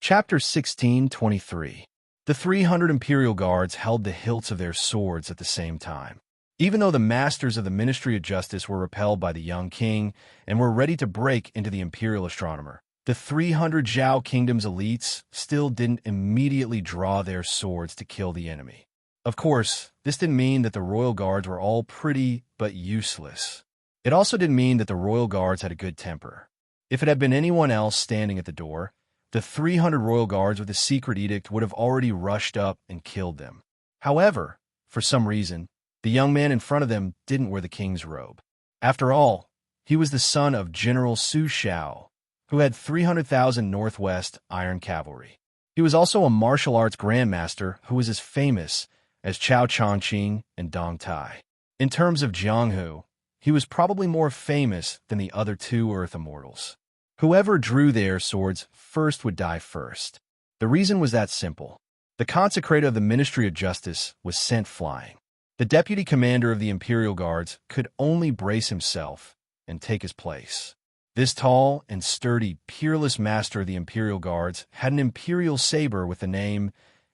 Chapter 16:23. The 300 imperial guards held the hilts of their swords at the same time. Even though the masters of the Ministry of Justice were repelled by the young king and were ready to break into the imperial astronomer, the 300 Zhao Kingdom's elites still didn't immediately draw their swords to kill the enemy. Of course, this didn't mean that the royal guards were all pretty but useless. It also didn't mean that the royal guards had a good temper. If it had been anyone else standing at the door, the 300 royal guards with the secret edict would have already rushed up and killed them. However, for some reason, the young man in front of them didn't wear the king's robe. After all, he was the son of General Su Xiao, who had 300,000 Northwest Iron Cavalry. He was also a martial arts grandmaster who was as famous as Chao Chongqing and Dong Tai. In terms of Jianghu, he was probably more famous than the other two Earth Immortals. Whoever drew their swords first would die first. The reason was that simple. The consecrator of the Ministry of Justice was sent flying. The deputy commander of the Imperial Guards could only brace himself and take his place. This tall and sturdy, peerless master of the Imperial Guards had an imperial saber with the name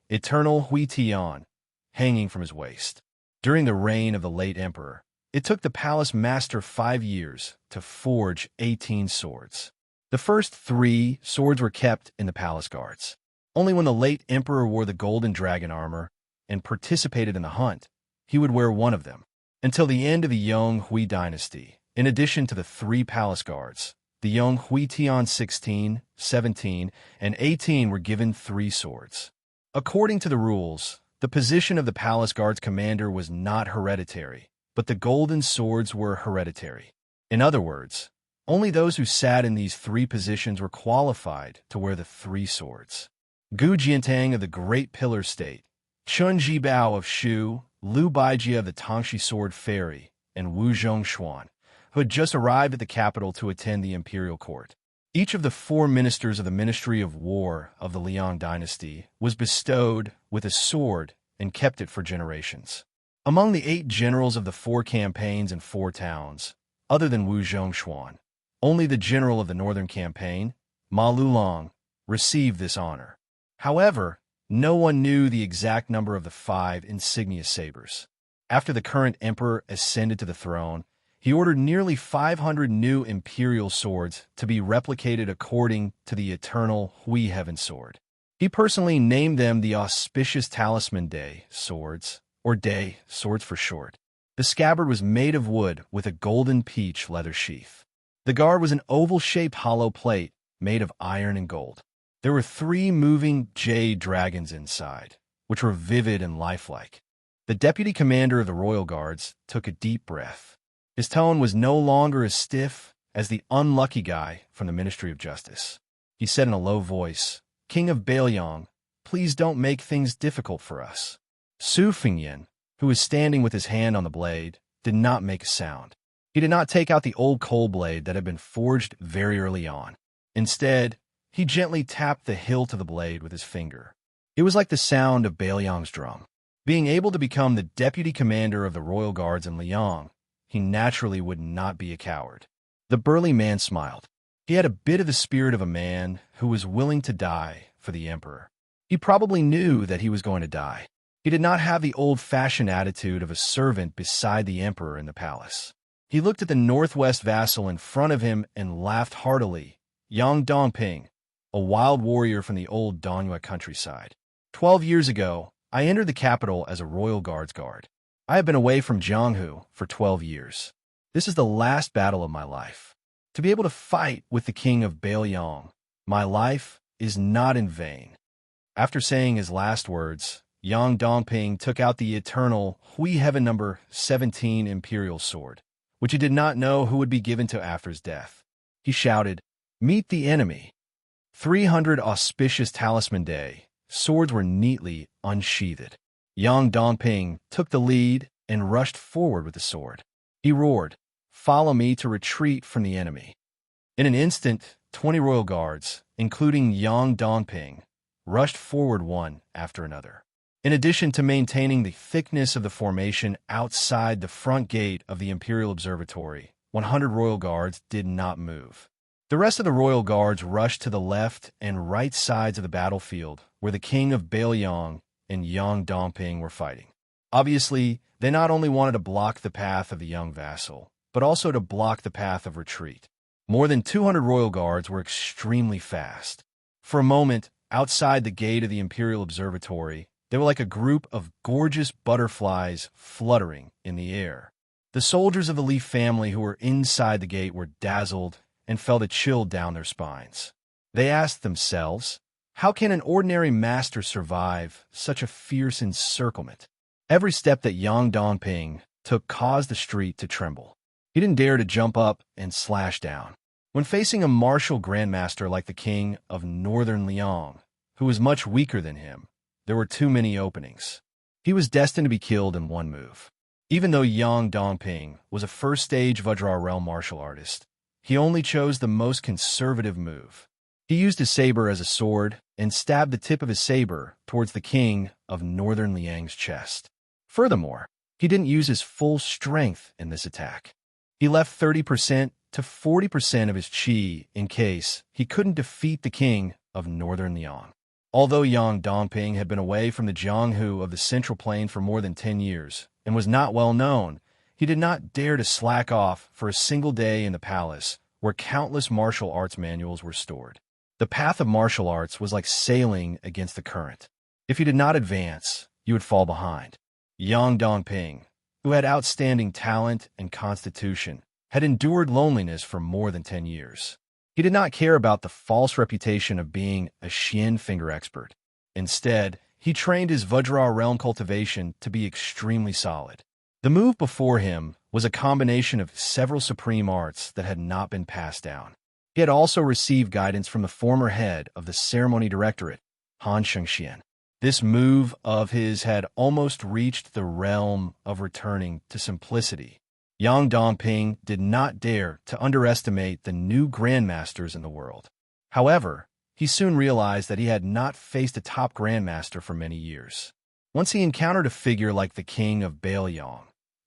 Eternal Hui Tian hanging from his waist. During the reign of the late emperor, it took the palace master 5 years to forge 18 swords. The first 3 swords were kept in the palace guards. Only when the late emperor wore the golden dragon armor and participated in the hunt, he would wear one of them. Until the end of the Yong Hui dynasty, in addition to the 3 palace guards, the Yong Hui Tian 16, 17, and 18 were given 3 swords. According to the rules, the position of the palace guards commander was not hereditary, but the golden swords were hereditary. In other words, only those who sat in these 3 positions were qualified to wear the 3 swords. Gu Jiantang of the Great Pillar State, Chun Jibao of Shu, Liu Baijie of the Tangxi Sword Ferry, and Wu Zhongshuan, who had just arrived at the capital to attend the imperial court. Each of the 4 ministers of the Ministry of War of the Liang dynasty was bestowed with a sword and kept it for generations. Among the 8 generals of the 4 campaigns and 4 towns, other than Wu Zhongshuan, only the general of the northern campaign, Ma Lulong, received this honor. However, no one knew the exact number of the 5 insignia sabers. After the current emperor ascended to the throne, he ordered nearly 500 new imperial swords to be replicated according to the eternal Hui Heaven Sword. He personally named them the Auspicious Talisman Day swords, or Day swords for short. The scabbard was made of wood with a golden peach leather sheath. The guard was an oval-shaped hollow plate made of iron and gold. There were 3 moving jade dragons inside, which were vivid and lifelike. The deputy commander of the royal guards took a deep breath. His tone was no longer as stiff as the unlucky guy from the Ministry of Justice. He said in a low voice, "King of Bailiang, please don't make things difficult for us." Su Fingyan, who was standing with his hand on the blade, did not make a sound. He did not take out the old coal blade that had been forged very early on. Instead, he gently tapped the hilt of the blade with his finger. It was like the sound of Bailiang's drum. Being able to become the deputy commander of the royal guards in Liang, he naturally would not be a coward. The burly man smiled. He had a bit of the spirit of a man who was willing to die for the emperor. He probably knew that he was going to die. He did not have the old-fashioned attitude of a servant beside the emperor in the palace. He looked at the northwest vassal in front of him and laughed heartily. Yang Dongping, a wild warrior from the old Dongyue countryside. 12 years ago, I entered the capital as a royal guards guard. I have been away from Jianghu for 12 years. This is the last battle of my life. To be able to fight with the king of Bailiang, my life is not in vain. After saying his last words, Yang Dongping took out the eternal Hui Heaven number 17 imperial sword, which he did not know who would be given to after his death. He shouted, "Meet the enemy." 300 Auspicious Talisman Day swords were neatly unsheathed. Yang Dongping took the lead and rushed forward with the sword. He roared, "Follow me to retreat from the enemy." In an instant, 20 royal guards, including Yang Dongping, rushed forward one after another. In addition to maintaining the thickness of the formation outside the front gate of the Imperial Observatory, 100 royal guards did not move. The rest of the royal guards rushed to the left and right sides of the battlefield, where the king of Bailiang and Yang Dongping were fighting. Obviously, they not only wanted to block the path of the young vassal, but also to block the path of retreat. More than 200 royal guards were extremely fast. For a moment, outside the gate of the Imperial Observatory, they were like a group of gorgeous butterflies fluttering in the air. The soldiers of the Li family who were inside the gate were dazzled and felt a chill down their spines. They asked themselves, how can an ordinary master survive such a fierce encirclement? Every step that Yang Dongping took caused the street to tremble. He didn't dare to jump up and slash down. When facing a martial grandmaster like the king of Northern Liang, who was much weaker than him, there were too many openings. He was destined to be killed in one move. Even though Yang Dongping was a first-stage Vajra realm martial artist, he only chose the most conservative move. He used his saber as a sword and stabbed the tip of his saber towards the king of Northern Liang's chest. Furthermore, he didn't use his full strength in this attack. He left 30% to 40% of his chi in case he couldn't defeat the king of Northern Liang. Although Yang Dongping had been away from the Jianghu of the Central Plain for more than 10 years and was not well known, he did not dare to slack off for a single day in the palace where countless martial arts manuals were stored. The path of martial arts was like sailing against the current. If you did not advance, you would fall behind. Yang Dongping, who had outstanding talent and constitution, had endured loneliness for more than 10 years. He did not care about the false reputation of being a Xian finger expert. Instead, he trained his Vajra realm cultivation to be extremely solid. The move before him was a combination of several supreme arts that had not been passed down. He had also received guidance from the former head of the ceremony directorate, Han Xianxia. This move of his had almost reached the realm of returning to simplicity. Yang Dongping did not dare to underestimate the new grandmasters in the world. However, he soon realized that he had not faced a top grandmaster for many years. Once he encountered a figure like the king of Bailiang,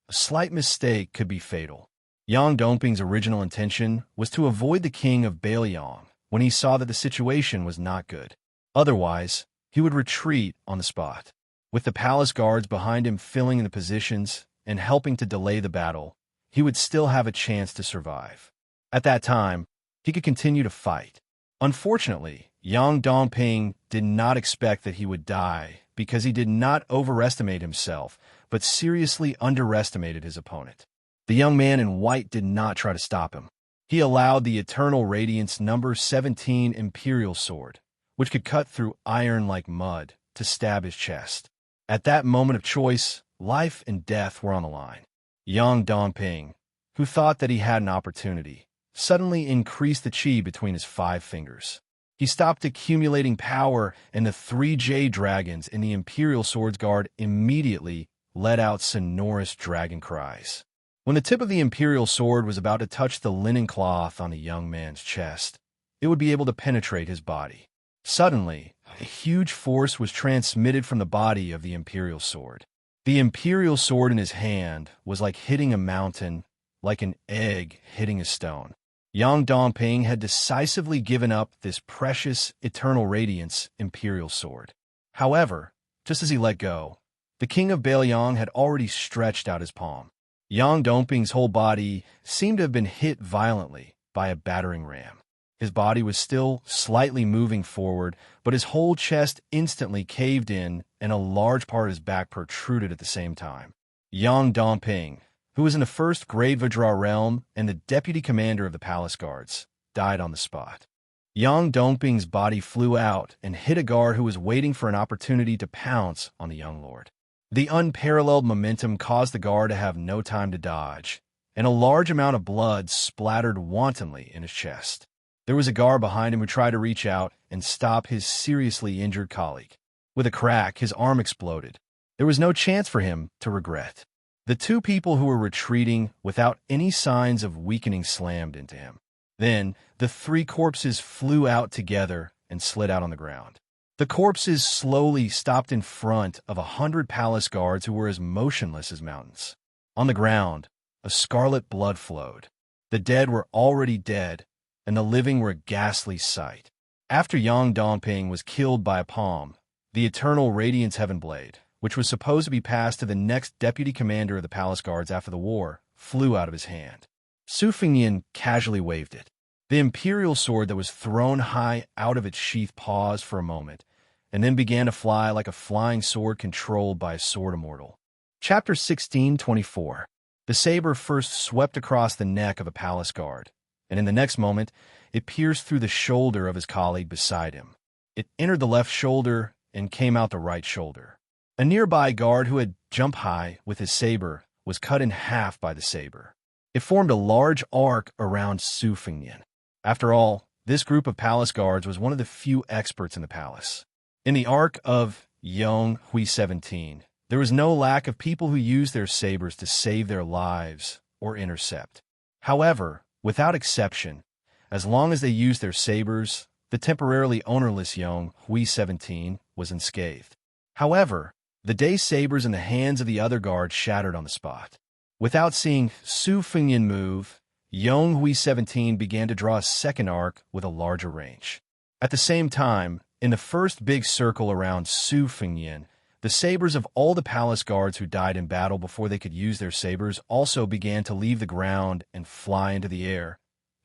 a slight mistake could be fatal. Yang Dongping's original intention was to avoid the king of Bailiang when he saw that the situation was not good. Otherwise, he would retreat on the spot. With the palace guards behind him filling in the positions and helping to delay the battle, he would still have a chance to survive. At that time, he could continue to fight. Unfortunately, Yang Dongping did not expect that he would die because he did not overestimate himself, but seriously underestimated his opponent. The young man in white did not try to stop him. He allowed the Eternal Radiance number 17 Imperial Sword, which could cut through iron like mud, to stab his chest. At that moment of choice, life and death were on the line. Yang Dongping, who thought that he had an opportunity, suddenly increased the chi between his 5 fingers. He stopped accumulating power, and the 3 jade dragons in the Imperial Sword's guard immediately let out sonorous dragon cries. When the tip of the Imperial Sword was about to touch the linen cloth on the young man's chest, it would be able to penetrate his body. Suddenly, a huge force was transmitted from the body of the Imperial Sword. The Imperial Sword in his hand was like hitting a mountain, like an egg hitting a stone. Yang Dongping had decisively given up this precious Eternal Radiance Imperial Sword. However, just as he let go, the king of Bailiang had already stretched out his palm. Yang Dongping's whole body seemed to have been hit violently by a battering ram. His body was still slightly moving forward, but his whole chest instantly caved in and a large part of his back protruded at the same time. Yang Dongping, who was in the first grade Vajra realm and the deputy commander of the palace guards, died on the spot. Yang Dongping's body flew out and hit a guard who was waiting for an opportunity to pounce on the young lord. The unparalleled momentum caused the guard to have no time to dodge, and a large amount of blood splattered wantonly in his chest. There was a guard behind him who tried to reach out and stop his seriously injured colleague. With a crack, his arm exploded. There was no chance for him to regret. The 2 people who were retreating without any signs of weakening slammed into him. Then, the 3 corpses flew out together and slid out on the ground. The corpses slowly stopped in front of 100 palace guards who were as motionless as mountains. On the ground, a scarlet blood flowed. The dead were already dead, and the living were a ghastly sight. After Yang Dongping was killed by a palm, the eternal Radiance Heaven Blade, which was supposed to be passed to the next deputy commander of the palace guards after the war, flew out of his hand. Su Fengnian casually waved it. The imperial sword that was thrown high out of its sheath paused for a moment, and then began to fly like a flying sword controlled by a sword immortal. Chapter 1624. The saber first swept across the neck of a palace guard, and in the next moment, it pierced through the shoulder of his colleague beside him. It entered the left shoulder and came out the right shoulder. A nearby guard who had jumped high with his saber was cut in half by the saber. It formed a large arc around Su Fengnian. After all, this group of palace guards was one of the few experts in the palace. In the arc of Yong Hui 17, there was no lack of people who used their sabers to save their lives or intercept. However, without exception, as long as they used their sabers, the temporarily ownerless Yong Hui 17 was unscathed. However, the day sabers in the hands of the other guards shattered on the spot. Without seeing Su Fengnian move, Yong Hui 17 began to draw a second arc with a larger range. At the same time, in the first big circle around Su Fengnian, the sabers of all the palace guards who died in battle before they could use their sabers also began to leave the ground and fly into the air,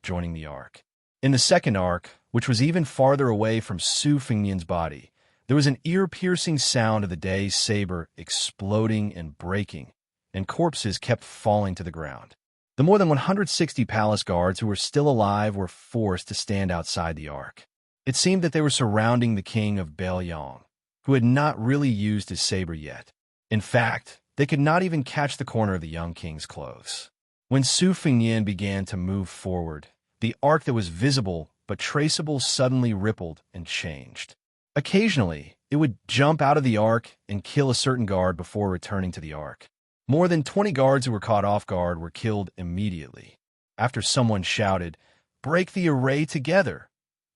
joining the arc. In the second arc, which was even farther away from Su Fengnian's body, there was an ear-piercing sound of the day's saber exploding and breaking, and corpses kept falling to the ground. The more than 160 palace guards who were still alive were forced to stand outside the arc. It seemed that they were surrounding the king of Baoyang, who had not really used his saber yet. In fact, they could not even catch the corner of the young king's clothes. When Su Fengnian began to move forward, the arc that was visible but traceable suddenly rippled and changed. Occasionally, it would jump out of the arc and kill a certain guard before returning to the arc. More than 20 guards who were caught off guard were killed immediately. After someone shouted, "Break the array together!"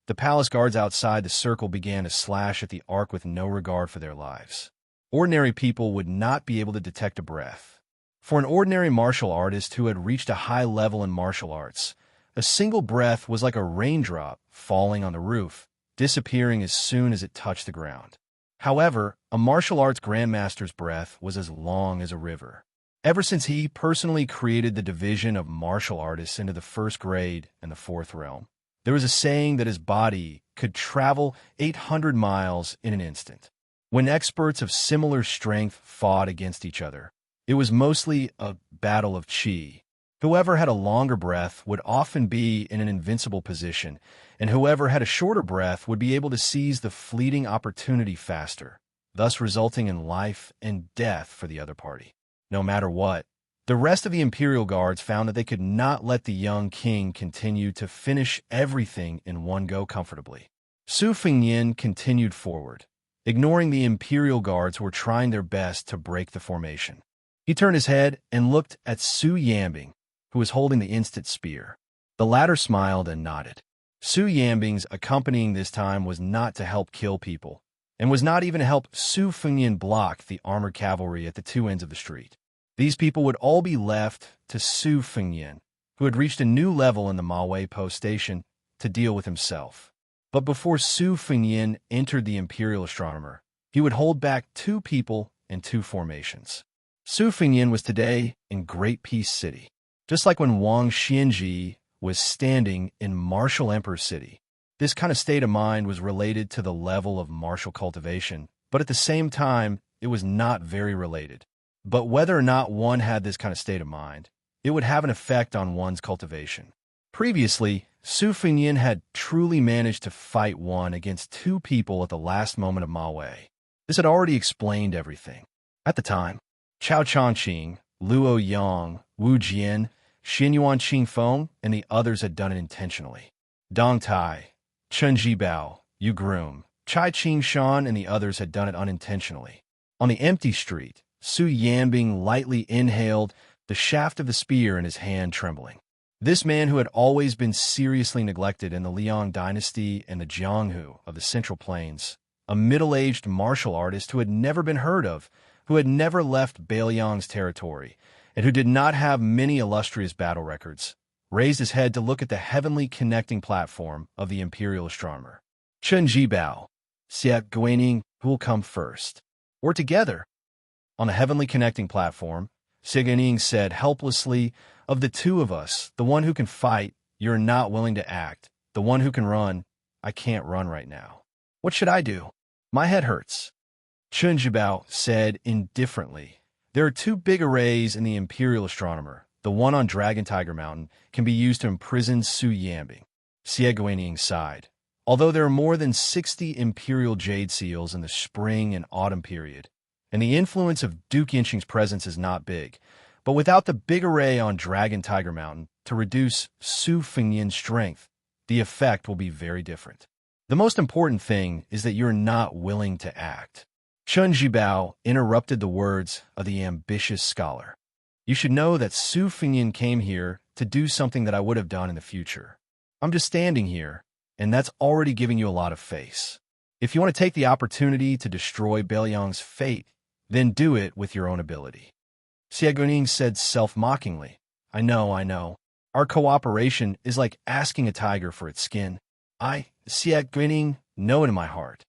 the palace guards outside the circle began to slash at the arc with no regard for their lives. Ordinary people would not be able to detect a breath. For an ordinary martial artist who had reached a high level in martial arts, a single breath was like a raindrop falling on the roof, disappearing as soon as it touched the ground. However, a martial arts grandmaster's breath was as long as a river. Ever since he personally created the division of martial artists into the first grade and the fourth realm, there was a saying that his body could travel 800 miles in an instant. When experts of similar strength fought against each other, it was mostly a battle of chi. Whoever had a longer breath would often be in an invincible position, and whoever had a shorter breath would be able to seize the fleeting opportunity faster, thus resulting in life and death for the other party. No matter what, the rest of the Imperial Guards found that they could not let the young king continue to finish everything in one go comfortably. Su Fengnian continued forward, ignoring the Imperial Guards who were trying their best to break the formation. He turned his head and looked at Su Yambing, who was holding the instant spear. The latter smiled and nodded. Su Yambing's accompanying this time was not to help kill people, and was not even to help Su Fengnian block the armored cavalry at the two ends of the street. These people would all be left to Su Fengnian, who had reached a new level in the Mawei post station, to deal with himself. But before Su Fengnian entered the Imperial Astronomer, he would hold back two people and two formations. Su Fengnian was today in Great Peace City, just like when Wang Xianji was standing in Martial Emperor City. This kind of state of mind was related to the level of martial cultivation, but at the same time, it was not very related. But whether or not one had this kind of state of mind, it would have an effect on one's cultivation. Previously, Su Fengnian had truly managed to fight one against two people at the last moment of Mawei. This had already explained everything. At the time, Chao Chongqing, Luo Yang, Wu Jian, Xinyuan Qingfeng, and the others had done it intentionally. Dong Tai, Chen Jibao, Yu Groom, Chai Qing-shan, and the others had done it unintentionally. On the empty street, Su Yambing lightly inhaled, the shaft of the spear in his hand trembling. This man who had always been seriously neglected in the Liang dynasty and the Jianghu of the Central Plains, a middle-aged martial artist who had never been heard of, who had never left Baoyang's territory, and who did not have many illustrious battle records, raised his head to look at the heavenly connecting platform of the imperial astronomer. Chen Jibao, Xia Guaning, who will come first? Or together? On the heavenly connecting platform, Xia Guaning said helplessly, of the two of us, the one who can fight, you're not willing to act. The one who can run, I can't run right now. What should I do? My head hurts. Chen Jibao said indifferently, there are two big arrays in the imperial astronomer. The one on Dragon Tiger Mountain can be used to imprison Su Yambing. Xie Guaning sighed. Although there are more than 60 imperial jade seals in the spring and autumn period, and the influence of Duke Yinxing's presence is not big, but without the big array on Dragon Tiger Mountain to reduce Su Fengyan's strength, the effect will be very different. The most important thing is that you're not willing to act. Chen Jibao interrupted the words of the ambitious scholar. You should know that Su Fengyan came here to do something that I would have done in the future. I'm just standing here, and that's already giving you a lot of face. If you want to take the opportunity to destroy Beiliang's fate, then do it with your own ability. Xie Guaning said self-mockingly, I know. Our cooperation is like asking a tiger for its skin. I, Xie Guaning, know it in my heart.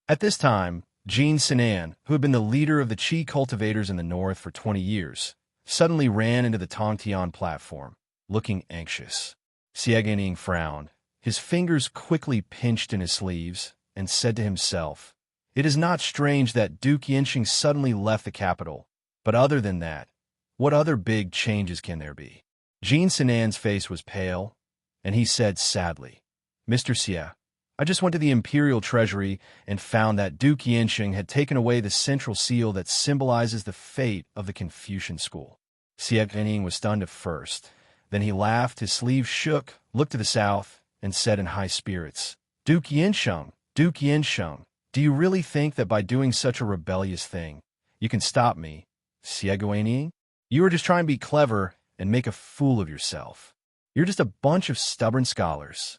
At this time, Jean Sinan, who had been the leader of the Qi cultivators in the north for 20 years, suddenly ran into the Tongtian platform, looking anxious. Xie Guaning frowned. His fingers quickly pinched in his sleeves and said to himself, it is not strange that Duke Yinxing suddenly left the capital, but other than that, what other big changes can there be? Jean Sinan's face was pale, and he said sadly, Mr. Xie, I just went to the Imperial Treasury and found that Duke Yinxing had taken away the central seal that symbolizes the fate of the Confucian school. Xie Guaning was stunned at first. Then he laughed, his sleeves shook, looked to the south, and said in high spirits, Duke Yinxing, do you really think that by doing such a rebellious thing, you can stop me, Xie Guaning? You are just trying to be clever and make a fool of yourself. You're just a bunch of stubborn scholars.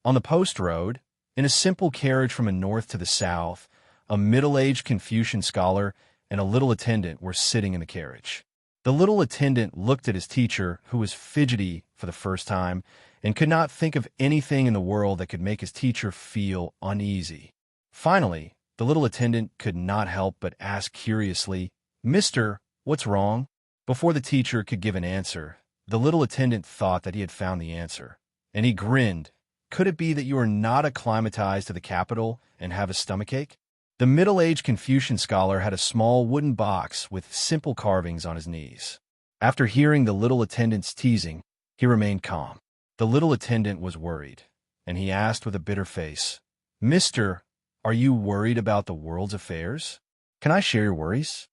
On the post road, in a simple carriage from the north to the south, a middle-aged Confucian scholar and a little attendant were sitting in the carriage. The little attendant looked at his teacher, who was fidgety for the first time, and could not think of anything in the world that could make his teacher feel uneasy. Finally, the little attendant could not help but ask curiously, Mister, what's wrong? Before the teacher could give an answer, the little attendant thought that he had found the answer, and he grinned. Could it be that you are not acclimatized to the capital and have a stomachache? The middle-aged Confucian scholar had a small wooden box with simple carvings on his knees. After hearing the little attendant's teasing, he remained calm. The little attendant was worried, and he asked with a bitter face, Mister, are you worried about the world's affairs? Can I share your worries?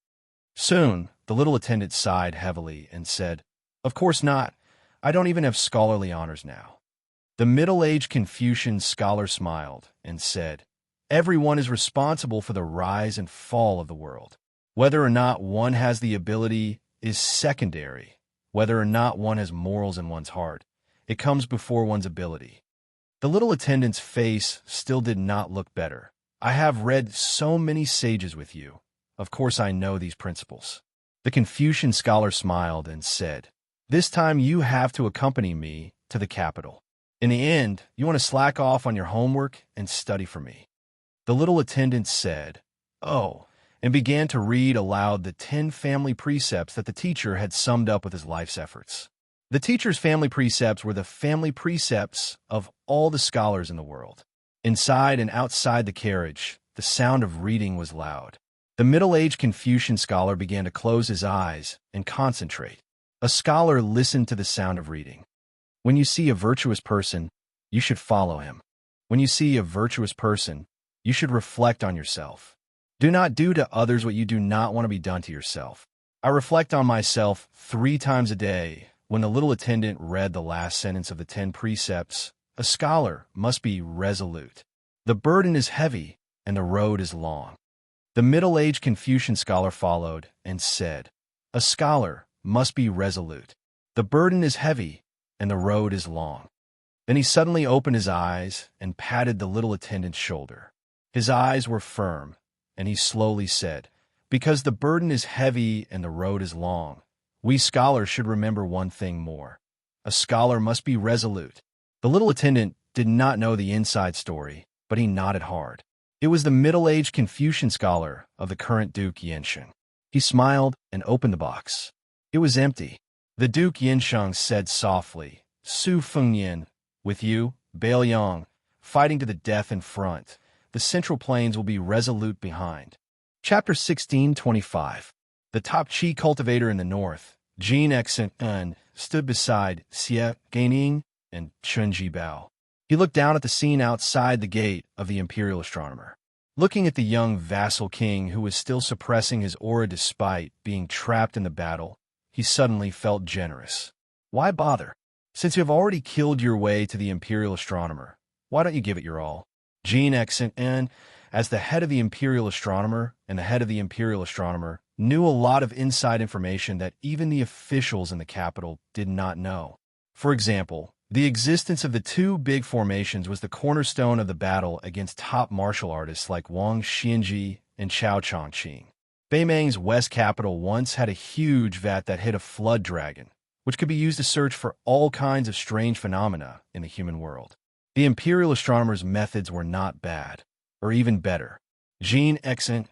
Soon, the little attendant sighed heavily and said, Of course not. I don't even have scholarly honors now. The middle-aged Confucian scholar smiled and said, Everyone is responsible for the rise and fall of the world. Whether or not one has the ability is secondary. Whether or not one has morals in one's heart, it comes before one's ability. The little attendant's face still did not look better. I have read so many sages with you. Of course I know these principles. The Confucian scholar smiled and said, This time you have to accompany me to the capital. In the end, you want to slack off on your homework and study for me. The little attendant said, Oh, and began to read aloud the 10 family precepts that the teacher had summed up with his life's efforts. The teacher's family precepts were the family precepts of all the scholars in the world. Inside and outside the carriage, the sound of reading was loud. The middle-aged Confucian scholar began to close his eyes and concentrate. A scholar listened to the sound of reading. When you see a virtuous person, you should follow him. When you see a virtuous person, you should reflect on yourself. Do not do to others what you do not want to be done to yourself. I reflect on myself 3 times a day. When the little attendant read the last sentence of the 10 precepts, a scholar must be resolute. The burden is heavy, and the road is long. The middle-aged Confucian scholar followed and said, A scholar must be resolute. The burden is heavy, and the road is long. Then he suddenly opened his eyes and patted the little attendant's shoulder. His eyes were firm, and he slowly said, Because the burden is heavy and the road is long, we scholars should remember one thing more. A scholar must be resolute. The little attendant did not know the inside story, but he nodded hard. It was the middle-aged Confucian scholar of the current Duke Xianxia. He smiled and opened the box. It was empty. The Duke Xianxia said softly, "Su Fengyan, with you, Bailiang, fighting to the death in front. The Central Plains will be resolute behind." Chapter 16:25. The top Qi cultivator in the north, Xianxia, stood beside Xie Gaining and Chunji Bao. He looked down at the scene outside the gate of the imperial astronomer. Looking at the young vassal king who was still suppressing his aura despite being trapped in the battle, he suddenly felt generous. Why bother? Since you have already killed your way to the imperial astronomer, why don't you give it your all? Xianxia, as the head of the imperial astronomer and the head of the imperial astronomer, knew a lot of inside information that even the officials in the capital did not know. For example, the existence of the two big formations was the cornerstone of the battle against top martial artists like Wang Xianji and Chao Chongqing. Beimang's west capital once had a huge vat that hid a flood dragon, which could be used to search for all kinds of strange phenomena in the human world. The imperial astronomer's methods were not bad, or even better. Xianxia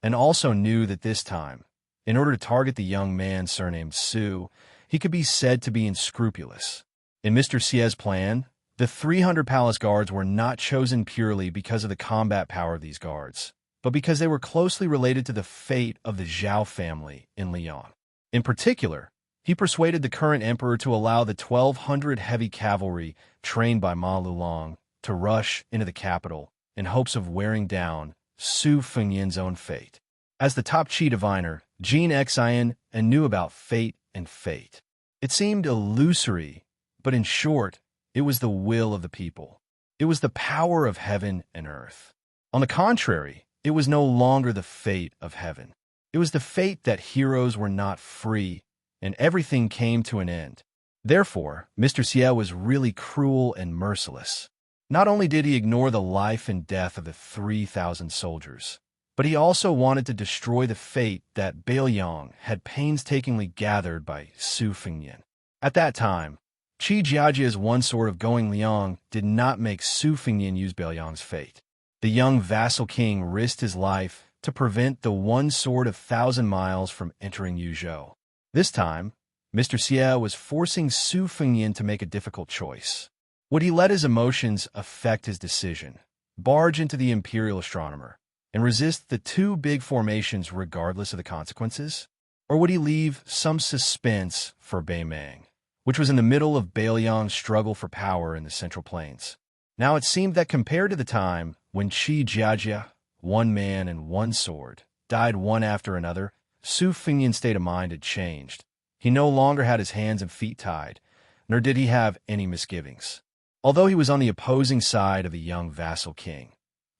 and also knew that this time, in order to target the young man surnamed Su, he could be said to be unscrupulous. In Mr. Xie's plan, the 300 palace guards were not chosen purely because of the combat power of these guards, but because they were closely related to the fate of the Zhao family in Liang. In particular, he persuaded the current emperor to allow the 1,200 heavy cavalry trained by Ma Lulong to rush into the capital in hopes of wearing down Su Fengyan's own fate. As the top Qi diviner, Xianxia knew about fate and fate. It seemed illusory, but in short, it was the will of the people. It was the power of heaven and earth. On the contrary, it was no longer the fate of heaven. It was the fate that heroes were not free, and everything came to an end. Therefore, Mr. Xie was really cruel and merciless. Not only did he ignore the life and death of the 3,000 soldiers, but he also wanted to destroy the fate that Bailiang had painstakingly gathered by Su Fengyan. At that time, Qi Jiajia's one sword of going Liang did not make Su Fengyan use Bailiang's fate. The young vassal king risked his life to prevent the one sword of 1,000 miles from entering Yuzhou. This time, Mr. Xie was forcing Su Fengyan to make a difficult choice. Would he let his emotions affect his decision, barge into the imperial astronomer, and resist the two big formations regardless of the consequences? Or would he leave some suspense for Beimang, which was in the middle of Bailiang's struggle for power in the Central Plains? Now it seemed that compared to the time when Qi Jiajia, one man and one sword, died one after another, Su Fengyan's state of mind had changed. He no longer had his hands and feet tied, nor did he have any misgivings. Although he was on the opposing side of the young vassal king,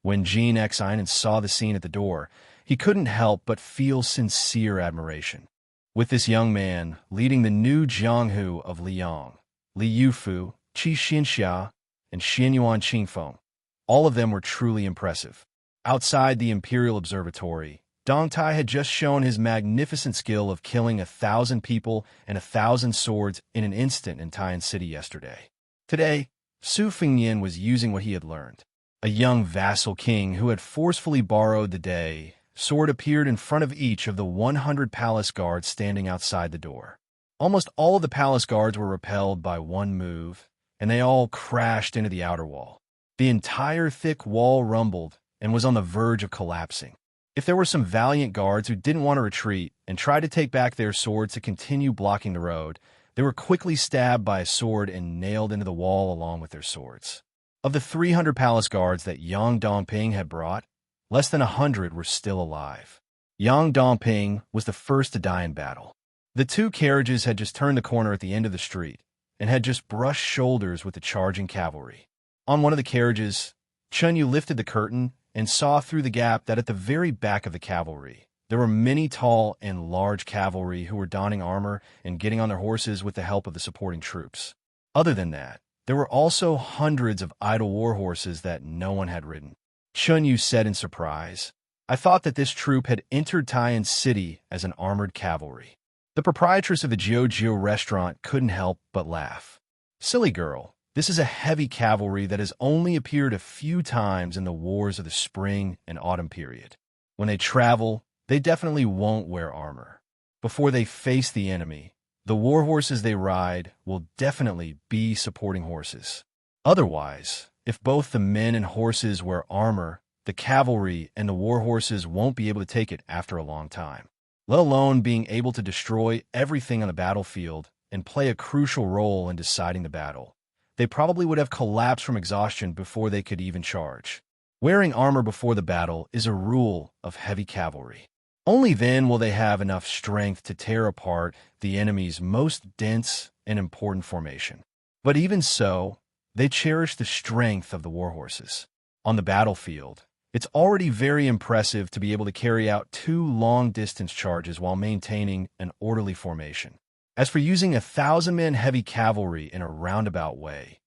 when Xianxia saw the scene at the door, he couldn't help but feel sincere admiration. With this young man leading the new Jianghu of Liang, Li Yufu, Qi Xianxia, and Xianyuan Qingfeng, all of them were truly impressive. Outside the Imperial Observatory, Dong Tai had just shown his magnificent skill of killing 1,000 people and 1,000 swords in an instant in Taiyan City yesterday. Today, Su Fengyan was using what he had learned. A young vassal king who had forcefully borrowed the day sword appeared in front of each of the 100 palace guards standing outside the door. Almost all of the palace guards were repelled by one move, and they all crashed into the outer wall. The entire thick wall rumbled and was on the verge of collapsing. If there were some valiant guards who didn't want to retreat and tried to take back their swords to continue blocking the road, they were quickly stabbed by a sword and nailed into the wall along with their swords. Of the 300 palace guards that Yang Dongping had brought, less than 100 were still alive. Yang Dongping was the first to die in battle. The two carriages had just turned the corner at the end of the street and had just brushed shoulders with the charging cavalry. On one of the carriages, Chunyu lifted the curtain and saw through the gap that at the very back of the cavalry, there were many tall and large cavalry who were donning armor and getting on their horses with the help of the supporting troops. Other than that, there were also hundreds of idle war horses that no one had ridden. Chunyu said in surprise, "I thought that this troop had entered Taiyan City as an armored cavalry." The proprietress of the Jiu restaurant couldn't help but laugh. Silly girl, this is a heavy cavalry that has only appeared a few times in the wars of the spring and autumn period. When they travel, they definitely won't wear armor. Before they face the enemy, the war horses they ride will definitely be supporting horses. Otherwise, if both the men and horses wear armor, the cavalry and the war horses won't be able to take it after a long time, let alone being able to destroy everything on the battlefield and play a crucial role in deciding the battle. They probably would have collapsed from exhaustion before they could even charge. Wearing armor before the battle is a rule of heavy cavalry. Only then will they have enough strength to tear apart the enemy's most dense and important formation. But even so, they cherish the strength of the war horses. On the battlefield, it's already very impressive to be able to carry out 2 long-distance charges while maintaining an orderly formation. As for using 1,000-man heavy cavalry in a roundabout way,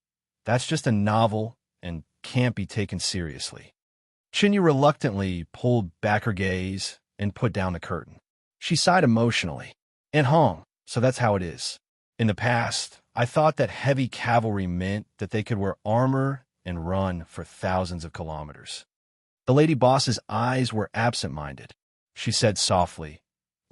that's just a novel and can't be taken seriously. Xianxia reluctantly pulled back her gaze and put down the curtain. She sighed emotionally. And hung, so that's how it is. In the past, I thought that heavy cavalry meant that they could wear armor and run for thousands of kilometers. The lady boss's eyes were absent-minded. She said softly,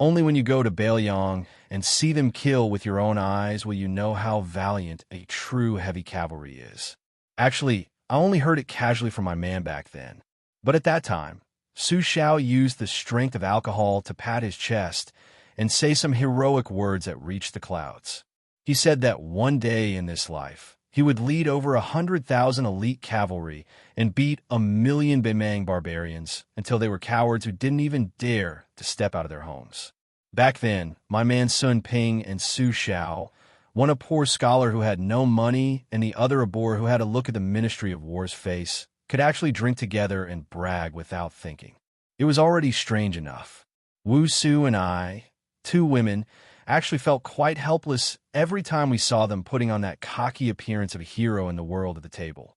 "Only when you go to Baelyang and see them kill with your own eyes will you know how valiant a true heavy cavalry is." Actually, I only heard it casually from my man back then. But at that time, Su Xiao used the strength of alcohol to pat his chest and say some heroic words that reached the clouds. He said that one day in this life, he would lead over 100,000 elite cavalry and beat 1,000,000 Bemang barbarians until they were cowards who didn't even dare to step out of their homes. Back then, my man Sun Ping and Su Xiao, one a poor scholar who had no money and the other a boor who had to look at the Ministry of War's face, could actually drink together and brag without thinking. It was already strange enough. Wu Su and I, 2 women, actually felt quite helpless every time we saw them putting on that cocky appearance of a hero in the world at the table.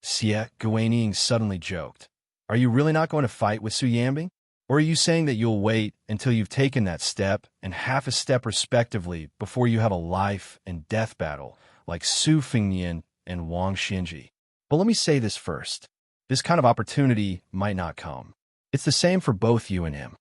Xie Guanyin suddenly joked, "Are you really not going to fight with Su Yambing? Or are you saying that you'll wait until you've taken that step and half a step respectively before you have a life and death battle like Su Fengnian and Wang Xinji? But let me say this first. This kind of opportunity might not come. It's the same for both you and him."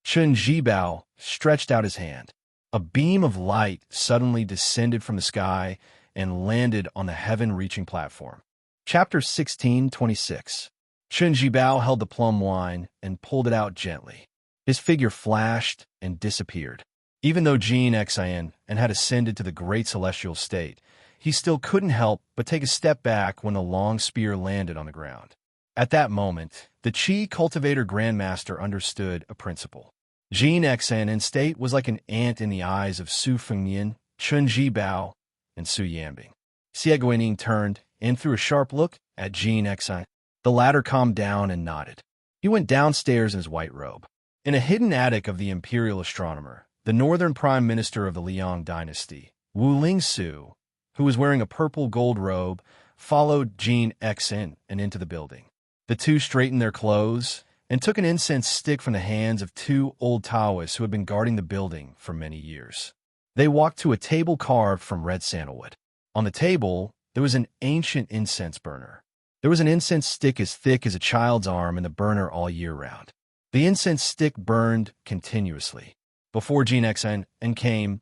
Chen Jibao stretched out his hand. A beam of light suddenly descended from the sky and landed on the heaven-reaching platform. Chapter 16:26. Chen Jibao held the plum wine and pulled it out gently. His figure flashed and disappeared. Even though Xianxia had ascended to the great celestial state, he still couldn't help but take a step back when the long spear landed on the ground. At that moment, the Qi cultivator grandmaster understood a principle. Xianxia in state was like an ant in the eyes of Su Fengnian, Chen Jibao, and Su Yambing. Xie Guanyin turned and threw a sharp look at Xianxia. The latter calmed down and nodded. He went downstairs in his white robe. In a hidden attic of the imperial astronomer, the northern prime minister of the Liang dynasty, Wu Lingsu, who was wearing a purple gold robe, followed Xianxia and into the building. The 2 straightened their clothes and took an incense stick from the hands of 2 old Taoists who had been guarding the building for many years. They walked to a table carved from red sandalwood. On the table, there was an ancient incense burner. There was an incense stick as thick as a child's arm in the burner all year round. The incense stick burned continuously. Before Xianxia came,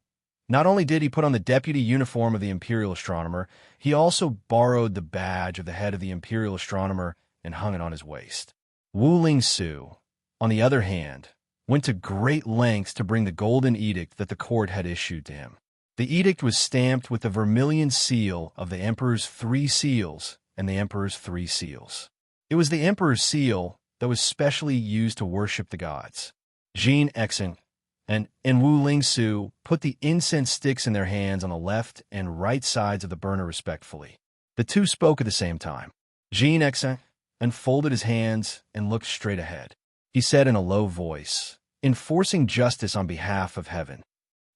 not only did he put on the deputy uniform of the imperial astronomer, he also borrowed the badge of the head of the imperial astronomer and hung it on his waist. Wu Lingsu, on the other hand, went to great lengths to bring the golden edict that the court had issued to him. The edict was stamped with the vermilion seal of the emperor's 3 seals and the emperor's 3 seals. It was the emperor's seal that was specially used to worship the gods. Xianxia and Wu Lingsu put the incense sticks in their hands on the left and right sides of the burner respectfully. The 2 spoke at the same time. Xianxia unfolded his hands and looked straight ahead. He said in a low voice, "Enforcing justice on behalf of heaven."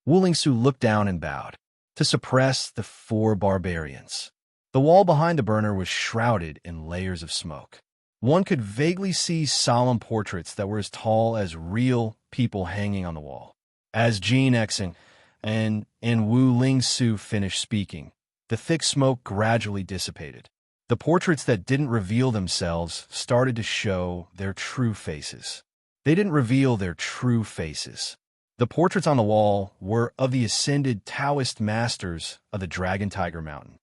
Wu Lingsu looked down and bowed. "To suppress the 4 barbarians." The wall behind the burner was shrouded in layers of smoke. One could vaguely see solemn portraits that were as tall as real people hanging on the wall. As Xianxia and Wu Lingsu finished speaking, the thick smoke gradually dissipated. The portraits that didn't reveal themselves started to show their true faces. They didn't reveal their true faces. The portraits on the wall were of the ascended Taoist masters of the Dragon Tiger Mountain.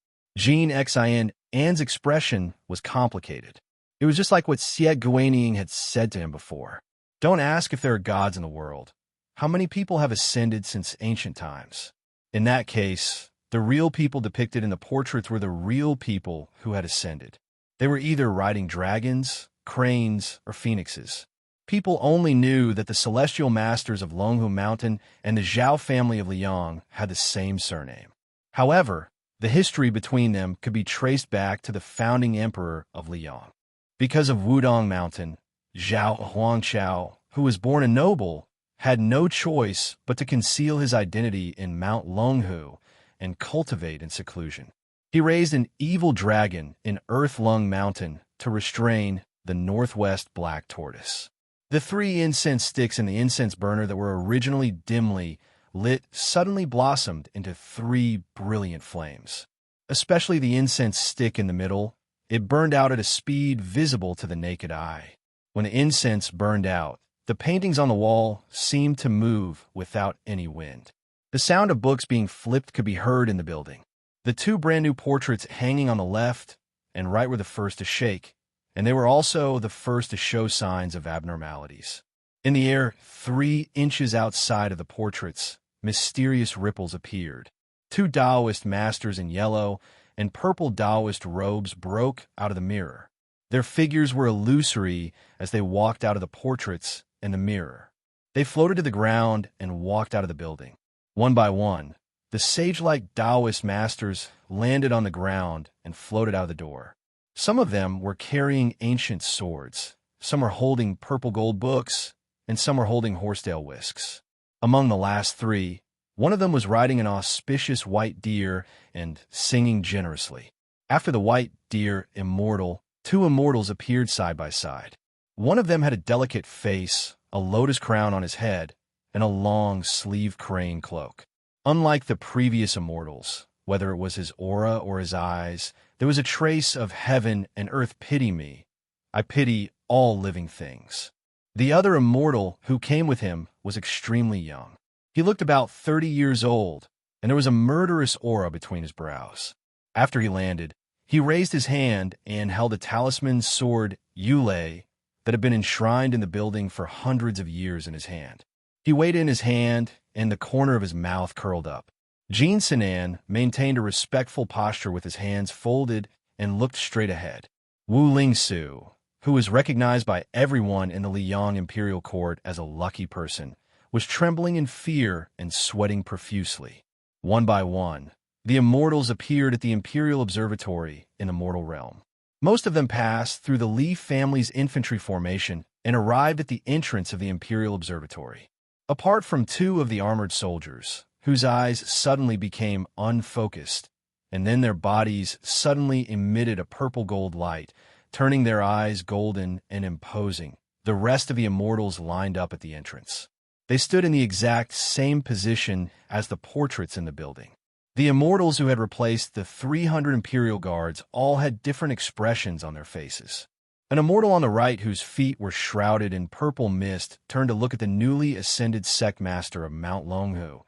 Anne's expression was complicated. It was just like what Xie Guaniying had said to him before. Don't ask if there are gods in the world. How many people have ascended since ancient times? In that case, the real people depicted in the portraits were the real people who had ascended. They were either riding dragons, cranes, or phoenixes. People only knew that the celestial masters of Longhu Mountain and the Zhao family of Liang had the same surname. However, the history between them could be traced back to the founding emperor of Liang. Because of Wudong Mountain, Zhao Huangqiao, who was born a noble, had no choice but to conceal his identity in Mount Longhu and cultivate in seclusion. He raised an evil dragon in Earth Lung Mountain to restrain the northwest black tortoise. The 3 incense sticks in the incense burner that were originally dimly lit suddenly blossomed into 3 brilliant flames. Especially the incense stick in the middle, it burned out at a speed visible to the naked eye. When the incense burned out, the paintings on the wall seemed to move without any wind. The sound of books being flipped could be heard in the building. The 2 brand-new portraits hanging on the left and right were the first to shake, and they were also the first to show signs of abnormalities. In the air, 3 inches outside of the portraits, mysterious ripples appeared. 2 Taoist masters in yellow and purple Taoist robes broke out of the mirror. Their figures were illusory as they walked out of the portraits and the mirror. They floated to the ground and walked out of the building. One by one, the sage-like Taoist masters landed on the ground and floated out of the door. Some of them were carrying ancient swords, some were holding purple gold books, and some were holding horsetail whisks. Among the last 3, one of them was riding an auspicious white deer and singing generously. After the white deer immortal, 2 immortals appeared side by side. One of them had a delicate face, a lotus crown on his head, and a long sleeve crane cloak. Unlike the previous immortals, whether it was his aura or his eyes, there was a trace of heaven and earth. Pity me. I pity all living things. The other immortal who came with him was extremely young. He looked about 30 years old, and there was a murderous aura between his brows. After he landed, he raised his hand and held a talisman sword Yulei that had been enshrined in the building for hundreds of years in his hand. He weighed in his hand, and the corner of his mouth curled up. Jin Sinan maintained a respectful posture with his hands folded and looked straight ahead. Wu Lingsu, who was recognized by everyone in the Liang imperial court as a lucky person, was trembling in fear and sweating profusely. One by one, the immortals appeared at the imperial observatory in the mortal realm. Most of them passed through the Li family's infantry formation and arrived at the entrance of the imperial observatory. Apart from 2 of the armored soldiers, whose eyes suddenly became unfocused, and then their bodies suddenly emitted a purple gold light, turning their eyes golden and imposing, the rest of the immortals lined up at the entrance. They stood in the exact same position as the portraits in the building. The immortals who had replaced the 300 imperial guards all had different expressions on their faces. An immortal on the right, whose feet were shrouded in purple mist, turned to look at the newly ascended sect master of Mount Longhu,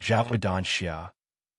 Xianxia,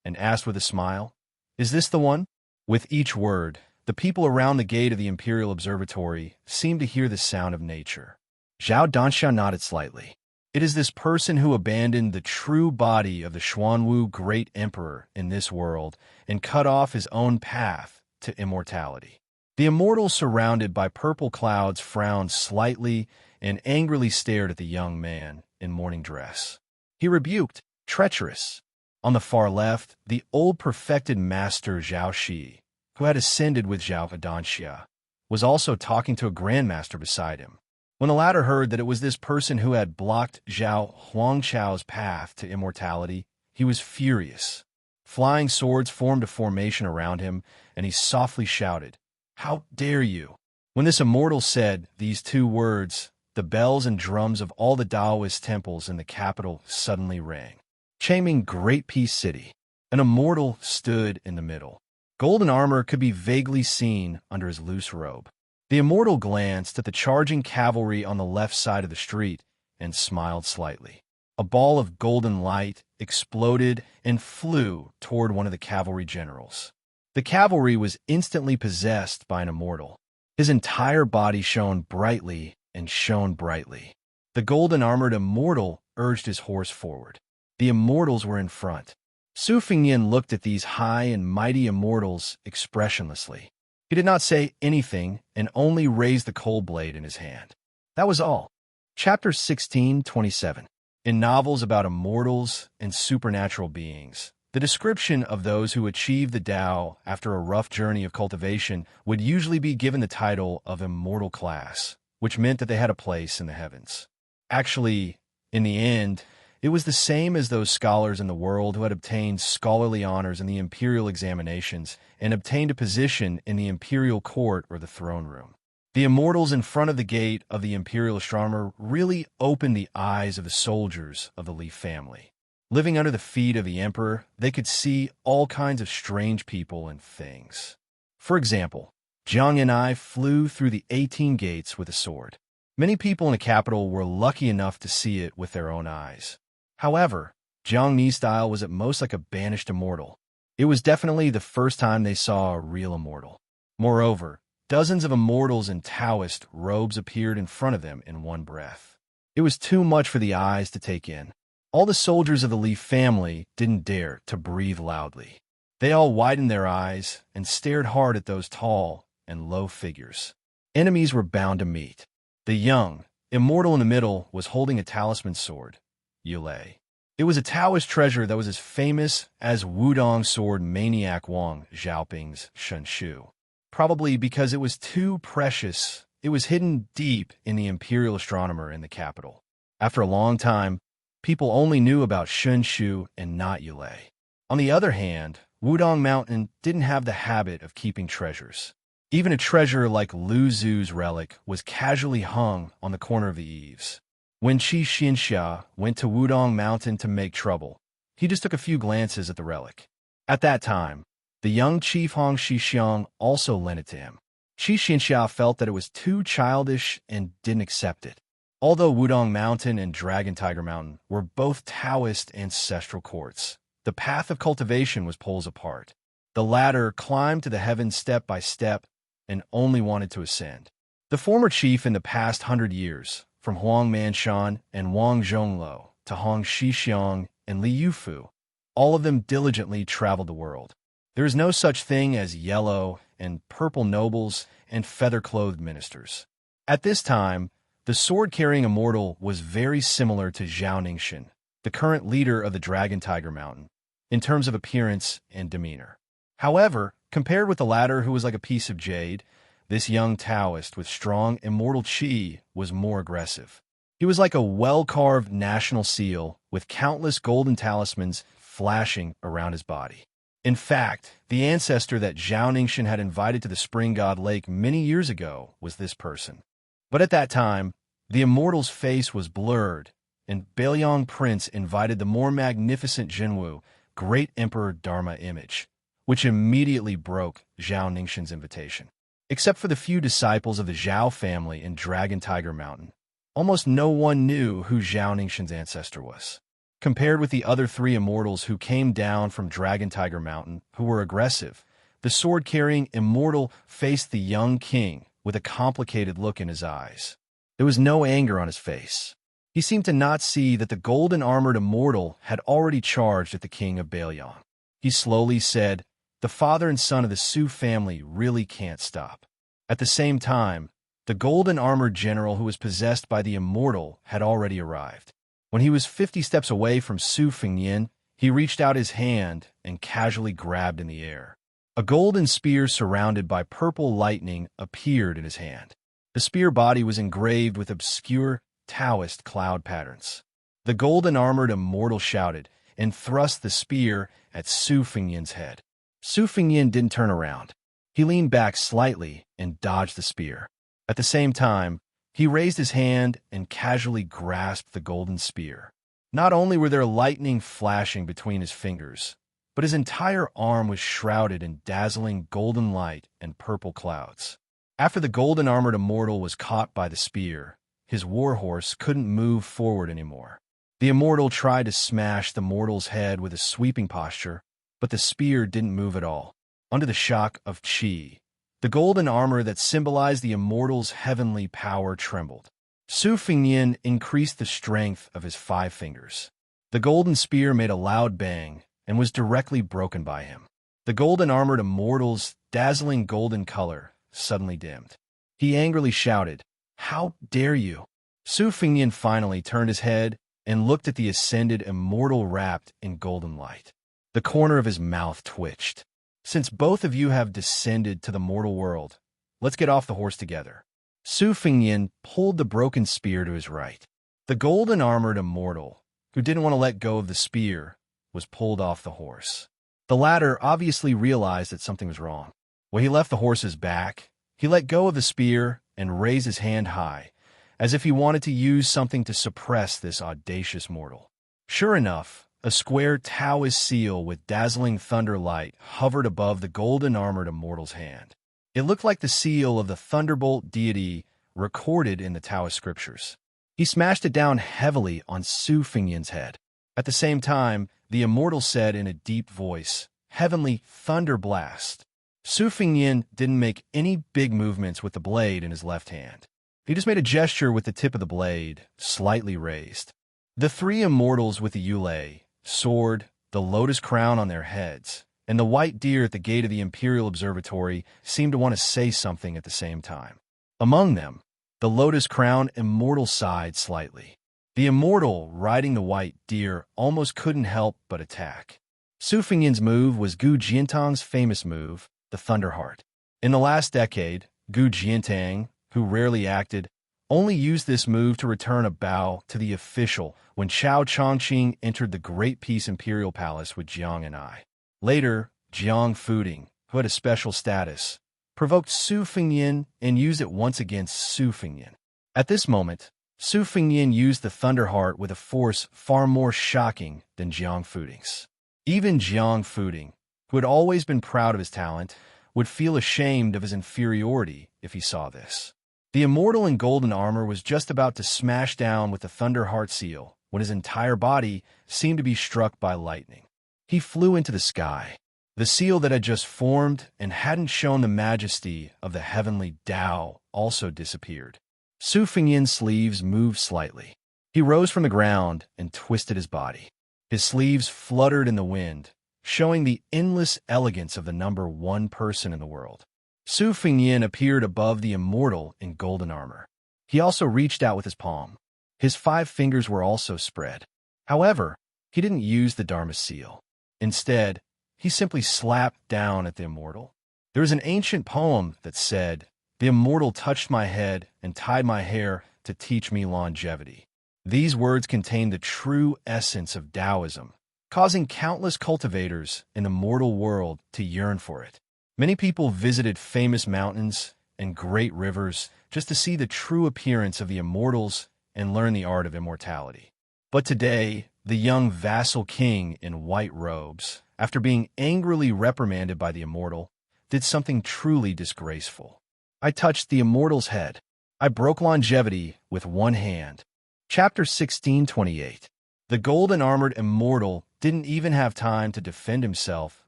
and asked with a smile, "Is this the one?" With each word, the people around the gate of the imperial observatory seemed to hear the sound of nature. Xianxia nodded slightly. "It is this person who abandoned the true body of the Xuanwu great emperor in this world and cut off his own path to immortality." The immortal surrounded by purple clouds frowned slightly and angrily stared at the young man in mourning dress. He rebuked, "Treacherous." On the far left, the old perfected master Zhao Shi, who had ascended with Xianxia, was also talking to a grandmaster beside him. When the latter heard that it was this person who had blocked Zhao Huangqiao's path to immortality, he was furious. Flying swords formed a formation around him, and he softly shouted, "How dare you!" When this immortal said these 2 words, the bells and drums of all the Taoist temples in the capital suddenly rang. Changming Great Peace City. An immortal stood in the middle. Golden armor could be vaguely seen under his loose robe. The immortal glanced at the charging cavalry on the left side of the street and smiled slightly. A ball of golden light exploded and flew toward one of the cavalry generals. The cavalry was instantly possessed by an immortal. His entire body shone brightly and shone brightly. The golden-armored immortal urged his horse forward. The immortals were in front. Su Fengnian looked at these high and mighty immortals expressionlessly. He did not say anything and only raised the cold blade in his hand. That was all. Chapter 16:27. In novels about immortals and supernatural beings, the description of those who achieve the Tao after a rough journey of cultivation would usually be given the title of immortal class, which meant that they had a place in the heavens. Actually, in the end, it was the same as those scholars in the world who had obtained scholarly honors in the imperial examinations and obtained a position in the imperial court or the throne room. The immortals in front of the gate of the imperial astronomer really opened the eyes of the soldiers of the Li family. Living under the feet of the emperor, they could see all kinds of strange people and things. For example, Zhang and I flew through the 18 gates with a sword. Many people in the capital were lucky enough to see it with their own eyes. However, Zhang Ni's style was at most like a banished immortal. It was definitely the first time they saw a real immortal. Moreover, dozens of immortals in Taoist robes appeared in front of them in one breath. It was too much for the eyes to take in. All the soldiers of the Li family didn't dare to breathe loudly. They all widened their eyes and stared hard at those tall and low figures. Enemies were bound to meet. The young, immortal in the middle was holding a talisman sword, Yulei. It was a Taoist treasure that was as famous as Wudong sword maniac Wang Xiaoping's Xianxia. Probably because it was too precious, it was hidden deep in the imperial astronomer in the capital. After a long time, people only knew about Xianxia and not Yulei. On the other hand, Wudong Mountain didn't have the habit of keeping treasures. Even a treasure like Lu Zu's relic was casually hung on the corner of the eaves. When Xianxia went to Wudong Mountain to make trouble, he just took a few glances at the relic. At that time, the young chief Hong Xixiang also lent it to him. Xianxia felt that it was too childish and didn't accept it. Although Wudong Mountain and Dragon Tiger Mountain were both Taoist ancestral courts, the path of cultivation was poles apart. The latter climbed to the heavens step by step and only wanted to ascend. The former chief in the past 100 years, from Huang Manshan and Wang Zhongluo to Hong Xixiang and Li Yufu, all of them diligently traveled the world. There is no such thing as yellow and purple nobles and feather-clothed ministers. At this time, the sword-carrying immortal was very similar to Xianxia, the current leader of the Dragon Tiger Mountain, in terms of appearance and demeanor. However, compared with the latter, who was like a piece of jade, this young Taoist with strong immortal qi was more aggressive. He was like a well-carved national seal with countless golden talismans flashing around his body. In fact, the ancestor that Xianxia had invited to the Spring God Lake many years ago was this person. But at that time, the immortal's face was blurred, and Bailiang Prince invited the more magnificent Jinwu, Great Emperor Dharma image, which immediately broke Xianxia's invitation. Except for the few disciples of the Zhao family in Dragon Tiger Mountain, almost no one knew who Xianxia's ancestor was. Compared with the other three immortals who came down from Dragon Tiger Mountain, who were aggressive, the sword-carrying immortal faced the young king with a complicated look in his eyes. There was no anger on his face. He seemed to not see that the golden-armored immortal had already charged at the king of Bailiang. He slowly said, "The father and son of the Su family really can't stop." At the same time, the golden-armored general who was possessed by the immortal had already arrived. When he was 50 steps away from Su Fengnian, he reached out his hand and casually grabbed in the air. A golden spear surrounded by purple lightning appeared in his hand. The spear body was engraved with obscure Taoist cloud patterns. The golden-armored immortal shouted and thrust the spear at Su Fengnian's head. Su Fengnian didn't turn around. He leaned back slightly and dodged the spear. At the same time, he raised his hand and casually grasped the golden spear. Not only were there lightning flashing between his fingers, but his entire arm was shrouded in dazzling golden light and purple clouds. After the golden-armored immortal was caught by the spear, his warhorse couldn't move forward anymore. The immortal tried to smash the mortal's head with a sweeping posture, but the spear didn't move at all. Under the shock of Qi, the golden armor that symbolized the immortal's heavenly power trembled. Su Fengnian increased the strength of his 5 fingers. The golden spear made a loud bang and was directly broken by him. The golden-armored immortal's dazzling golden color suddenly dimmed. He angrily shouted, "How dare you?" Su Fengnian finally turned his head and looked at the ascended immortal wrapped in golden light. The corner of his mouth twitched. "Since both of you have descended to the mortal world, let's get off the horse together." Su Fengnian pulled the broken spear to his right. The golden-armored immortal, who didn't want to let go of the spear, was pulled off the horse. The latter obviously realized that something was wrong. When he left the horse's back, he let go of the spear and raised his hand high, as if he wanted to use something to suppress this audacious mortal. Sure enough, a square Taoist seal with dazzling thunder light hovered above the golden-armored immortal's hand. It looked like the seal of the thunderbolt deity recorded in the Taoist scriptures. He smashed it down heavily on Su Fengnian's head. At the same time, the immortal said in a deep voice, "Heavenly thunder blast." Su Fengnian didn't make any big movements with the blade in his left hand. He just made a gesture with the tip of the blade, slightly raised. The 3 immortals with the yulei, sword, the lotus crown on their heads, and the white deer at the gate of the Imperial Observatory seemed to want to say something at the same time. Among them, the lotus crown immortal sighed slightly. The immortal riding the white deer almost couldn't help but attack. Su Fengnian's move was Gu Jiantang's famous move, the Thunder Heart. In the last decade, Gu Jiantang, who rarely acted, only used this move to return a bow to the official when Chao Chongqing entered the Great Peace Imperial Palace with Jiang and I. Later, Jiang Fuding, who had a special status, provoked Su Fengnian and used it once against Su Fengnian. At this moment, Su Fengnian used the Thunder Heart with a force far more shocking than Jiang Fuding's. Even Jiang Fuding, who had always been proud of his talent, would feel ashamed of his inferiority if he saw this. The immortal in golden armor was just about to smash down with the Thunder Heart seal when his entire body seemed to be struck by lightning. He flew into the sky. The seal that had just formed and hadn't shown the majesty of the heavenly Tao also disappeared. Su Fengnian's sleeves moved slightly. He rose from the ground and twisted his body. His sleeves fluttered in the wind, showing the endless elegance of the number 1 person in the world. Su Fengnian appeared above the immortal in golden armor. He also reached out with his palm. His 5 fingers were also spread. However, he didn't use the Dharma seal. Instead, he simply slapped down at the immortal. There is an ancient poem that said, "The immortal touched my head and tied my hair to teach me longevity." These words contain the true essence of Taoism, causing countless cultivators in the mortal world to yearn for it. Many people visited famous mountains and great rivers just to see the true appearance of the immortals and learn the art of immortality. But today, the young vassal king in white robes, after being angrily reprimanded by the immortal, did something truly disgraceful. "I touched the immortal's head. I broke longevity with one hand." Chapter 16:28. The golden-armored immortal didn't even have time to defend himself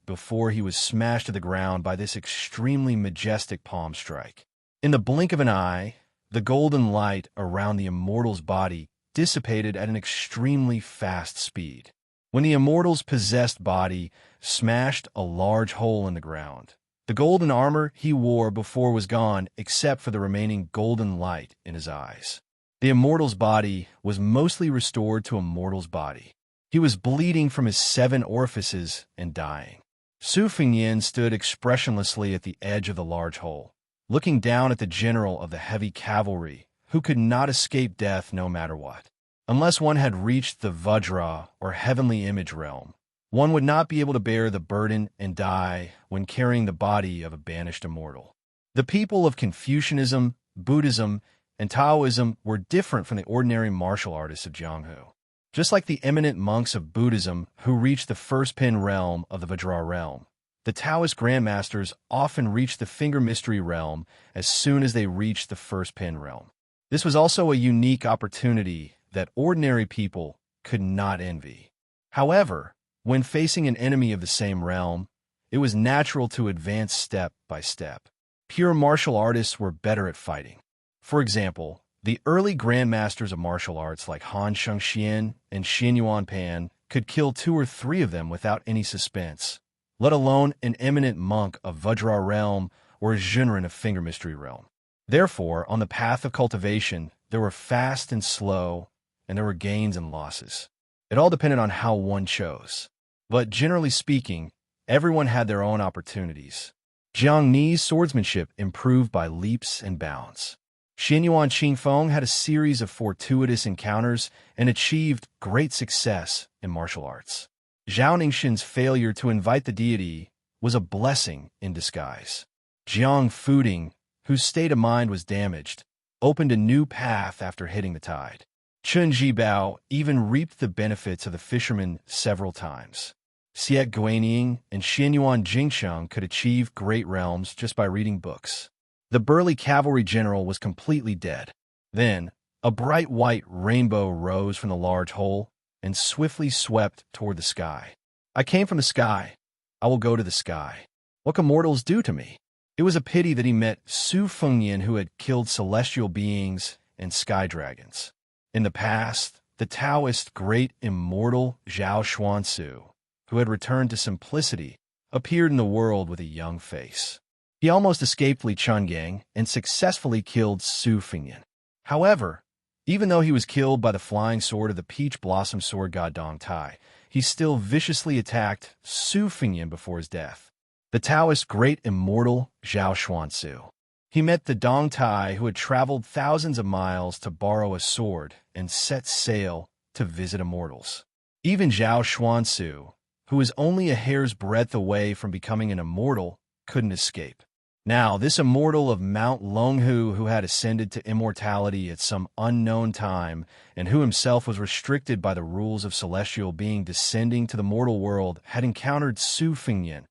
before he was smashed to the ground by this extremely majestic palm strike. In the blink of an eye, the golden light around the immortal's body dissipated at an extremely fast speed. When the immortal's possessed body smashed a large hole in the ground, the golden armor he wore before was gone except for the remaining golden light in his eyes. The immortal's body was mostly restored to a mortal's body. He was bleeding from his 7 orifices and dying. Su Fengnian stood expressionlessly at the edge of the large hole, looking down at the general of the heavy cavalry, who could not escape death no matter what. Unless one had reached the Vajra or heavenly image realm, one would not be able to bear the burden and die when carrying the body of a banished immortal. The people of Confucianism, Buddhism, and Taoism were different from the ordinary martial artists of Jianghu. Just like the eminent monks of Buddhism who reached the first pin realm of the Vajra realm, the Taoist grandmasters often reached the finger mystery realm as soon as they reached the first pin realm. This was also a unique opportunity that ordinary people could not envy. However, when facing an enemy of the same realm, it was natural to advance step by step. Pure martial artists were better at fighting. For example, the early grandmasters of martial arts like Han Xianxia and Xianyuan Pan could kill 2 or 3 of them without any suspense, let alone an eminent monk of Vajra realm or a Zhenren of finger mystery realm. Therefore, on the path of cultivation, there were fast and slow, and there were gains and losses. It all depended on how one chose. But generally speaking, everyone had their own opportunities. Jiang Ni's swordsmanship improved by leaps and bounds. Xianyuan Qingfeng had a series of fortuitous encounters and achieved great success in martial arts. Zhao Ningxin's failure to invite the deity was a blessing in disguise. Jiang Fuding, whose state of mind was damaged, opened a new path after hitting the tide. Chun Jibao even reaped the benefits of the fisherman several times. Xiek Guanying and Xianyuan Jingsheng could achieve great realms just by reading books. The burly cavalry general was completely dead. Then, a bright white rainbow rose from the large hole and swiftly swept toward the sky. I came from the sky. I will go to the sky. What can mortals do to me? It was a pity that he met Su Fengyan, who had killed celestial beings and sky dragons. In the past, the Taoist great immortal Zhao Xuansu, who had returned to simplicity, appeared in the world with a young face. He almost escaped Li Chungang and successfully killed Su Fengyan. However, even though he was killed by the flying sword of the peach blossom sword god Dong Tai, he still viciously attacked Su Fengyan before his death. The Taoist great immortal Zhao Xuansu. He met the Dong Tai who had traveled thousands of miles to borrow a sword and set sail to visit immortals. Even Zhao Xuansu, who was only a hair's breadth away from becoming an immortal, couldn't escape. Now, this immortal of Mount Longhu who had ascended to immortality at some unknown time and who himself was restricted by the rules of celestial being descending to the mortal world had encountered Su Fengyan,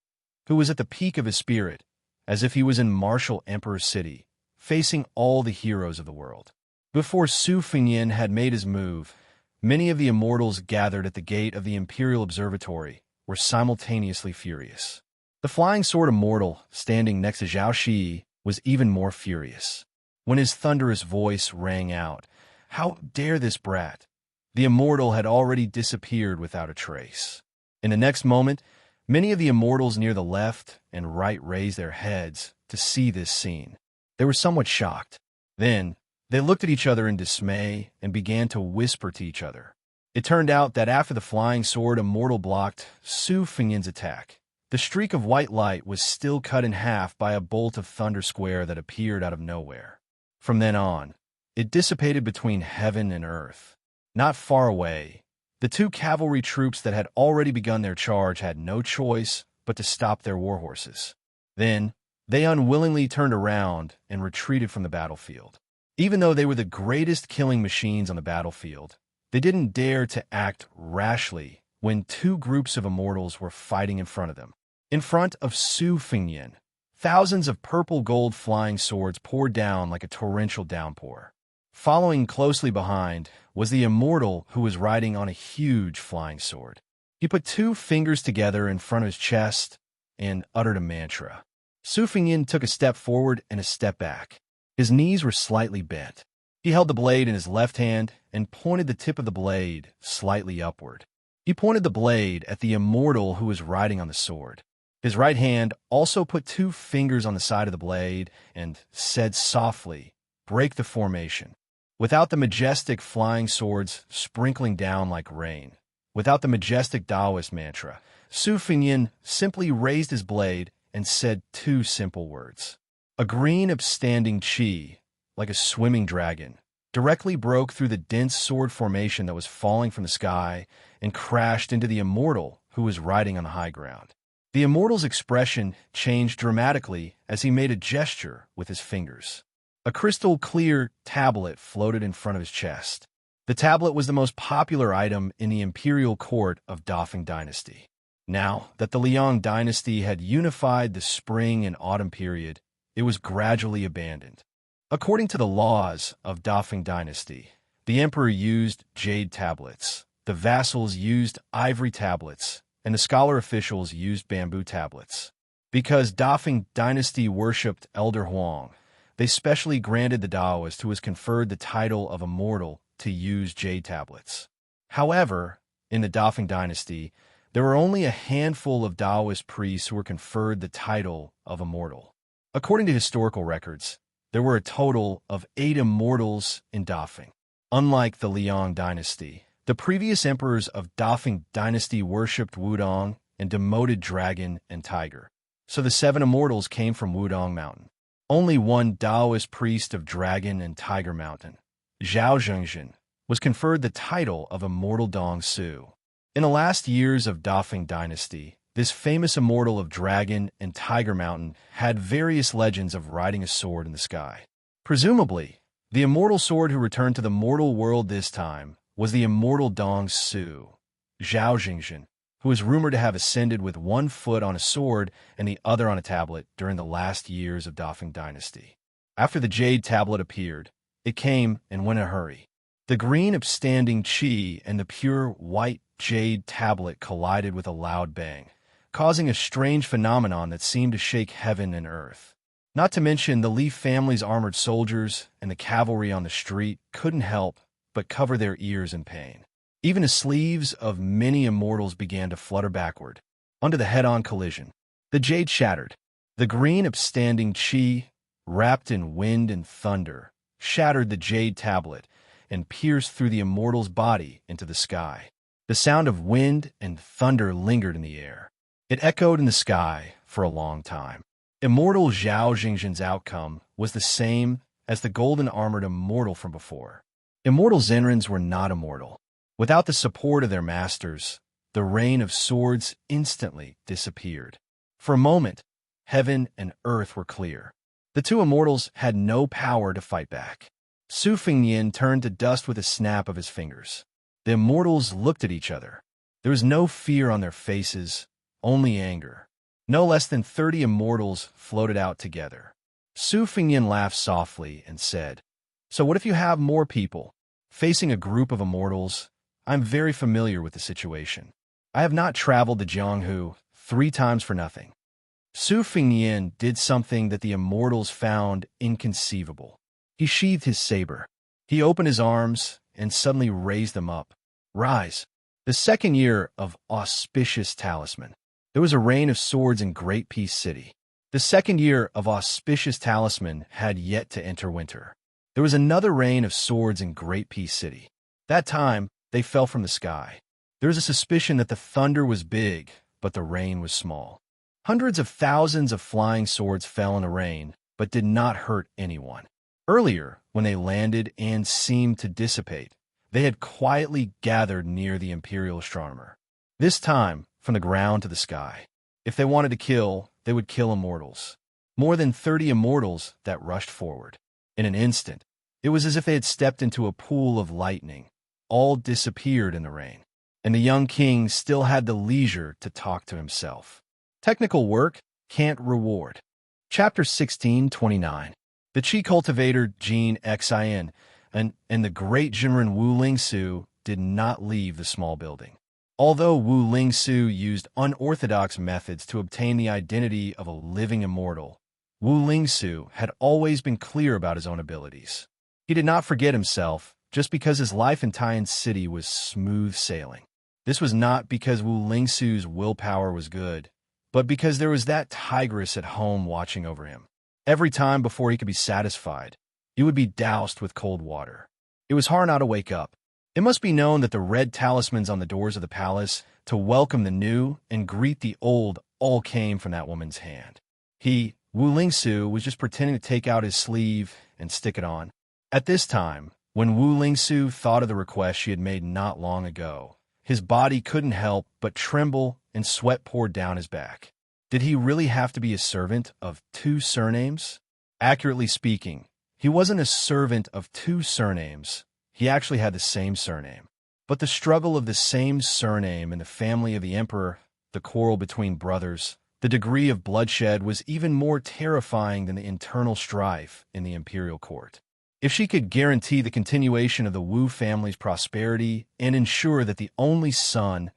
who was at the peak of his spirit, as if he was in martial Emperor's City, facing all the heroes of the world. Before Su Fengyan had made his move, many of the immortals gathered at the gate of the Imperial Observatory were simultaneously furious. The flying sword immortal, standing next to Zhao Shi, was even more furious. When his thunderous voice rang out, "How dare this brat?" the immortal had already disappeared without a trace. In the next moment, many of the immortals near the left and right raised their heads to see this scene. They were somewhat shocked. Then, they looked at each other in dismay and began to whisper to each other. It turned out that after the flying sword immortal blocked Su Fengyan's attack, the streak of white light was still cut in half by a bolt of thunder square that appeared out of nowhere. From then on, it dissipated between heaven and earth. Not far away, the 2 cavalry troops that had already begun their charge had no choice but to stop their war horses. Then, they unwillingly turned around and retreated from the battlefield. Even though they were the greatest killing machines on the battlefield, they didn't dare to act rashly when 2 groups of immortals were fighting in front of them. In front of Su Fengyan, thousands of purple-gold flying swords poured down like a torrential downpour. Following closely behind was the immortal who was riding on a huge flying sword. He put 2 fingers together in front of his chest and uttered a mantra. Su Fengyan took a step forward and a step back. His knees were slightly bent. He held the blade in his left hand and pointed the tip of the blade slightly upward. He pointed the blade at the immortal who was riding on the sword. His right hand also put 2 fingers on the side of the blade and said softly, "Break the formation." Without the majestic flying swords sprinkling down like rain, without the majestic Taoist mantra, Su Fengyan simply raised his blade and said 2 simple words. A green upstanding qi, like a swimming dragon, directly broke through the dense sword formation that was falling from the sky and crashed into the immortal who was riding on the high ground. The immortal's expression changed dramatically as he made a gesture with his fingers. A crystal-clear tablet floated in front of his chest. The tablet was the most popular item in the imperial court of Dafeng dynasty. Now that the Liang dynasty had unified the spring and autumn period, it was gradually abandoned. According to the laws of Dafeng dynasty, the emperor used jade tablets, the vassals used ivory tablets, and the scholar officials used bamboo tablets. Because Dafeng dynasty worshipped Elder Huang, they specially granted the Taoist who was conferred the title of immortal to use jade tablets. However, in the Dafeng dynasty, there were only a handful of Taoist priests who were conferred the title of immortal. According to historical records, there were a total of 8 immortals in Dafeng. Unlike the Liang dynasty, the previous emperors of Dafeng dynasty worshipped Wudong and demoted dragon and tiger. So the 7 immortals came from Wudong Mountain. Only one Taoist priest of Dragon and Tiger Mountain, Xianxia, was conferred the title of Immortal Dong Su. In the last years of Dafeng dynasty, this famous immortal of Dragon and Tiger Mountain had various legends of riding a sword in the sky. Presumably, the immortal sword who returned to the mortal world this time was the immortal Dong Su, Xianxia, who is rumored to have ascended with one foot on a sword and the other on a tablet during the last years of Dafeng dynasty. After the jade tablet appeared, it came and went in a hurry. The green upstanding chi and the pure white jade tablet collided with a loud bang, causing a strange phenomenon that seemed to shake heaven and earth. Not to mention the Li family's armored soldiers and the cavalry on the street couldn't help but cover their ears in pain. Even the sleeves of many immortals began to flutter backward, under the head-on collision. The jade shattered. The green upstanding chi, wrapped in wind and thunder, shattered the jade tablet and pierced through the immortal's body into the sky. The sound of wind and thunder lingered in the air. It echoed in the sky for a long time. Immortal Zhao Jingzhen's outcome was the same as the golden-armored immortal from before. Immortal Zenrins were not immortal. Without the support of their masters, the rain of swords instantly disappeared. For a moment, heaven and earth were clear. The 2 immortals had no power to fight back. Su Fengnian turned to dust with a snap of his fingers. The immortals looked at each other. There was no fear on their faces, only anger. No less than 30 immortals floated out together. Su Fengnian laughed softly and said, "So what if you have more people? Facing a group of immortals, I'm very familiar with the situation. I have not traveled to Jianghu 3 times for nothing." Su Fengnian did something that the immortals found inconceivable. He sheathed his saber. He opened his arms and suddenly raised them up. Rise. The second year of Auspicious Talisman. There was a rain of swords in Great Peace City. The second year of Auspicious Talisman had yet to enter winter. There was another rain of swords in Great Peace City. That time, they fell from the sky. There was a suspicion that the thunder was big, but the rain was small. Hundreds of thousands of flying swords fell in the rain, but did not hurt anyone. Earlier, when they landed and seemed to dissipate, they had quietly gathered near the imperial astronomer. This time, from the ground to the sky. If they wanted to kill, they would kill immortals. More than 30 immortals that rushed forward. In an instant, it was as if they had stepped into a pool of lightning. All disappeared in the rain, and the young king still had the leisure to talk to himself. Technical work can't reward. Chapter 1629. The Qi cultivator Jin Xin and the great Jinren Wu Lingsu did not leave the small building. Although Wu Lingsu used unorthodox methods to obtain the identity of a living immortal, Wu Lingsu had always been clear about his own abilities. He did not forget himself just because his life in Tian City was smooth sailing. This was not because Wu Lingsu's willpower was good, but because there was that tigress at home watching over him. Every time before he could be satisfied, he would be doused with cold water. It was hard not to wake up. It must be known that the red talismans on the doors of the palace to welcome the new and greet the old all came from that woman's hand. He, Wu Lingsu, was just pretending to take out his sleeve and stick it on. At this time, when Wu Lingsu thought of the request she had made not long ago, his body couldn't help but tremble and sweat poured down his back. Did he really have to be a servant of 2 surnames? Accurately speaking, he wasn't a servant of 2 surnames. he actually had the same surname. But the struggle of the same surname in the family of the emperor, the quarrel between brothers, the degree of bloodshed was even more terrifying than the internal strife in the imperial court. If she could guarantee the continuation of the Wu family's prosperity and ensure that the only son,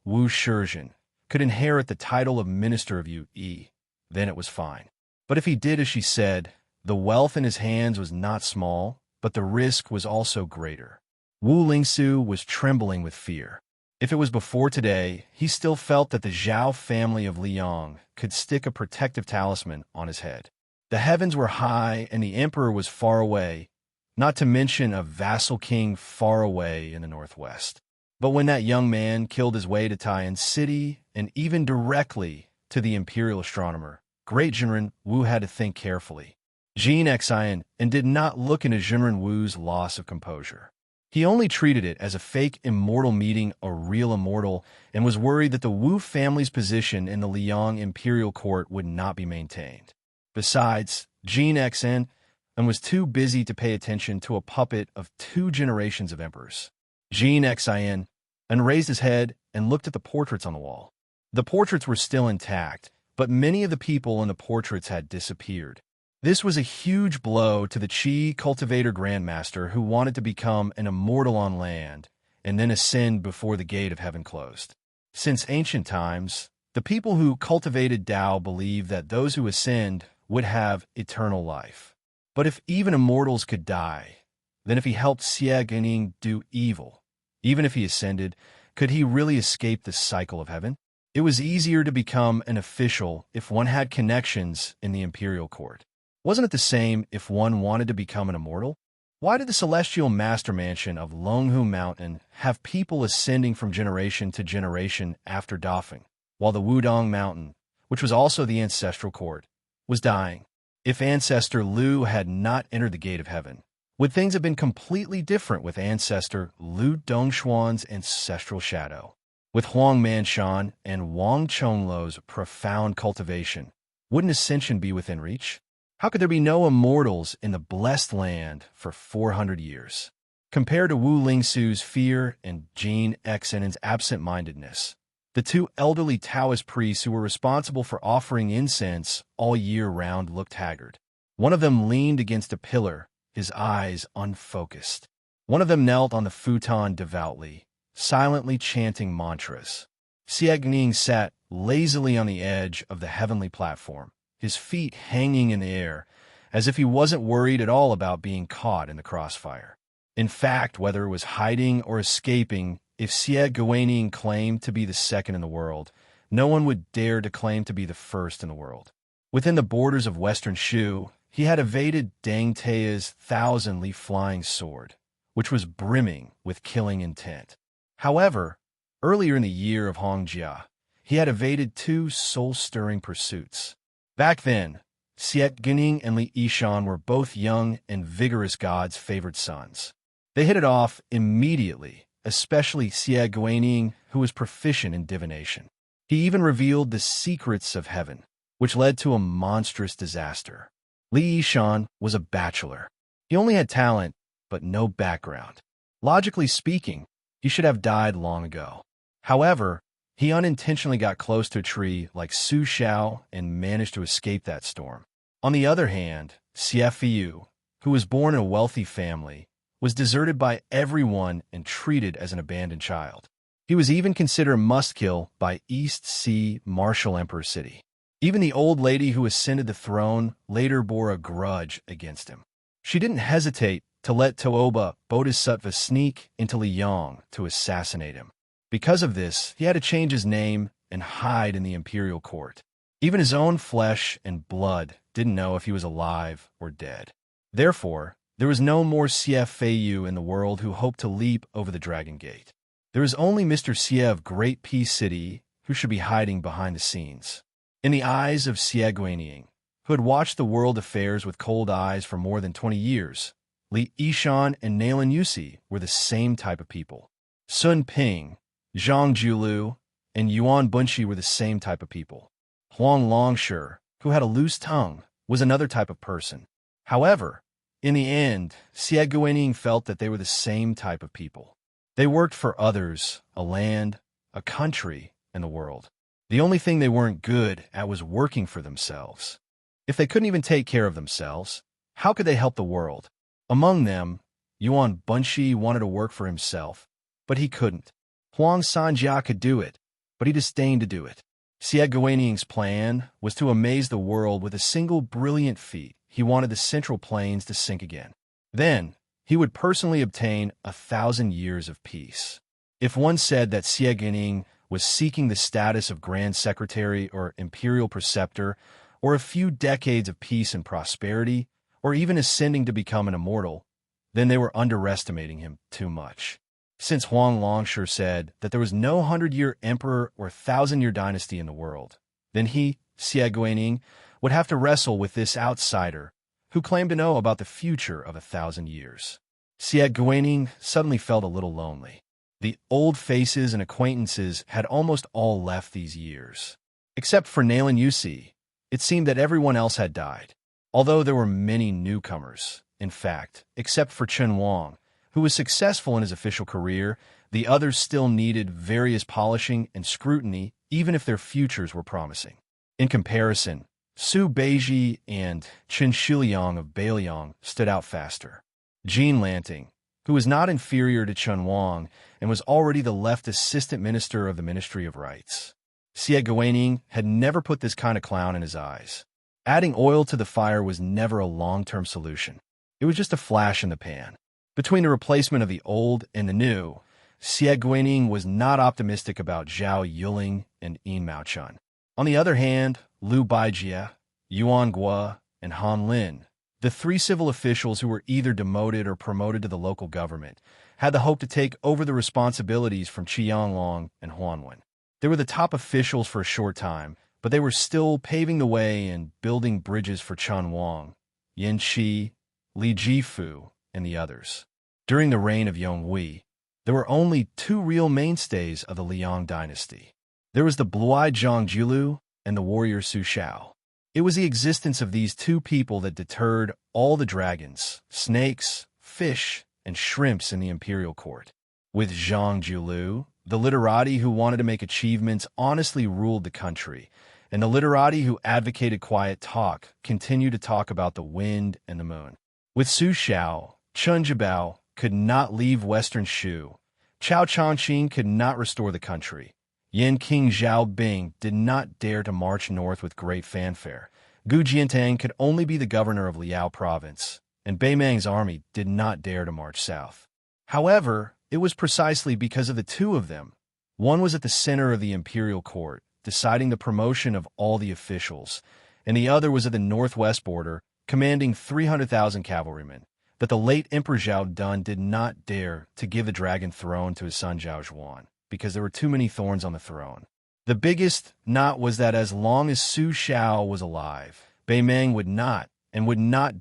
Wu Shizhen, could inherit the title of Minister of Yi, then it was fine. But if he did as she said, the wealth in his hands was not small, but the risk was also greater. Wu Lingsu was trembling with fear. If it was before today, he still felt that the Zhao family of Liang could stick a protective talisman on his head. The heavens were high and the emperor was far away, not to mention a vassal king far away in the northwest. But when that young man killed his way to Taiyan City and even directly to the imperial astronomer, Great Zhenren Wu had to think carefully. Xianxia and did not look into Zhenren Wu's loss of composure. He only treated it as a fake immortal meeting a real immortal and was worried that the Wu family's position in the Liang imperial court would not be maintained. Besides, Xianxia was too busy to pay attention to a puppet of 2 generations of emperors. Xianxia raised his head and looked at the portraits on the wall. The portraits were still intact, but many of the people in the portraits had disappeared. This was a huge blow to the Qi cultivator grandmaster who wanted to become an immortal on land and then ascend before the gate of heaven closed. Since ancient times, the people who cultivated Tao believed that those who ascend would have eternal life. But if even immortals could die, then if he helped Xie Guining do evil, even if he ascended, could he really escape the cycle of heaven? It was easier to become an official if one had connections in the imperial court. Wasn't it the same if one wanted to become an immortal? Why did the celestial master mansion of Longhu Mountain have people ascending from generation to generation after Dafeng, while the Wudong Mountain, which was also the ancestral court, was dying? If ancestor Lu had not entered the gate of heaven, would things have been completely different with ancestor Lu Dongshuan's ancestral shadow? With Huang Manshan and Wang Chongluo's profound cultivation, wouldn't ascension be within reach? How could there be no immortals in the blessed land for 400 years? Compared to Wu Lingsu's fear and Xianxia's absent-mindedness, the 2 elderly Taoist priests who were responsible for offering incense all year round looked haggard. One of them leaned against a pillar, his eyes unfocused. One of them knelt on the futon devoutly, silently chanting mantras. Xie Guining sat lazily on the edge of the heavenly platform, his feet hanging in the air, as if he wasn't worried at all about being caught in the crossfire. In fact, whether it was hiding or escaping, if Xie Guining claimed to be the second in the world, no one would dare to claim to be the first in the world. Within the borders of Western Shu, he had evaded Deng Tai's 1,000-leaf flying sword, which was brimming with killing intent. However, earlier in the year of Hongjia, he had evaded 2 soul-stirring pursuits. Back then, Xie Guining and Li Yishan were both young and vigorous God's favored sons. They hit it off immediately, especially Xie Guining, who was proficient in divination. He even revealed the secrets of heaven, which led to a monstrous disaster. Li Yishan was a bachelor. He only had talent, but no background. Logically speaking, he should have died long ago. However, he unintentionally got close to a tree like Su Xiao and managed to escape that storm. On the other hand, Xie Fiyu, who was born in a wealthy family, was deserted by everyone and treated as an abandoned child. He was even considered must-kill by East Sea Martial Emperor City. Even the old lady who ascended the throne later bore a grudge against him. She didn't hesitate to let Toba Bodhisattva sneak into Liang to assassinate him. Because of this, he had to change his name and hide in the imperial court. Even his own flesh and blood didn't know if he was alive or dead. Therefore, there was no more Xie Feiyu in the world who hoped to leap over the Dragon Gate. There is only Mr. Xie of Great Peace City who should be hiding behind the scenes. In the eyes of Xie Guining, who had watched the world affairs with cold eyes for more than 20 years, Li Yishan and Nailan Yusi were the same type of people. Sun Ping, Zhang Julu, and Yuan Bunshi were the same type of people. Huang Longshi, who had a loose tongue, was another type of person. However, In the end, Xie Guining felt that they were the same type of people. They worked for others, a land, a country, and the world. The only thing they weren't good at was working for themselves. If they couldn't even take care of themselves, how could they help the world? Among them, Yuan Bunshi wanted to work for himself, but he couldn't. Huang Sanjia could do it, but he disdained to do it. Xie Guining's plan was to amaze the world with a single brilliant feat. He wanted the Central Plains to sink again. Then, he would personally obtain 1,000 years of peace. If one said that Xie Guining was seeking the status of Grand Secretary or Imperial Preceptor, or a few decades of peace and prosperity, or even ascending to become an immortal, then they were underestimating him too much. Since Huang Longsher said that there was no 100-year emperor or 1,000-year dynasty in the world, then he, Xie Guining, would have to wrestle with this outsider who claimed to know about the future of 1,000 years. Xie Guining suddenly felt a little lonely. The old faces and acquaintances had almost all left these years. Except for Nailan Yusi, it seemed that everyone else had died. Although there were many newcomers, in fact, except for Chen Wang, who was successful in his official career, the others still needed various polishing and scrutiny, even if their futures were promising. In comparison, Su Beiji and Chen Shiliang of Beiliang stood out faster. Jean Lanting, who was not inferior to Chen Wang and was already the left assistant minister of the Ministry of Rights. Xie Guining had never put this kind of clown in his eyes. Adding oil to the fire was never a long-term solution. It was just a flash in the pan. Between the replacement of the old and the new, Xie Guining was not optimistic about Zhao Yuling and Yin Maochun. On the other hand, Liu Baijie, Yuan Guo, and Han Lin, the three civil officials who were either demoted or promoted to the local government, had the hope to take over the responsibilities from Qianlong and Huanwen. They were the top officials for a short time, but they were still paving the way and building bridges for Chen Wang, Yin Qi, Li Jifu, and the others. During the reign of Yonghui, there were only two real mainstays of the Liang dynasty. There was the blue-eyed Zhang Jiulu and the warrior Su Shao. It was the existence of these two people that deterred all the dragons, snakes, fish, and shrimps in the imperial court. With Zhang Jiulu, the literati who wanted to make achievements honestly ruled the country, and the literati who advocated quiet talk continued to talk about the wind and the moon. With Su Shao, Chen Jibao could not leave Western Shu, Chao Changqing could not restore the country, Yan King Zhao Bing did not dare to march north with great fanfare, Gu Jiantang could only be the governor of Liao province, and Bei Mang's army did not dare to march south. However, it was precisely because of the two of them. One was at the center of the imperial court, deciding the promotion of all the officials, and the other was at the northwest border, commanding 300,000 cavalrymen, that the late Emperor Zhao Dun did not dare to give the dragon throne to his son Zhao Zhuan, because there were too many thorns on the throne. The biggest knot was that as long as Su Shao was alive, Bei Mang would not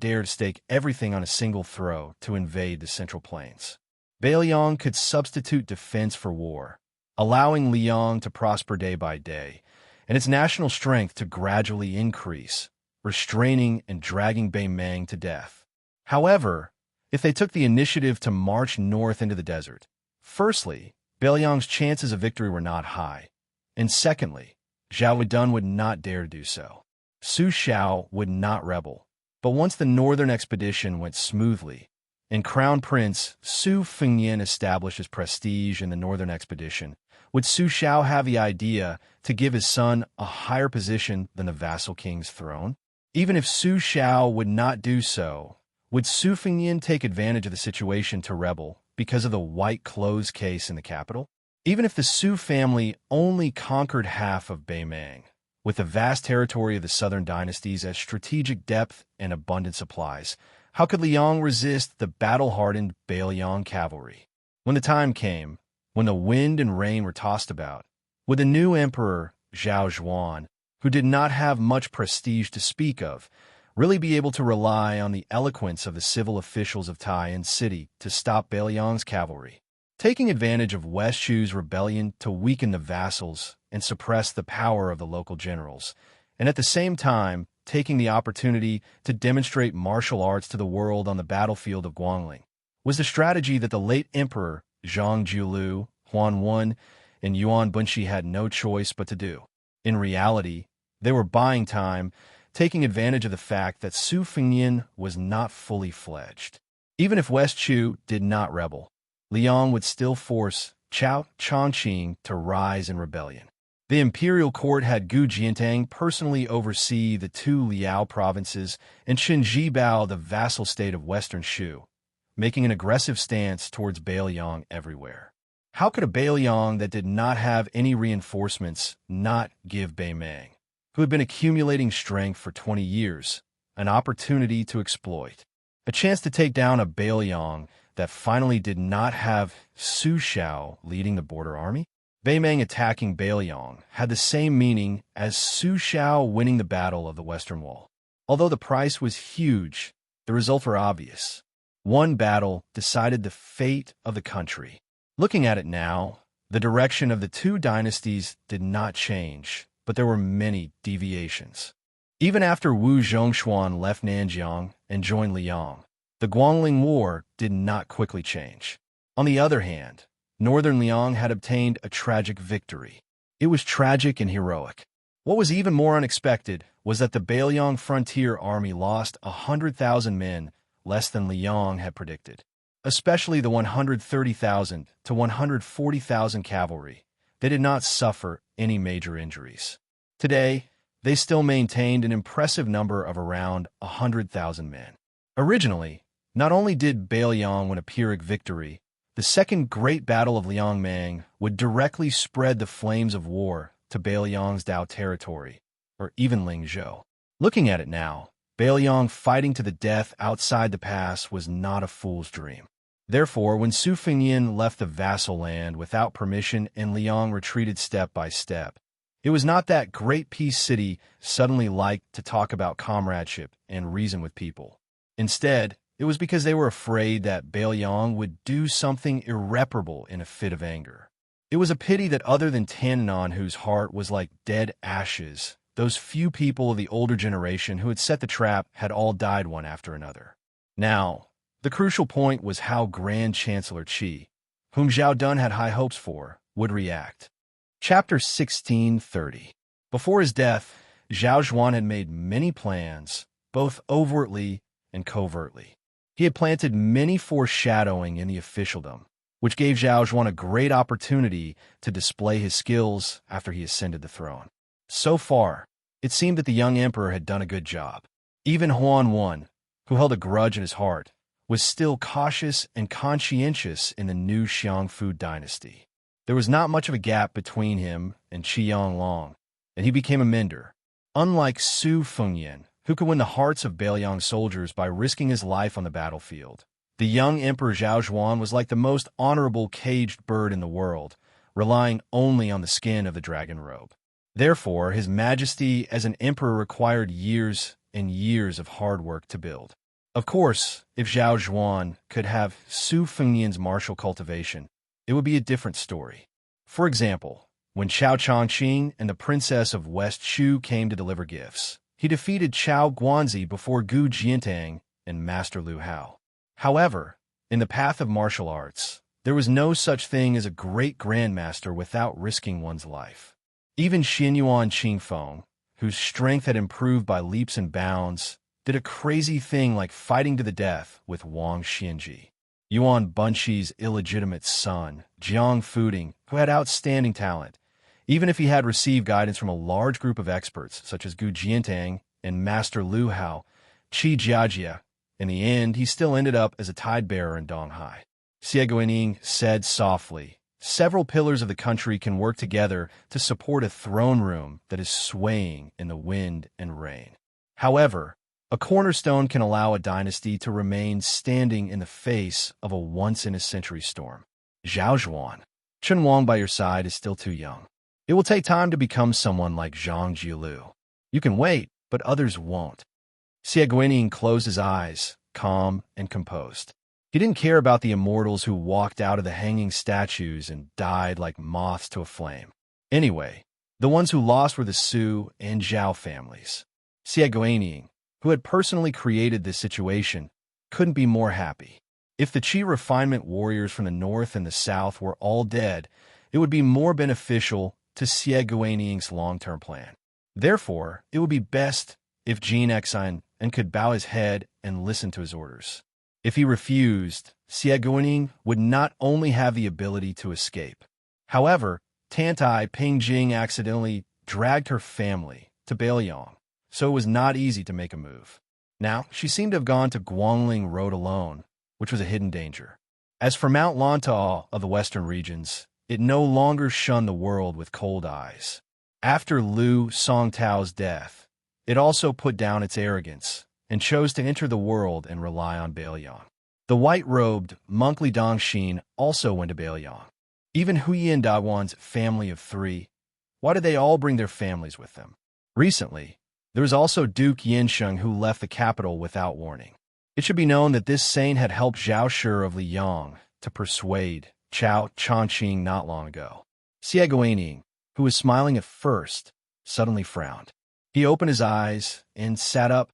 dare to stake everything on a single throw to invade the Central Plains. Beiliang could substitute defense for war, allowing Liang to prosper day by day, and its national strength to gradually increase, restraining and dragging Bei Mang to death. However, if they took the initiative to march north into the desert, firstly, Beiliang's chances of victory were not high, and secondly, Zhao Dun would not dare to do so. Su Shao would not rebel, but once the northern expedition went smoothly, and Crown Prince Su Fengnian established his prestige in the northern expedition, would Su Shao have the idea to give his son a higher position than the vassal king's throne? Even if Su Shao would not do so, would Su Fengnian take advantage of the situation to rebel because of the white clothes case in the capital? Even if the Su family only conquered half of Bei Mang, with the vast territory of the southern dynasties as strategic depth and abundant supplies, how could Liang resist the battle-hardened Beiliang cavalry? When the time came, when the wind and rain were tossed about, would the new emperor, Zhao Zhuan, who did not have much prestige to speak of, really be able to rely on the eloquence of the civil officials of Taiyan City to stop Beiliang's cavalry? Taking advantage of West Shu's rebellion to weaken the vassals and suppress the power of the local generals, and at the same time taking the opportunity to demonstrate martial arts to the world on the battlefield of Guangling, was the strategy that the late Emperor Zhang Jiulu, Huan Wen, and Yuan Bunshi had no choice but to do. In reality, they were buying time, taking advantage of the fact that Su Fengnian was not fully fledged. Even if West Chu did not rebel, Liang would still force Chao Chongqing to rise in rebellion. The imperial court had Gu Jiantang personally oversee the two Liao provinces and Qin Jibao the vassal state of Western Shu, making an aggressive stance towards Beiliang everywhere. How could a Beiliang that did not have any reinforcements not give Beimeng, who had been accumulating strength for 20 years, an opportunity to exploit? A chance to take down a Beiliang that finally did not have Su Xiao leading the border army? Beimeng attacking Beiliang had the same meaning as Su Xiao winning the Battle of the Western Wall. Although the price was huge, the results were obvious. One battle decided the fate of the country. Looking at it now, the direction of the two dynasties did not change, but there were many deviations. Even after Wu Zhongshuan left Nanjiang and joined Liang, the Guangling War did not quickly change. On the other hand, Northern Liang had obtained a tragic victory. It was tragic and heroic. What was even more unexpected was that the Beiliang frontier army lost 100,000 men, less than Liang had predicted, especially the 130,000 to 140,000 cavalry. They did not suffer any major injuries. Today, they still maintained an impressive number of around 100,000 men. Originally, not only did Beiliang win a Pyrrhic victory, the Second Great Battle of Liangmang would directly spread the flames of war to Beiliang's Dao territory, or even Lingzhou. Looking at it now, Beiliang fighting to the death outside the pass was not a fool's dream. Therefore, when Su Fengnian left the vassal land without permission and Liang retreated step by step, it was not that great peace city suddenly liked to talk about comradeship and reason with people. Instead, it was because they were afraid that Beiliang would do something irreparable in a fit of anger. It was a pity that other than Tannan, whose heart was like dead ashes, those few people of the older generation who had set the trap had all died one after another. Now, the crucial point was how Grand Chancellor Qi, whom Zhao Dun had high hopes for, would react. Chapter 1630. Before his death, Zhao Zhuan had made many plans, both overtly and covertly. He had planted many foreshadowing in the officialdom, which gave Zhao Zhuan a great opportunity to display his skills after he ascended the throne. So far, it seemed that the young emperor had done a good job. Even Huan Wen, who held a grudge in his heart, was still cautious and conscientious in the new Xiangfu dynasty. There was not much of a gap between him and Qi Yanglong, and he became a mender. Unlike Su Fengnian, who could win the hearts of Beiliang's soldiers by risking his life on the battlefield, the young Emperor Zhao Zhuan was like the most honorable caged bird in the world, relying only on the skin of the dragon robe. Therefore, his majesty as an emperor required years and years of hard work to build. Of course, if Zhao Zhuan could have Su Fengnian's martial cultivation, it would be a different story. For example, when Chao Chongqing and the princess of West Shu came to deliver gifts, he defeated Chao Guanzi before Gu Jiantang and Master Lu Hao. However, in the path of martial arts, there was no such thing as a great grandmaster without risking one's life. Even Xinyuan Qingfeng, whose strength had improved by leaps and bounds, did a crazy thing like fighting to the death with Wang Xianji, Yuan Bunshi's illegitimate son, Jiang Fuding, who had outstanding talent. Even if he had received guidance from a large group of experts, such as Gu Jiantang and Master Lu Hao, Qi Jiajia, in the end, he still ended up as a tide-bearer in Donghai. Xie Guining said softly, "Several pillars of the country can work together to support a throne room that is swaying in the wind and rain. However, a cornerstone can allow a dynasty to remain standing in the face of a once-in-a-century storm. Zhao Zhuan, Chen Wang by your side is still too young. It will take time to become someone like Zhang Jiulu. You can wait, but others won't." Xie Guining closed his eyes, calm and composed. He didn't care about the immortals who walked out of the hanging statues and died like moths to a flame. Anyway, the ones who lost were the Su and Zhao families. Xianxia, who had personally created this situation, couldn't be more happy. If the Qi refinement warriors from the north and the south were all dead, it would be more beneficial to Xianxia's long-term plan. Therefore, it would be best if Xianxia could bow his head and listen to his orders. If he refused, Xianxia would not only have the ability to escape. However, Tantai Pingjing accidentally dragged her family to Bailiang, so it was not easy to make a move. Now, she seemed to have gone to Guangling Road alone, which was a hidden danger. As for Mount Lantau of the western regions, it no longer shunned the world with cold eyes. After Liu Songtao's death, it also put down its arrogance and chose to enter the world and rely on Bailiang. The white-robed monk Li Dongxin also went to Bailiang. Even Huyin Daguan's family of 3, why did they all bring their families with them? Recently, there was also Duke Yinsheng who left the capital without warning. It should be known that this saint had helped Zhao Shi of Liyang to persuade Chao Chongqing not long ago. Xianxia, who was smiling at first, suddenly frowned. He opened his eyes and sat up,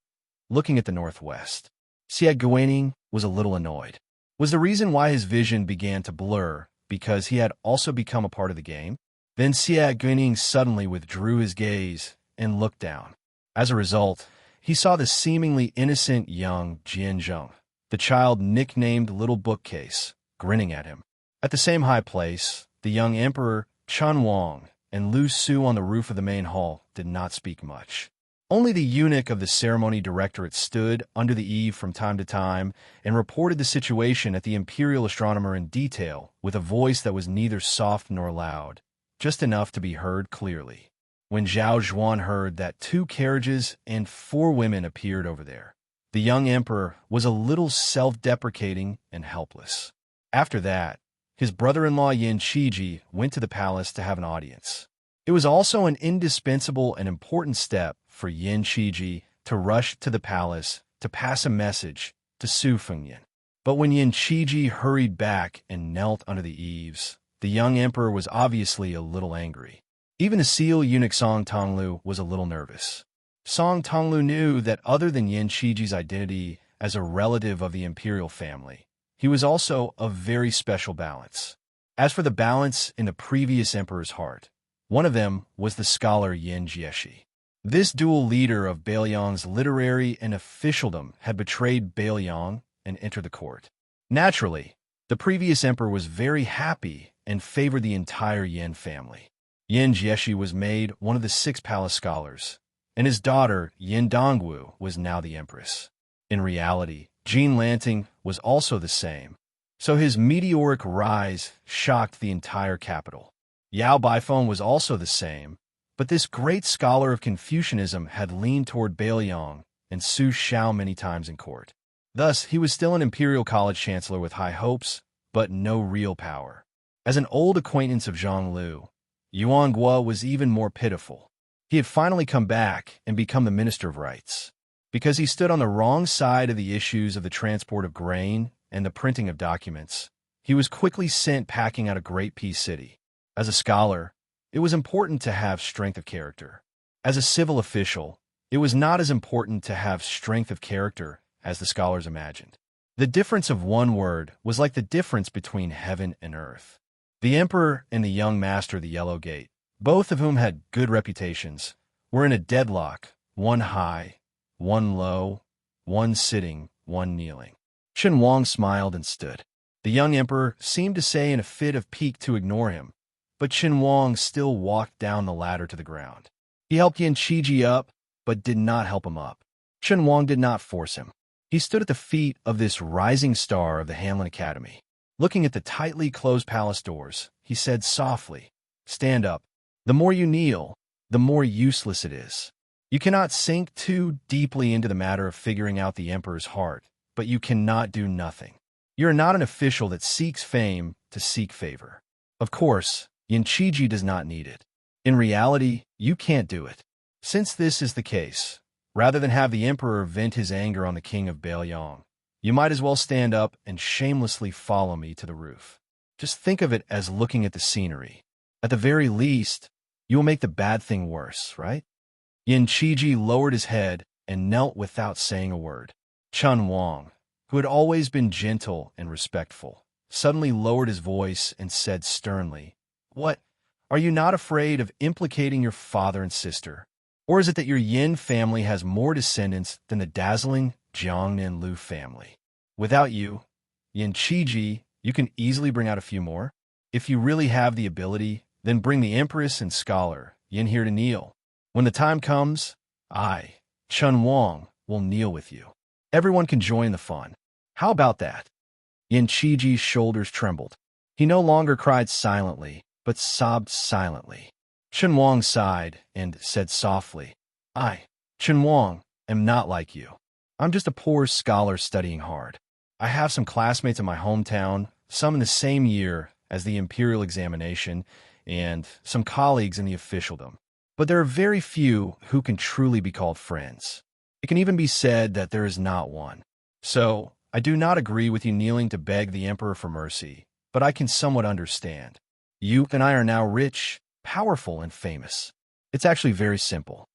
looking at the northwest. Xianxia was a little annoyed. Was the reason why his vision began to blur because he had also become a part of the game? Then Xianxia suddenly withdrew his gaze and looked down. As a result, he saw the seemingly innocent young Jianzheng, the child nicknamed Little Bookcase, grinning at him. At the same high place, the young emperor Chen Wang and Lu Su on the roof of the main hall did not speak much. Only the eunuch of the ceremony directorate stood under the eave from time to time and reported the situation at the imperial astronomer in detail with a voice that was neither soft nor loud, just enough to be heard clearly. When Zhao Zhuan heard that 2 carriages and 4 women appeared over there, the young emperor was a little self-deprecating and helpless. After that, his brother-in-law Yin Qiji went to the palace to have an audience. It was also an indispensable and important step for Yin Qiji to rush to the palace to pass a message to Su Fengyan. But when Yin Qiji hurried back and knelt under the eaves, the young emperor was obviously a little angry. Even the seal eunuch Song Tonglu was a little nervous. Song Tonglu knew that other than Yin Qiji's identity as a relative of the imperial family, he was also a very special balance. As for the balance in the previous emperor's heart, one of them was the scholar Yin Jieshi. This dual leader of Bailiang's literary and officialdom had betrayed Bailiang and entered the court. Naturally, the previous emperor was very happy and favored the entire Yin family. Yin Jieshi was made one of the 6 palace scholars, and his daughter, Yin Dongwu, was now the empress. In reality, Jean Lanting was also the same, so his meteoric rise shocked the entire capital. Yao Baifeng was also the same, but this great scholar of Confucianism had leaned toward Bailiang and Su Xiao many times in court. Thus, he was still an imperial college chancellor with high hopes, but no real power. As an old acquaintance of Zhang Lu, Yuan Guo was even more pitiful. He had finally come back and become the Minister of Rights. Because he stood on the wrong side of the issues of the transport of grain and the printing of documents, he was quickly sent packing out of Great Peace City. As a scholar, it was important to have strength of character. As a civil official, it was not as important to have strength of character as the scholars imagined. The difference of one word was like the difference between heaven and earth. The emperor and the young master of the Yellow Gate, both of whom had good reputations, were in a deadlock, one high, one low, one sitting, one kneeling. Chen Wang smiled and stood. The young emperor seemed to say in a fit of pique to ignore him, but Chen Wang still walked down the ladder to the ground. He helped Yin Qiji up, but did not help him up. Chen Wang did not force him. He stood at the feet of this rising star of the Hanlin Academy. Looking at the tightly closed palace doors, he said softly, "Stand up. The more you kneel, the more useless it is. You cannot sink too deeply into the matter of figuring out the emperor's heart, but you cannot do nothing. You are not an official that seeks fame to seek favor. Of course, Yin Qiji does not need it. In reality, you can't do it. Since this is the case, rather than have the emperor vent his anger on the king of Bailiang, you might as well stand up and shamelessly follow me to the roof. Just think of it as looking at the scenery. At the very least, you will make the bad thing worse, right?" Yin Qiji lowered his head and knelt without saying a word. Chun Wang, who had always been gentle and respectful, suddenly lowered his voice and said sternly, "What? Are you not afraid of implicating your father and sister? Or is it that your Yin family has more descendants than the dazzling Jiangnan Lu family? Without you, Yin Qiji, you can easily bring out a few more. If you really have the ability, then bring the Empress and Scholar Yin here to kneel. When the time comes, I, Chun Wang, will kneel with you. Everyone can join the fun. How about that?" Yin Qiji's shoulders trembled. He no longer cried silently, but sobbed silently. Chun Wang sighed and said softly, "I, Chun Wang, am not like you. I'm just a poor scholar studying hard. I have some classmates in my hometown, some in the same year as the imperial examination, and some colleagues in the officialdom. But there are very few who can truly be called friends. It can even be said that there is not one. So, I do not agree with you kneeling to beg the emperor for mercy, but I can somewhat understand. You and I are now rich, powerful, and famous. It's actually very simple."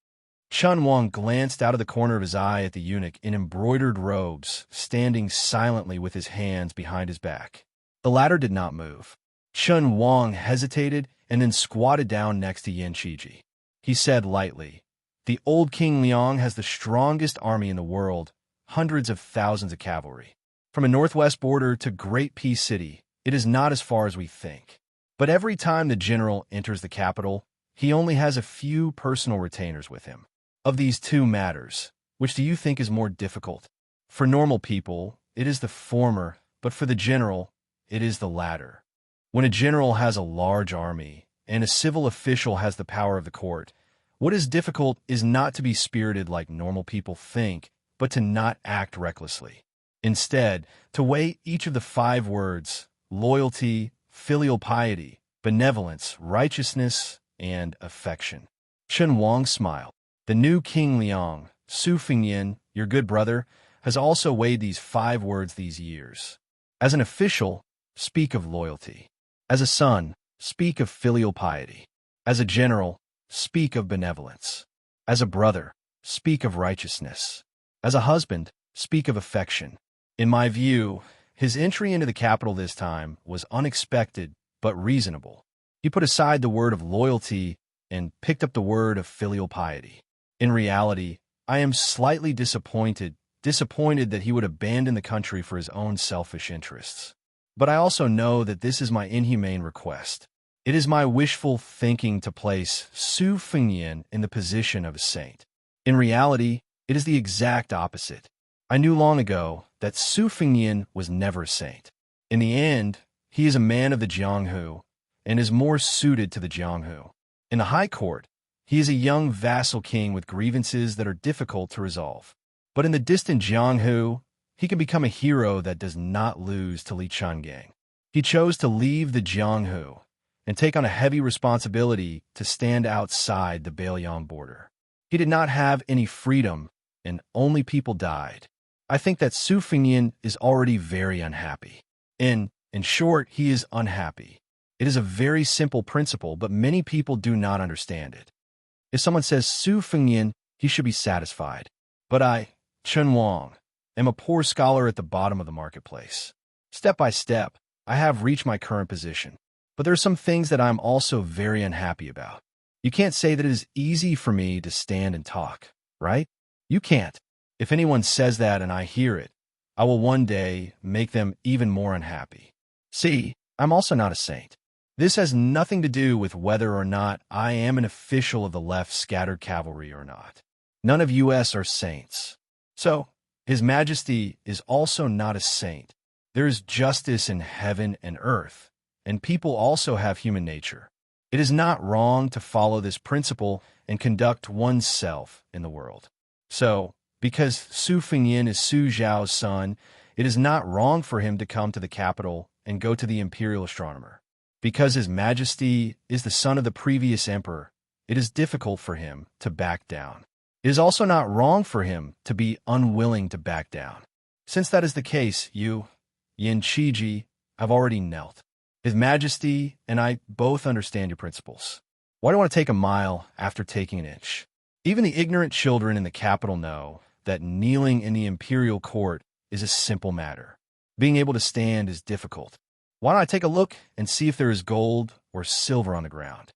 Chun Wang glanced out of the corner of his eye at the eunuch in embroidered robes, standing silently with his hands behind his back. The latter did not move. Chun Wang hesitated and then squatted down next to Yin Qiji. He said lightly, "The old King Liang has the strongest army in the world, hundreds of thousands of cavalry. From a northwest border to Great Peace City, it is not as far as we think. But every time the general enters the capital, he only has a few personal retainers with him. Of these two matters, which do you think is more difficult? For normal people, it is the former, but for the general, it is the latter. When a general has a large army, and a civil official has the power of the court, what is difficult is not to be spirited like normal people think, but to not act recklessly. Instead, to weigh each of the 5 words, loyalty, filial piety, benevolence, righteousness, and affection." Chun Wang smiled. "The new King Liang, Su Fengyin, your good brother, has also weighed these 5 words these years. As an official, speak of loyalty. As a son, speak of filial piety. As a general, speak of benevolence. As a brother, speak of righteousness. As a husband, speak of affection. In my view, his entry into the capital this time was unexpected but reasonable. He put aside the word of loyalty and picked up the word of filial piety. In reality, I am slightly disappointed that he would abandon the country for his own selfish interests. But I also know that this is my inhumane request. It is my wishful thinking to place Su Fengyin in the position of a saint. In reality, it is the exact opposite. I knew long ago that Su Fengyin was never a saint. In the end, he is a man of the Jianghu, and is more suited to the Jianghu. In the high court, he is a young vassal king with grievances that are difficult to resolve. But in the distant Jianghu, he can become a hero that does not lose to Li Changgang. He chose to leave the Jianghu and take on a heavy responsibility to stand outside the Beiliang border. He did not have any freedom, and only people died. I think that Su Fengyin is already very unhappy. In short, he is unhappy. It is a very simple principle, but many people do not understand it. If someone says Su Fengyin, he should be satisfied. But I, Chun Wang, am a poor scholar at the bottom of the marketplace. Step by step, I have reached my current position. But there are some things that I'm also very unhappy about. You can't say that it is easy for me to stand and talk, right? You can't. If anyone says that and I hear it, I will one day make them even more unhappy. See, I'm also not a saint. This has nothing to do with whether or not I am an official of the left scattered cavalry or not. None of us are saints. So, His Majesty is also not a saint. There is justice in heaven and earth, and people also have human nature. It is not wrong to follow this principle and conduct oneself in the world. So, because Su Fengyin is Su Zhao's son, it is not wrong for him to come to the capital and go to the imperial astronomer. Because His Majesty is the son of the previous emperor, it is difficult for him to back down. It is also not wrong for him to be unwilling to back down. Since that is the case, you, Yin Qiji, have already knelt. His Majesty and I both understand your principles. Why do you want to take a mile after taking an inch? Even the ignorant children in the capital know that kneeling in the imperial court is a simple matter. Being able to stand is difficult. Why don't I take a look and see if there is gold or silver on the ground?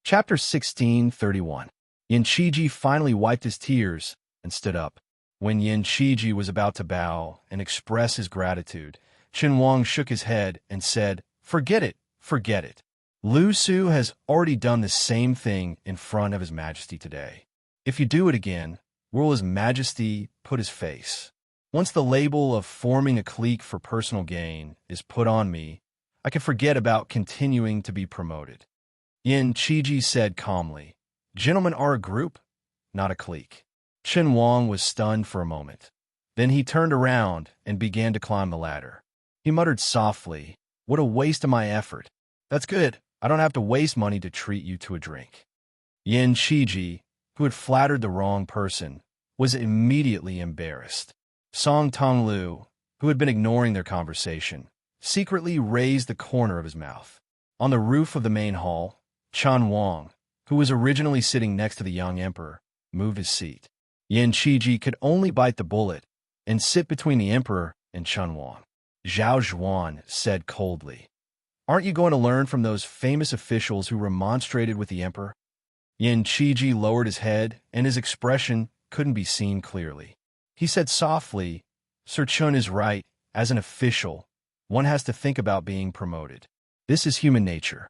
Chapter 16:31. Yin Qiji finally wiped his tears and stood up. When Yin Qiji was about to bow and express his gratitude, Qin Wang shook his head and said, "Forget it, forget it. Lu Su has already done the same thing in front of His Majesty today. If you do it again, where will His Majesty put his face? Once the label of forming a clique for personal gain is put on me, I can forget about continuing to be promoted." Yin Qiji said calmly, "Gentlemen are a group, not a clique." Qin Wang was stunned for a moment. Then he turned around and began to climb the ladder. He muttered softly, "What a waste of my effort. That's good. I don't have to waste money to treat you to a drink." Yin Qiji, who had flattered the wrong person, was immediately embarrassed. Song Tonglu, who had been ignoring their conversation, secretly raised the corner of his mouth. On the roof of the main hall, Chen Wang, who was originally sitting next to the young emperor, moved his seat. Yin Qiji could only bite the bullet and sit between the emperor and Chen Wang. Zhao Zhuan said coldly, "Aren't you going to learn from those famous officials who remonstrated with the emperor?" Yin Qiji lowered his head, and his expression couldn't be seen clearly. He said softly, "Sir Chun is right. As an official, one has to think about being promoted. This is human nature."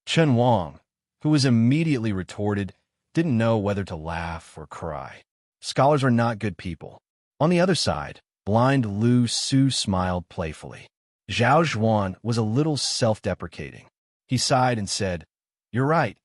Chen Wang, who was immediately retorted, didn't know whether to laugh or cry. Scholars are not good people. On the other side, blind Lu Su smiled playfully. Zhao Zhuan was a little self-deprecating. He sighed and said, "You're right.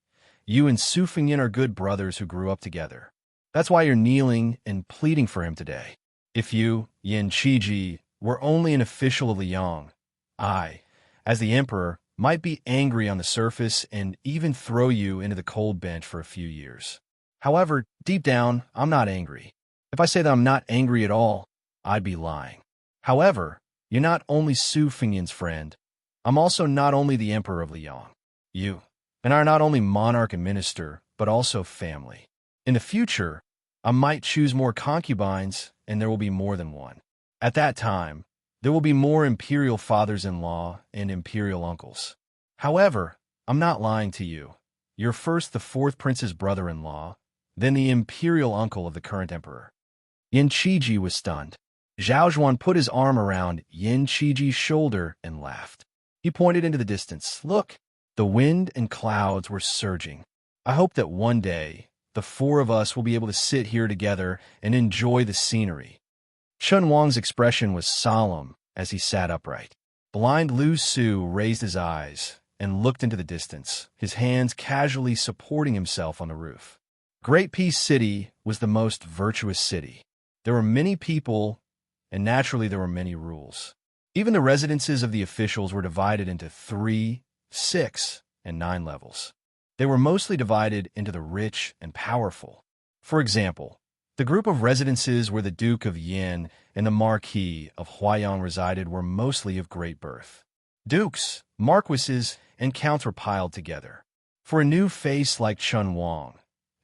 You and Su Fengyin are good brothers who grew up together. That's why you're kneeling and pleading for him today. If you, Yin Qiji, were only an official of Liang, I, as the emperor, might be angry on the surface and even throw you into the cold bench for a few years. However, deep down, I'm not angry. If I say that I'm not angry at all, I'd be lying. However, you're not only Su Fengyin's friend, I'm also not only the emperor of Liang. You and I are not only monarch and minister, but also family. In the future, I might choose more concubines, and there will be more than one. At that time, there will be more imperial fathers-in-law and imperial uncles. However, I'm not lying to you. You're first the fourth prince's brother-in-law, then the imperial uncle of the current emperor." Yin Qiji was stunned. Zhao Zhuan put his arm around Yin Qiji's shoulder and laughed. He pointed into the distance. "Look, the wind and clouds were surging. I hope that one day, the four of us will be able to sit here together and enjoy the scenery." Chen Wang's expression was solemn as he sat upright. Blind Lu Su raised his eyes and looked into the distance, his hands casually supporting himself on the roof. Great Peace City was the most virtuous city. There were many people, and naturally there were many rules. Even the residences of the officials were divided into 3, 6, and 9 levels. They were mostly divided into the rich and powerful. For example, the group of residences where the Duke of Yin and the Marquis of Huayang resided were mostly of great birth. Dukes, marquises, and counts were piled together. For a new face like Chen Wang,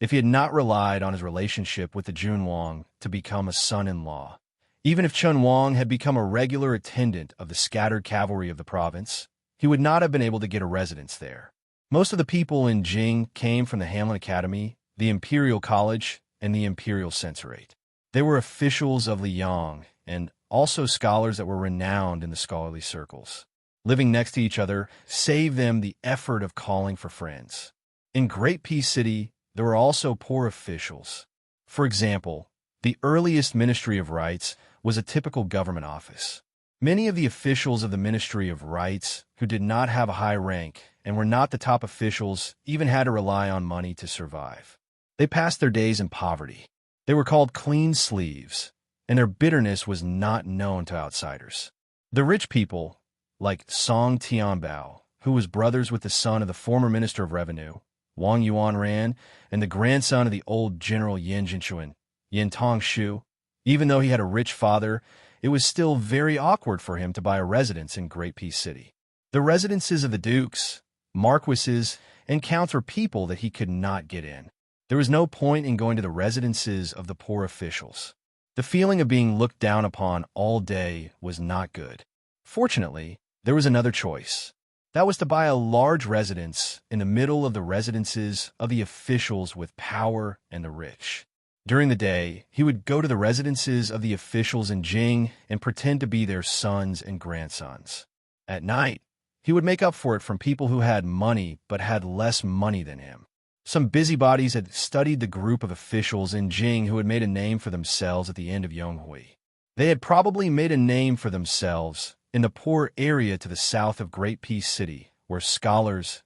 if he had not relied on his relationship with the Jun Wang to become a son-in-law, even if Chen Wang had become a regular attendant of the scattered cavalry of the province, he would not have been able to get a residence there. Most of the people in Jing came from the Hamlin Academy, the Imperial College, and the Imperial Censorate. They were officials of Liang and also scholars that were renowned in the scholarly circles. Living next to each other saved them the effort of calling for friends. In Great Peace City, there were also poor officials. For example, the earliest Ministry of Rights was a typical government office. Many of the officials of the Ministry of Rights, who did not have a high rank and were not the top officials, even had to rely on money to survive. They passed their days in poverty. They were called clean sleeves, and their bitterness was not known to outsiders. The rich people, like Song Tianbao, who was brothers with the son of the former Minister of Revenue, Wang Yuanran, and the grandson of the old General Yin Jinchuan, Yin Tongshu, even though he had a rich father, it was still very awkward for him to buy a residence in Great Peace City. The residences of the dukes, marquises, and counts were people that he could not get in. There was no point in going to the residences of the poor officials. The feeling of being looked down upon all day was not good. Fortunately, there was another choice. That was to buy a large residence in the middle of the residences of the officials with power and the rich. During the day, he would go to the residences of the officials in Jing and pretend to be their sons and grandsons. At night, he would make up for it from people who had money but had less money than him. Some busybodies had studied the group of officials in Jing who had made a name for themselves at the end of Yonghui. They had probably made a name for themselves in the poor area to the south of Great Peace City, where scholars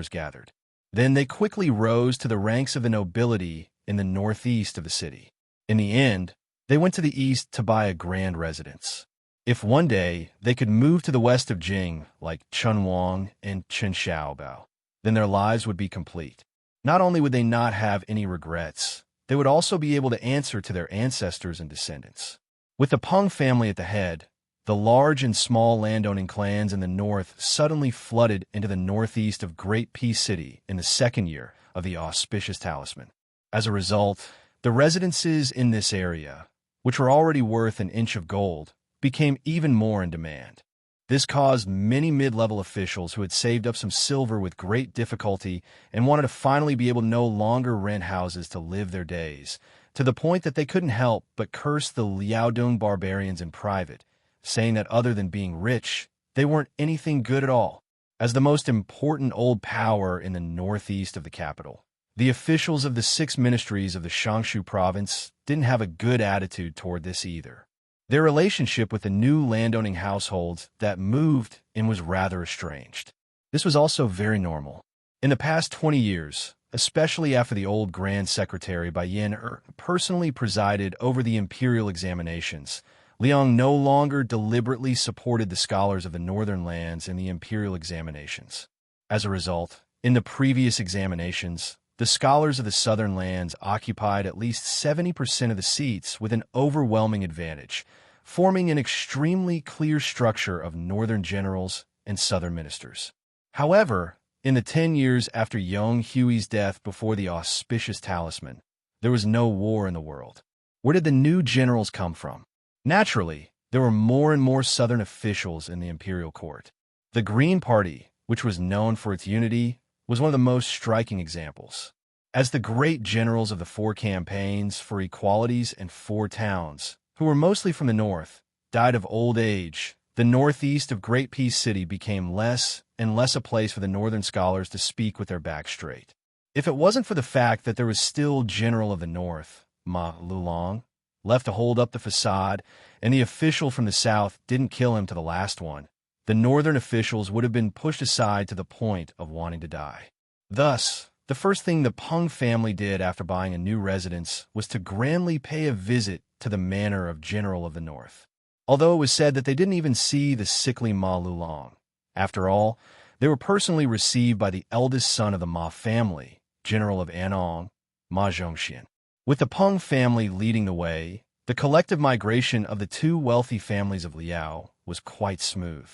gathered. Then they quickly rose to the ranks of the nobility in the northeast of the city. In the end, they went to the east to buy a grand residence. If one day they could move to the west of Jing, like Chunwang and Xianxia, then their lives would be complete. Not only would they not have any regrets, they would also be able to answer to their ancestors and descendants. With the Peng family at the head, the large and small landowning clans in the north suddenly flooded into the northeast of Great Peace City in the second year of the auspicious talisman. As a result, the residences in this area, which were already worth an inch of gold, became even more in demand. This caused many mid-level officials who had saved up some silver with great difficulty and wanted to finally be able to no longer rent houses to live their days, to the point that they couldn't help but curse the Liaodong barbarians in private, saying that other than being rich, they weren't anything good at all. As the most important old power in the northeast of the capital, the officials of the 6 ministries of the Xianxia province didn't have a good attitude toward this either. Their relationship with the new landowning households that moved in was rather estranged. This was also very normal. In the past 20 years, especially after the old Grand Secretary Bai Yin personally presided over the imperial examinations, Liang no longer deliberately supported the scholars of the northern lands in the imperial examinations. As a result, in the previous examinations, the scholars of the southern lands occupied at least 70% of the seats with an overwhelming advantage, forming an extremely clear structure of northern generals and southern ministers. However, in the 10 years after Yonghui's death before the auspicious talisman, there was no war in the world. Where did the new generals come from? Naturally, there were more and more southern officials in the imperial court. The Green Party, which was known for its unity, was one of the most striking examples. As the great generals of the 4 campaigns for equalities and 4 towns, who were mostly from the north, died of old age, the northeast of Great Peace City became less and less a place for the northern scholars to speak with their back straight. If it wasn't for the fact that there was still General of the North, Ma Lulong, left to hold up the facade, and the official from the south didn't kill him to the last one, the northern officials would have been pushed aside to the point of wanting to die. Thus, the first thing the Peng family did after buying a new residence was to grandly pay a visit to the manor of General of the North. Although it was said that they didn't even see the sickly Ma Lulong. After all, they were personally received by the eldest son of the Ma family, General of Anong, Ma Zhongxian. With the Peng family leading the way, the collective migration of the 2 wealthy families of Liao was quite smooth.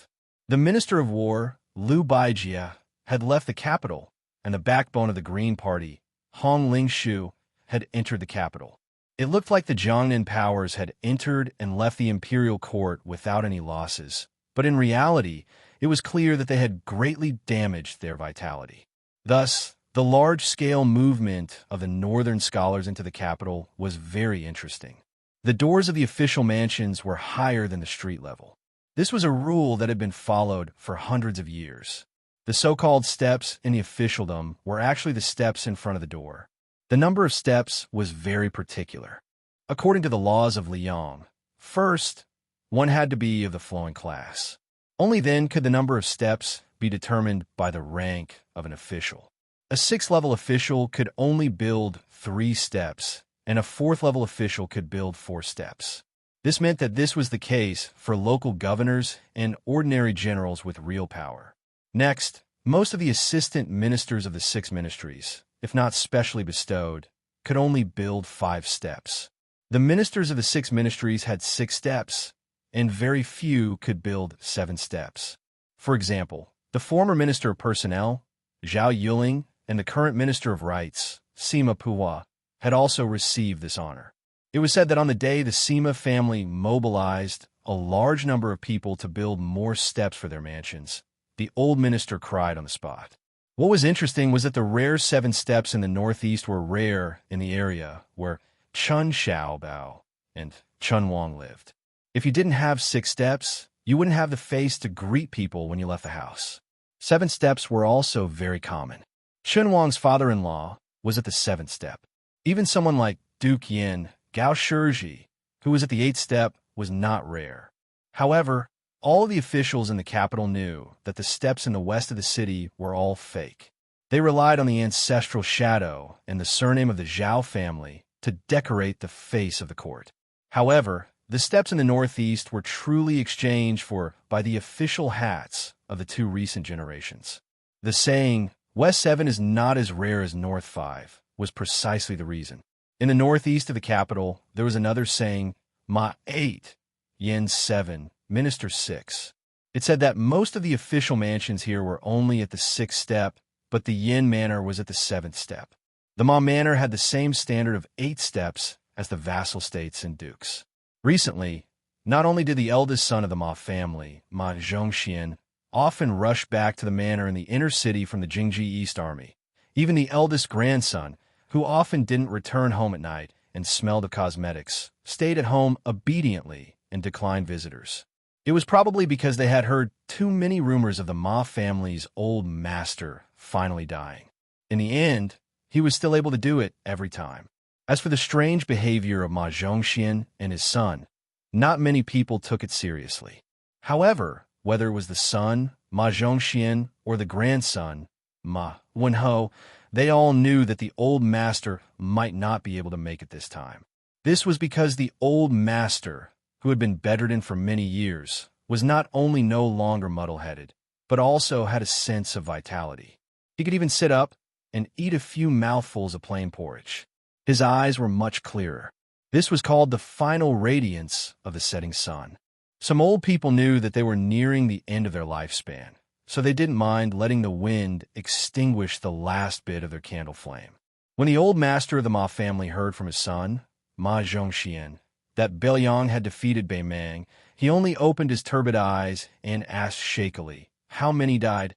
The Minister of War, Liu Baijia, had left the capital, and the backbone of the Green Party, Hong Lingshu, had entered the capital. It looked like the Jiangnan powers had entered and left the imperial court without any losses, but in reality, it was clear that they had greatly damaged their vitality. Thus, the large-scale movement of the northern scholars into the capital was very interesting. The doors of the official mansions were higher than the street level. This was a rule that had been followed for hundreds of years. The so-called steps in the officialdom were actually the steps in front of the door. The number of steps was very particular. According to the laws of Liang, first, one had to be of the flowing class. Only then could the number of steps be determined by the rank of an official. A 6th-level official could only build 3 steps, and a 4th-level official could build 4 steps. This meant that this was the case for local governors and ordinary generals with real power. Next, most of the assistant ministers of the 6 ministries, if not specially bestowed, could only build 5 steps. The ministers of the 6 ministries had 6 steps, and very few could build 7 steps. For example, the former Minister of Personnel, Zhao Yuling, and the current Minister of Rights, Sima Puwa, had also received this honor. It was said that on the day the Sima family mobilized a large number of people to build more steps for their mansions, the old minister cried on the spot. What was interesting was that the rare 7 steps in the northeast were rare in the area where Chun Xiaobao and Chun Wang lived. If you didn't have 6 steps, you wouldn't have the face to greet people when you left the house. 7 steps were also very common. Chun Wang's father-in-law was at the 7th step. Even someone like Duke Yin, Gao Shizhi, who was at the 8th step, was not rare. However, all the officials in the capital knew that the steps in the west of the city were all fake. They relied on the ancestral shadow and the surname of the Zhao family to decorate the face of the court. However, the steps in the northeast were truly exchanged for by the official hats of the 2 recent generations. The saying, West 7 is not as rare as North 5, was precisely the reason. In the northeast of the capital, there was another saying, Ma 8, Yin 7, Minister 6. It said that most of the official mansions here were only at the 6th step, but the Yin Manor was at the 7th step. The Ma Manor had the same standard of 8 steps as the vassal states and dukes. Recently, not only did the eldest son of the Ma family, Ma Zhongxian, often rush back to the manor in the inner city from the Jingji East Army, even the eldest grandson, who often didn't return home at night and smelled of cosmetics, stayed at home obediently and declined visitors. It was probably because they had heard too many rumors of the Ma family's old master finally dying. In the end, he was still able to do it every time. As for the strange behavior of Ma Zhongxian and his son, not many people took it seriously. However, whether it was the son, Ma Zhongxian, or the grandson, Ma Wenho, they all knew that the old master might not be able to make it this time. This was because the old master, who had been bedridden for many years, was not only no longer muddle-headed, but also had a sense of vitality. He could even sit up and eat a few mouthfuls of plain porridge. His eyes were much clearer. This was called the final radiance of the setting sun. Some old people knew that they were nearing the end of their lifespan, so they didn't mind letting the wind extinguish the last bit of their candle flame. When the old master of the Ma family heard from his son, Ma Zhongxian, that Beiliang had defeated Beimang, he only opened his turbid eyes and asked shakily, "How many died?"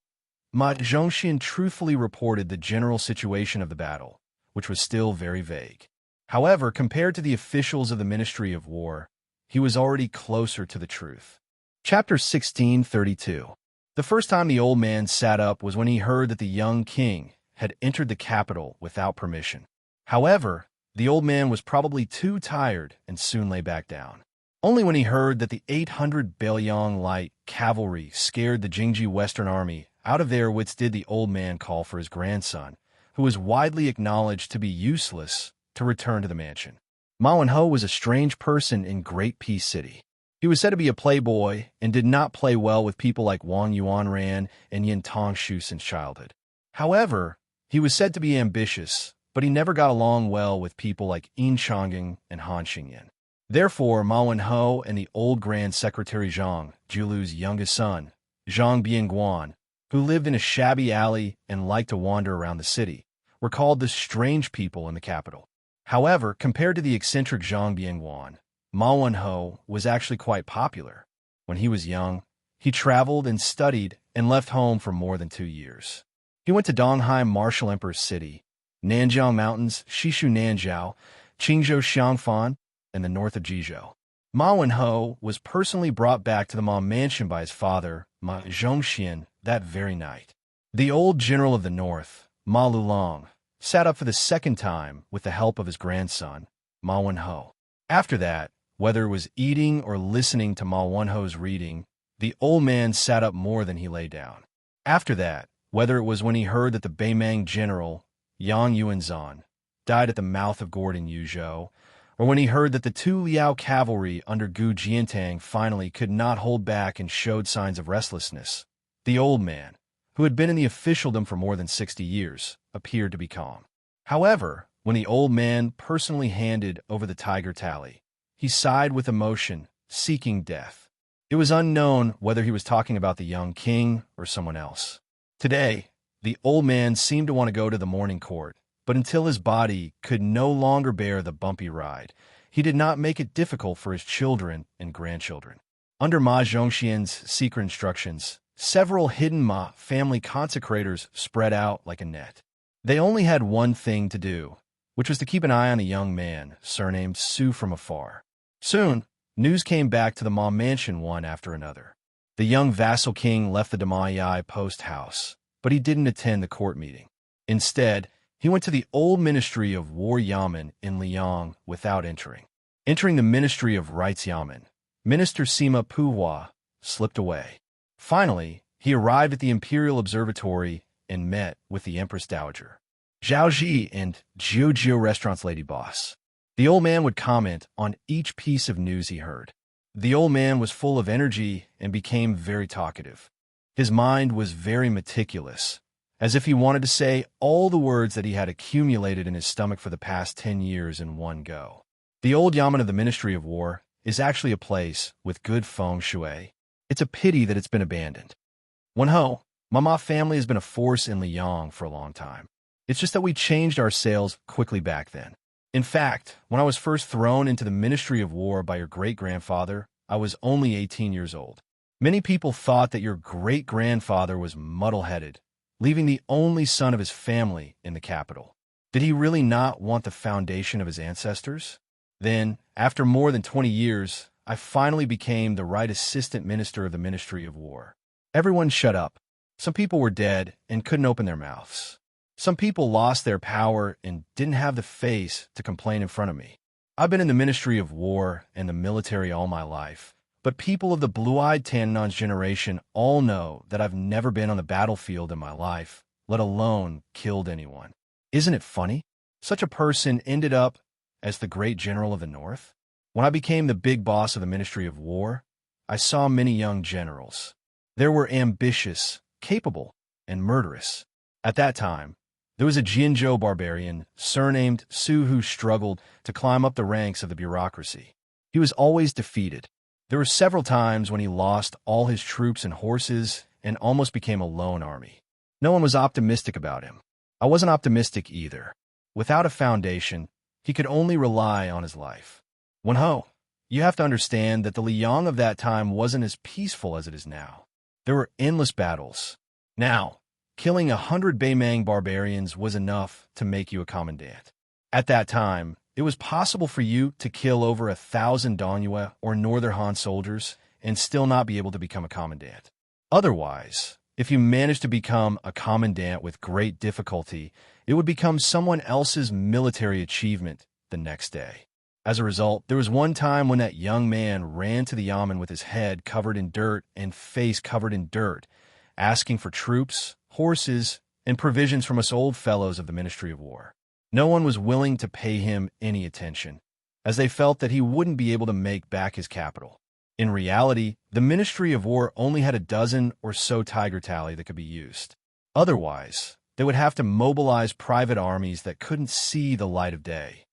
Ma Zhongxian truthfully reported the general situation of the battle, which was still very vague. However, compared to the officials of the Ministry of War, he was already closer to the truth. Chapter 1632. The first time the old man sat up was when he heard that the young king had entered the capital without permission. However, the old man was probably too tired and soon lay back down. Only when he heard that the 800 Beiliang light cavalry scared the Jingji Western Army out of their wits did the old man call for his grandson, who was widely acknowledged to be useless, to return to the mansion. Ma Wenho was a strange person in Great Peace City. He was said to be a playboy and did not play well with people like Wang Yuanran and Yin Tongshu since childhood. However, he was said to be ambitious, but he never got along well with people like Yin Changing and Han Xingyan. Therefore, Ma Wenho and the old Grand Secretary Zhang, Julu's youngest son, Zhang Bianguan, who lived in a shabby alley and liked to wander around the city, were called the strange people in the capital. However, compared to the eccentric Zhang Bianguan, Ma Wenho was actually quite popular. When he was young, he traveled and studied and left home for more than 2 years. He went to Donghai Martial Emperor's city, Nanjiao Mountains, Shishu Nanjiao, Qingzhou Xiangfan, and the north of Jizhou. Ma Wenho was personally brought back to the Ma mansion by his father, Ma Zhongxian, that very night. The old general of the north, Ma Lulong, sat up for the second time with the help of his grandson, Ma Wenho. After that, whether it was eating or listening to Ma Wenho's reading, the old man sat up more than he lay down. After that, whether it was when he heard that the Beimang general, Yang Yuanzhan, died at the mouth of gourd in Yuzhou, or when he heard that the 2 Liao cavalry under Gu Jiantang finally could not hold back and showed signs of restlessness, the old man, who had been in the officialdom for more than 60 years, appeared to be calm. However, when the old man personally handed over the tiger tally, he sighed with emotion, seeking death. It was unknown whether he was talking about the young king or someone else. Today, the old man seemed to want to go to the morning court, but until his body could no longer bear the bumpy ride, he did not make it difficult for his children and grandchildren. Under Ma Zhongxian's secret instructions, several hidden Ma family consecrators spread out like a net. They only had one thing to do, which was to keep an eye on a young man surnamed Su from afar. Soon, news came back to the Ma mansion one after another. The young vassal king left the Damayai post house, but he didn't attend the court meeting. Instead, he went to the old Ministry of War Yamen in Liang without entering. Entering the Ministry of Rights Yamen, Minister Sima Puhua slipped away. Finally, he arrived at the Imperial Observatory and met with the Empress Dowager, Zhao Ji, and Jiu Restaurant's lady boss. The old man would comment on each piece of news he heard. The old man was full of energy and became very talkative. His mind was very meticulous, as if he wanted to say all the words that he had accumulated in his stomach for the past 10 years in one go. The old Yamen of the Ministry of War is actually a place with good feng shui. It's a pity that it's been abandoned. Wenho, Mama family has been a force in Liang for a long time. It's just that we changed our sails quickly back then. In fact, when I was first thrown into the Ministry of War by your great-grandfather, I was only 18 years old. Many people thought that your great-grandfather was muddle-headed, leaving the only son of his family in the capital. Did he really not want the foundation of his ancestors? Then, after more than 20 years, I finally became the right assistant minister of the Ministry of War. Everyone shut up. Some people were dead and couldn't open their mouths. Some people lost their power and didn't have the face to complain in front of me. I've been in the Ministry of War and the military all my life, but people of the blue-eyed Tannenon's generation all know that I've never been on the battlefield in my life, let alone killed anyone. Isn't it funny? Such a person ended up as the great general of the North. When I became the big boss of the Ministry of War, I saw many young generals. They were ambitious, capable, and murderous. At that time, there was a Jianzhou barbarian surnamed Su who struggled to climb up the ranks of the bureaucracy. He was always defeated. There were several times when he lost all his troops and horses and almost became a lone army. No one was optimistic about him. I wasn't optimistic either. Without a foundation, he could only rely on his life. Wenho, you have to understand that the Liang of that time wasn't as peaceful as it is now. There were endless battles. Now, killing 100 Beimang barbarians was enough to make you a commandant. At that time, it was possible for you to kill over 1,000 Donyue or Northern Han soldiers and still not be able to become a commandant. Otherwise, if you managed to become a commandant with great difficulty, it would become someone else's military achievement the next day. As a result, there was one time when that young man ran to the Yamen with his head covered in dirt and face covered in dirt, asking for troops, horses, and provisions from us old fellows of the Ministry of War. No one was willing to pay him any attention, as they felt that he wouldn't be able to make back his capital. In reality, the Ministry of War only had a dozen or so tiger tally that could be used. Otherwise, they would have to mobilize private armies that couldn't see the light of day.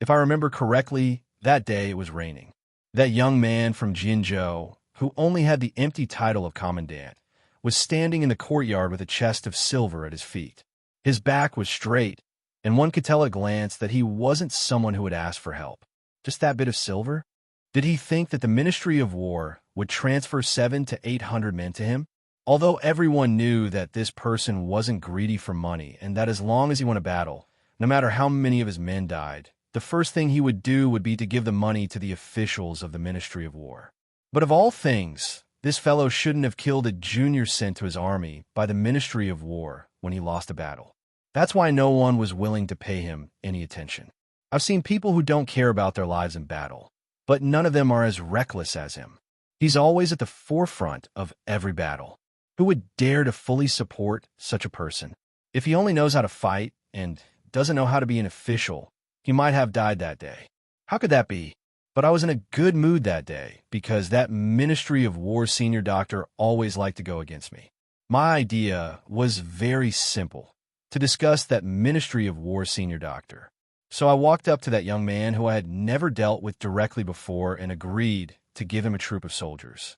If I remember correctly, that day it was raining. That young man from Jinzhou, who only had the empty title of commandant, was standing in the courtyard with a chest of silver at his feet. His back was straight, and one could tell at a glance that he wasn't someone who would ask for help. Just that bit of silver? Did he think that the Ministry of War would transfer 700 to 800 men to him? Although everyone knew that this person wasn't greedy for money and that as long as he won a battle, no matter how many of his men died, the first thing he would do would be to give the money to the officials of the Ministry of War. But of all things, this fellow shouldn't have killed a junior sent to his army by the Ministry of War when he lost a battle. That's why no one was willing to pay him any attention. I've seen people who don't care about their lives in battle, but none of them are as reckless as him. He's always at the forefront of every battle. Who would dare to fully support such a person? If he only knows how to fight and doesn't know how to be an official, he might have died that day. How could that be? But I was in a good mood that day because that Ministry of War senior doctor always liked to go against me. My idea was very simple, to discuss that Ministry of War senior doctor. So I walked up to that young man who I had never dealt with directly before and agreed to give him a troop of soldiers.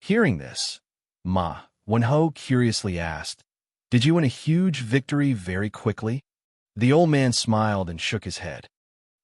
Hearing this, Wenho curiously asked, "Did you win a huge victory very quickly?" The old man smiled and shook his head.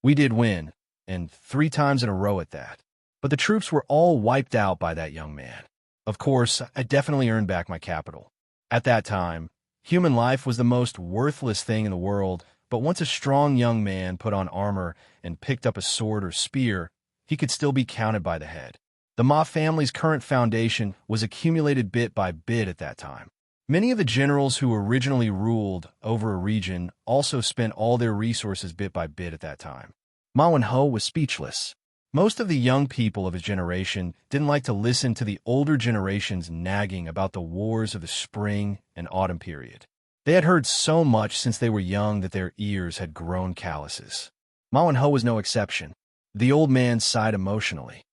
We did win, and 3 times in a row at that. But the troops were all wiped out by that young man. Of course, I definitely earned back my capital. At that time, human life was the most worthless thing in the world, but once a strong young man put on armor and picked up a sword or spear, he could still be counted by the head. The Ma family's current foundation was accumulated bit by bit at that time. Many of the generals who originally ruled over a region also spent all their resources bit by bit at that time. Ma Wenho was speechless. Most of the young people of his generation didn't like to listen to the older generation's nagging about the wars of the spring and autumn period. They had heard so much since they were young that their ears had grown calluses. Ma Wenho was no exception. The old man sighed emotionally.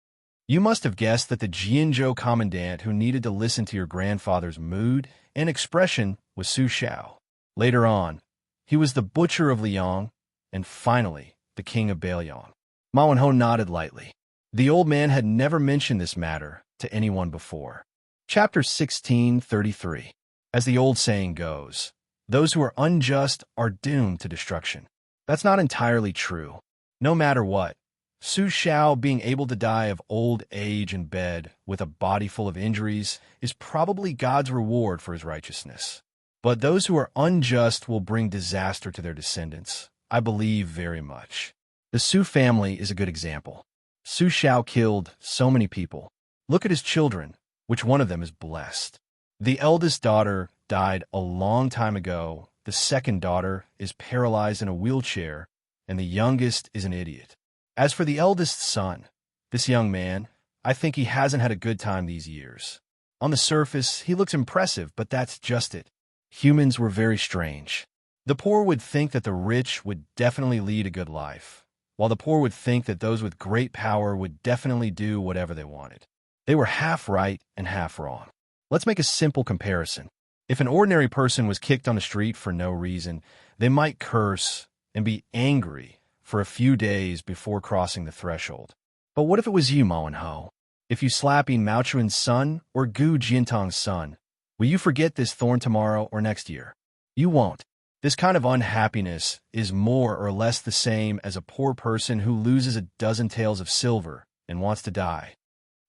You must have guessed that the Jianzhou commandant who needed to listen to your grandfather's mood and expression was Su Xiao. Later on, he was the butcher of Liang, and finally, the king of Belyong. Ma Wenho nodded lightly. The old man had never mentioned this matter to anyone before. Chapter 1633. As the old saying goes, those who are unjust are doomed to destruction. That's not entirely true. No matter what, Su Xiao being able to die of old age in bed with a body full of injuries is probably God's reward for his righteousness. But those who are unjust will bring disaster to their descendants, I believe very much. The Su family is a good example. Su Xiao killed so many people. Look at his children. Which one of them is blessed? The eldest daughter died a long time ago. The second daughter is paralyzed in a wheelchair, and the youngest is an idiot. As for the eldest son, this young man, I think he hasn't had a good time these years. On the surface, he looks impressive, but that's just it. Humans were very strange. The poor would think that the rich would definitely lead a good life, while the poor would think that those with great power would definitely do whatever they wanted. They were half right and half wrong. Let's make a simple comparison. If an ordinary person was kicked on the street for no reason, they might curse and be angry for a few days before crossing the threshold. But what if it was you, Ma Wenho? If you slap Yin Maochuan's son or Gu Jiantong's son, will you forget this thorn tomorrow or next year? You won't. This kind of unhappiness is more or less the same as a poor person who loses a dozen taels of silver and wants to die.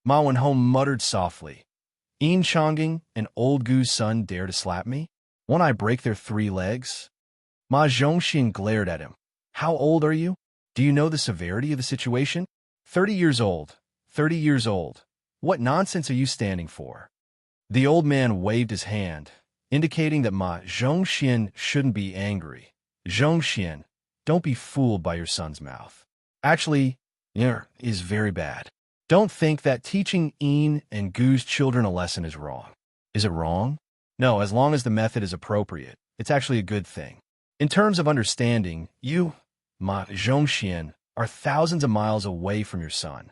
Ma Wenho muttered softly. Yin Chongqing and old Gu's son dare to slap me? Won't I break their 3 legs? Ma Zhongxian glared at him. How old are you? Do you know the severity of the situation? 30 years old. 30 years old. What nonsense are you standing for? The old man waved his hand, indicating that Ma Zhongxian shouldn't be angry. Zhongxian, don't be fooled by your son's mouth. Actually, is very bad. Don't think that teaching Yin and Gu's children a lesson is wrong. Is it wrong? No, as long as the method is appropriate, it's actually a good thing. In terms of understanding, you, Ma Zhongxian, are thousands of miles away from your son.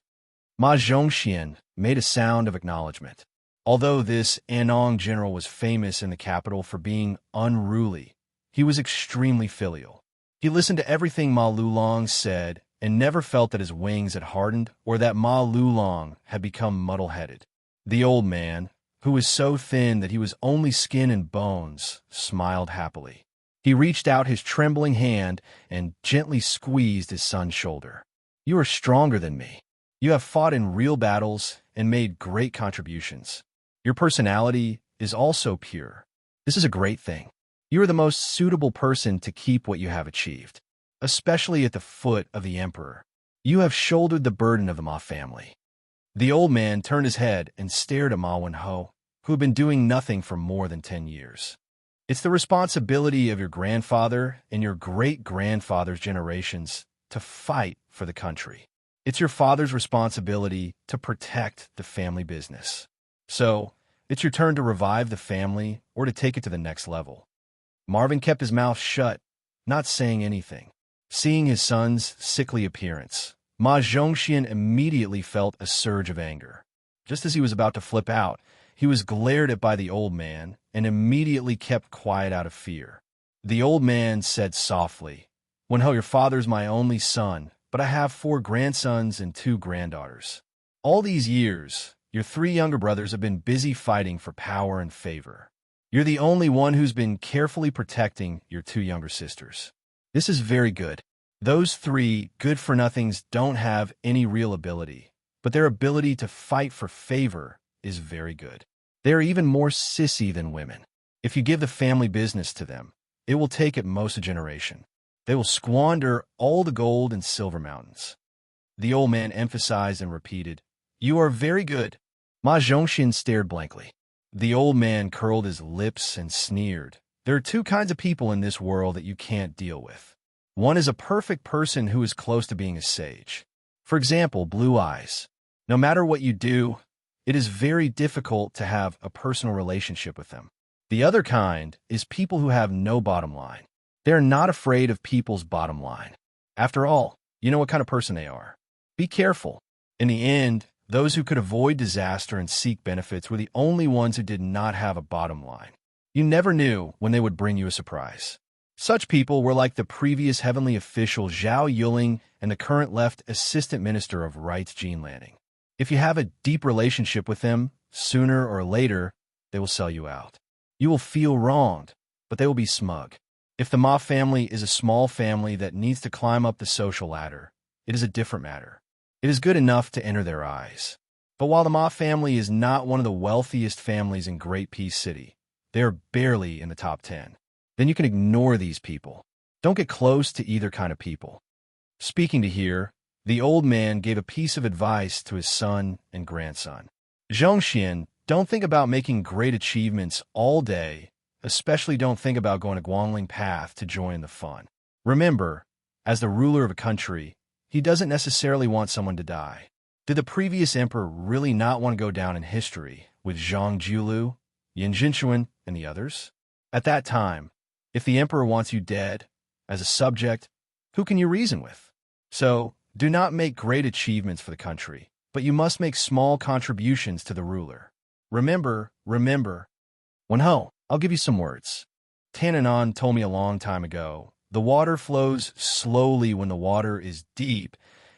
Ma Zhongxian made a sound of acknowledgement. Although this Anong general was famous in the capital for being unruly, he was extremely filial. He listened to everything Ma Lulong said and never felt that his wings had hardened or that Ma Lulong had become muddle-headed. The old man, who was so thin that he was only skin and bones, smiled happily. He reached out his trembling hand and gently squeezed his son's shoulder. You are stronger than me. You have fought in real battles and made great contributions. Your personality is also pure. This is a great thing. You are the most suitable person to keep what you have achieved, especially at the foot of the emperor. You have shouldered the burden of the Ma family. The old man turned his head and stared at Ma Wenho, who had been doing nothing for more than 10 years. It's the responsibility of your grandfather and your great-grandfather's generations to fight for the country. It's your father's responsibility to protect the family business. So, it's your turn to revive the family or to take it to the next level. Marvin kept his mouth shut, not saying anything. Seeing his son's sickly appearance, Ma Zhongxian immediately felt a surge of anger. Just as he was about to flip out, he was glared at by the old man and immediately kept quiet out of fear. The old man said softly, Wenho, your father's my only son, but I have 4 grandsons and 2 granddaughters. All these years, your 3 younger brothers have been busy fighting for power and favor. You're the only one who's been carefully protecting your 2 younger sisters. This is very good. Those three good-for-nothings don't have any real ability, but their ability to fight for favor is very good. They are even more sissy than women. If you give the family business to them, it will take at most a generation. They will squander all the gold and silver mountains. The old man emphasized and repeated, "You are very good." Ma Zhongxian stared blankly. The old man curled his lips and sneered. There are two kinds of people in this world that you can't deal with. One is a perfect person who is close to being a sage. For example, blue eyes. No matter what you do, it is very difficult to have a personal relationship with them. The other kind is people who have no bottom line. They are not afraid of people's bottom line. After all, you know what kind of person they are. Be careful. In the end, those who could avoid disaster and seek benefits were the only ones who did not have a bottom line. You never knew when they would bring you a surprise. Such people were like the previous heavenly official Zhao Yuling and the current left assistant minister of rights Jean Lanning. If you have a deep relationship with them, sooner or later, they will sell you out. You will feel wronged, but they will be smug. If the Ma family is a small family that needs to climb up the social ladder, it is a different matter. It is good enough to enter their eyes. But while the Ma family is not one of the wealthiest families in Great Peace City, they are barely in the top 10. Then you can ignore these people. Don't get close to either kind of people. Speaking to here, the old man gave a piece of advice to his son and grandson. Xianxia, don't think about making great achievements all day, especially don't think about going to Guangling Path to join the fun. Remember, as the ruler of a country, he doesn't necessarily want someone to die. Did the previous emperor really not want to go down in history with Zhang Jiulu, Yin Jinshuan, and the others? At that time, if the emperor wants you dead, as a subject, who can you reason with? So, do not make great achievements for the country, but you must make small contributions to the ruler. Remember. Wenho, I'll give you some words. Tananon told me a long time ago, the water flows slowly when the water is deep,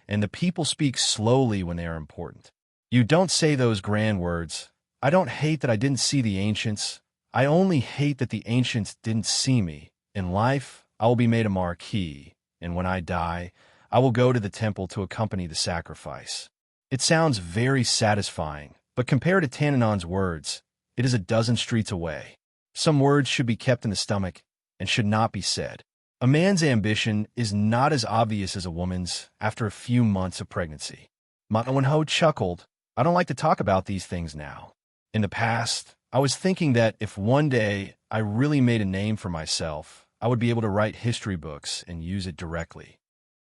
and the people speak slowly when they are important. You don't say those grand words. I don't hate that I didn't see the ancients. I only hate that the ancients didn't see me. In life, I will be made a marquis, and when I die, I will go to the temple to accompany the sacrifice. It sounds very satisfying, but compared to Tananon's words, it is a dozen streets away. Some words should be kept in the stomach and should not be said. A man's ambition is not as obvious as a woman's after a few months of pregnancy. Ma Wenho chuckled. I don't like to talk about these things now. In the past, I was thinking that if one day I really made a name for myself, I would be able to write history books and use it directly.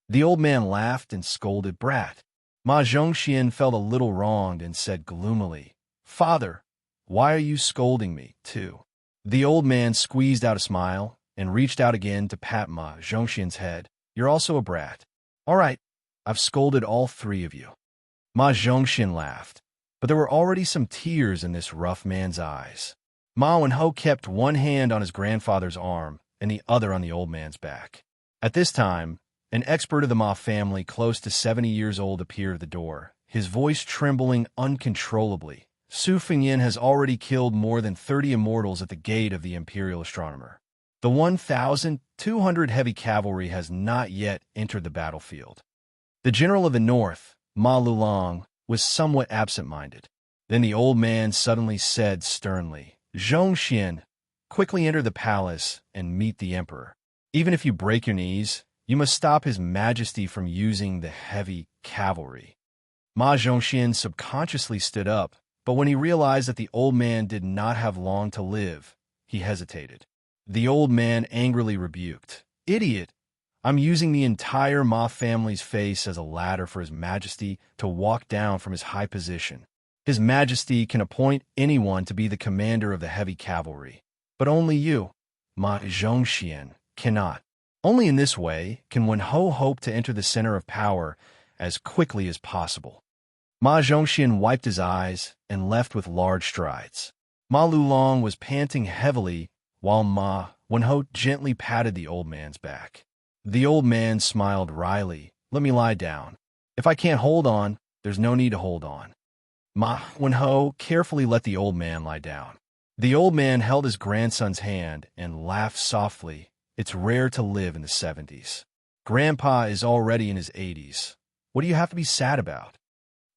The old man laughed and scolded Brat. Ma Zhongxian felt a little wronged and said gloomily, Father, why are you scolding me, too? The old man squeezed out a smile and reached out again to pat Ma Zhongxian's head. You're also a brat. All right, I've scolded all three of you. Ma Zhongxian laughed, but there were already some tears in this rough man's eyes. Ma Wenho kept one hand on his grandfather's arm and the other on the old man's back. At this time, an expert of the Ma family close to 70 years old appeared at the door, his voice trembling uncontrollably. Su Fengyin has already killed more than 30 immortals at the gate of the Imperial Astronomer. The 1,200 heavy cavalry has not yet entered the battlefield. The general of the north, Ma Lulong, was somewhat absent-minded. Then the old man suddenly said sternly, Zhongxian, quickly enter the palace and meet the emperor. Even if you break your knees, you must stop His Majesty from using the heavy cavalry. Ma Zhongxian subconsciously stood up, but when he realized that the old man did not have long to live, he hesitated. The old man angrily rebuked, Idiot! I'm using the entire Ma family's face as a ladder for His Majesty to walk down from his high position. His Majesty can appoint anyone to be the commander of the heavy cavalry, but only you, Ma Zhongxian, cannot. Only in this way can Wenho hope to enter the center of power as quickly as possible. Ma Zhongxian wiped his eyes and left with large strides. Ma Lulong was panting heavily while Ma Wenho gently patted the old man's back. The old man smiled wryly. Let me lie down. If I can't hold on, there's no need to hold on. Ma Wenho carefully let the old man lie down. The old man held his grandson's hand and laughed softly. It's rare to live in the 70s. Grandpa is already in his 80s. What do you have to be sad about?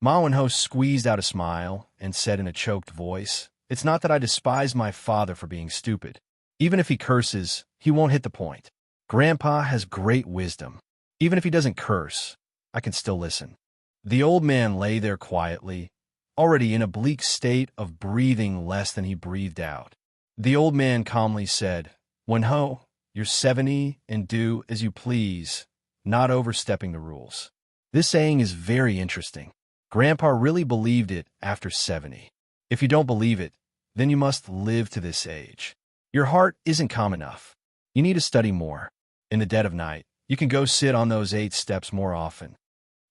Ma Wenho squeezed out a smile and said in a choked voice, "It's not that I despise my father for being stupid. Even if he curses, he won't hit the point. Grandpa has great wisdom. Even if he doesn't curse, I can still listen." The old man lay there quietly, already in a bleak state of breathing less than he breathed out. The old man calmly said, "Wenho, you're 70 and do as you please, not overstepping the rules." This saying is very interesting. Grandpa really believed it after 70. If you don't believe it, then you must live to this age. Your heart isn't calm enough. You need to study more. In the dead of night, you can go sit on those 8 steps more often.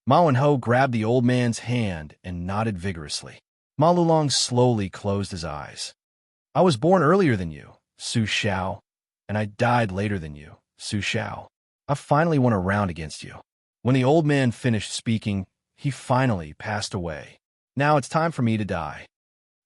Ma Wenho grabbed the old man's hand and nodded vigorously. Ma Lulong slowly closed his eyes. "I was born earlier than you, Su Xiao, and I died later than you, Su Xiao. I finally won a round against you." When the old man finished speaking, he finally passed away. Now it's time for me to die.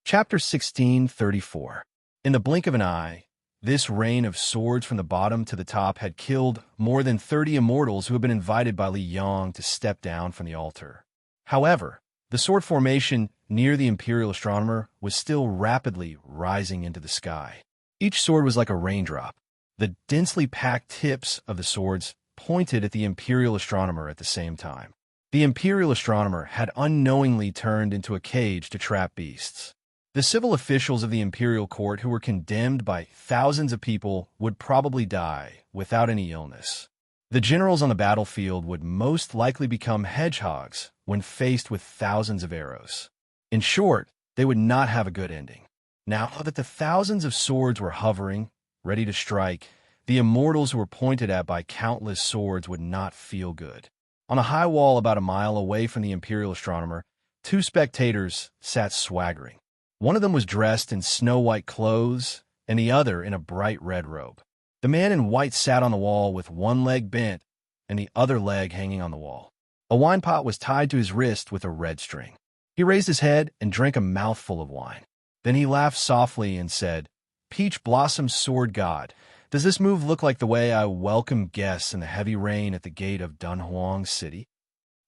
Chapter 1634. In the blink of an eye, this rain of swords from the bottom to the top had killed more than 30 immortals who had been invited by Li Yang to step down from the altar. However, the sword formation near the Imperial Astronomer was still rapidly rising into the sky. Each sword was like a raindrop. The densely packed tips of the swords pointed at the Imperial Astronomer at the same time. The Imperial Astronomer had unknowingly turned into a cage to trap beasts. The civil officials of the Imperial Court who were condemned by thousands of people would probably die without any illness. The generals on the battlefield would most likely become hedgehogs when faced with thousands of arrows. In short, they would not have a good ending. Now that the thousands of swords were hovering, ready to strike, the immortals who were pointed at by countless swords would not feel good. On a high wall about a mile away from the Imperial Astronomer, 2 spectators sat swaggering. One of them was dressed in snow-white clothes, and the other in a bright red robe. The man in white sat on the wall with one leg bent and the other leg hanging on the wall. A wine pot was tied to his wrist with a red string. He raised his head and drank a mouthful of wine. Then he laughed softly and said, "Peach Blossom Sword God, does this move look like the way I welcome guests in the heavy rain at the gate of Dunhuang City?"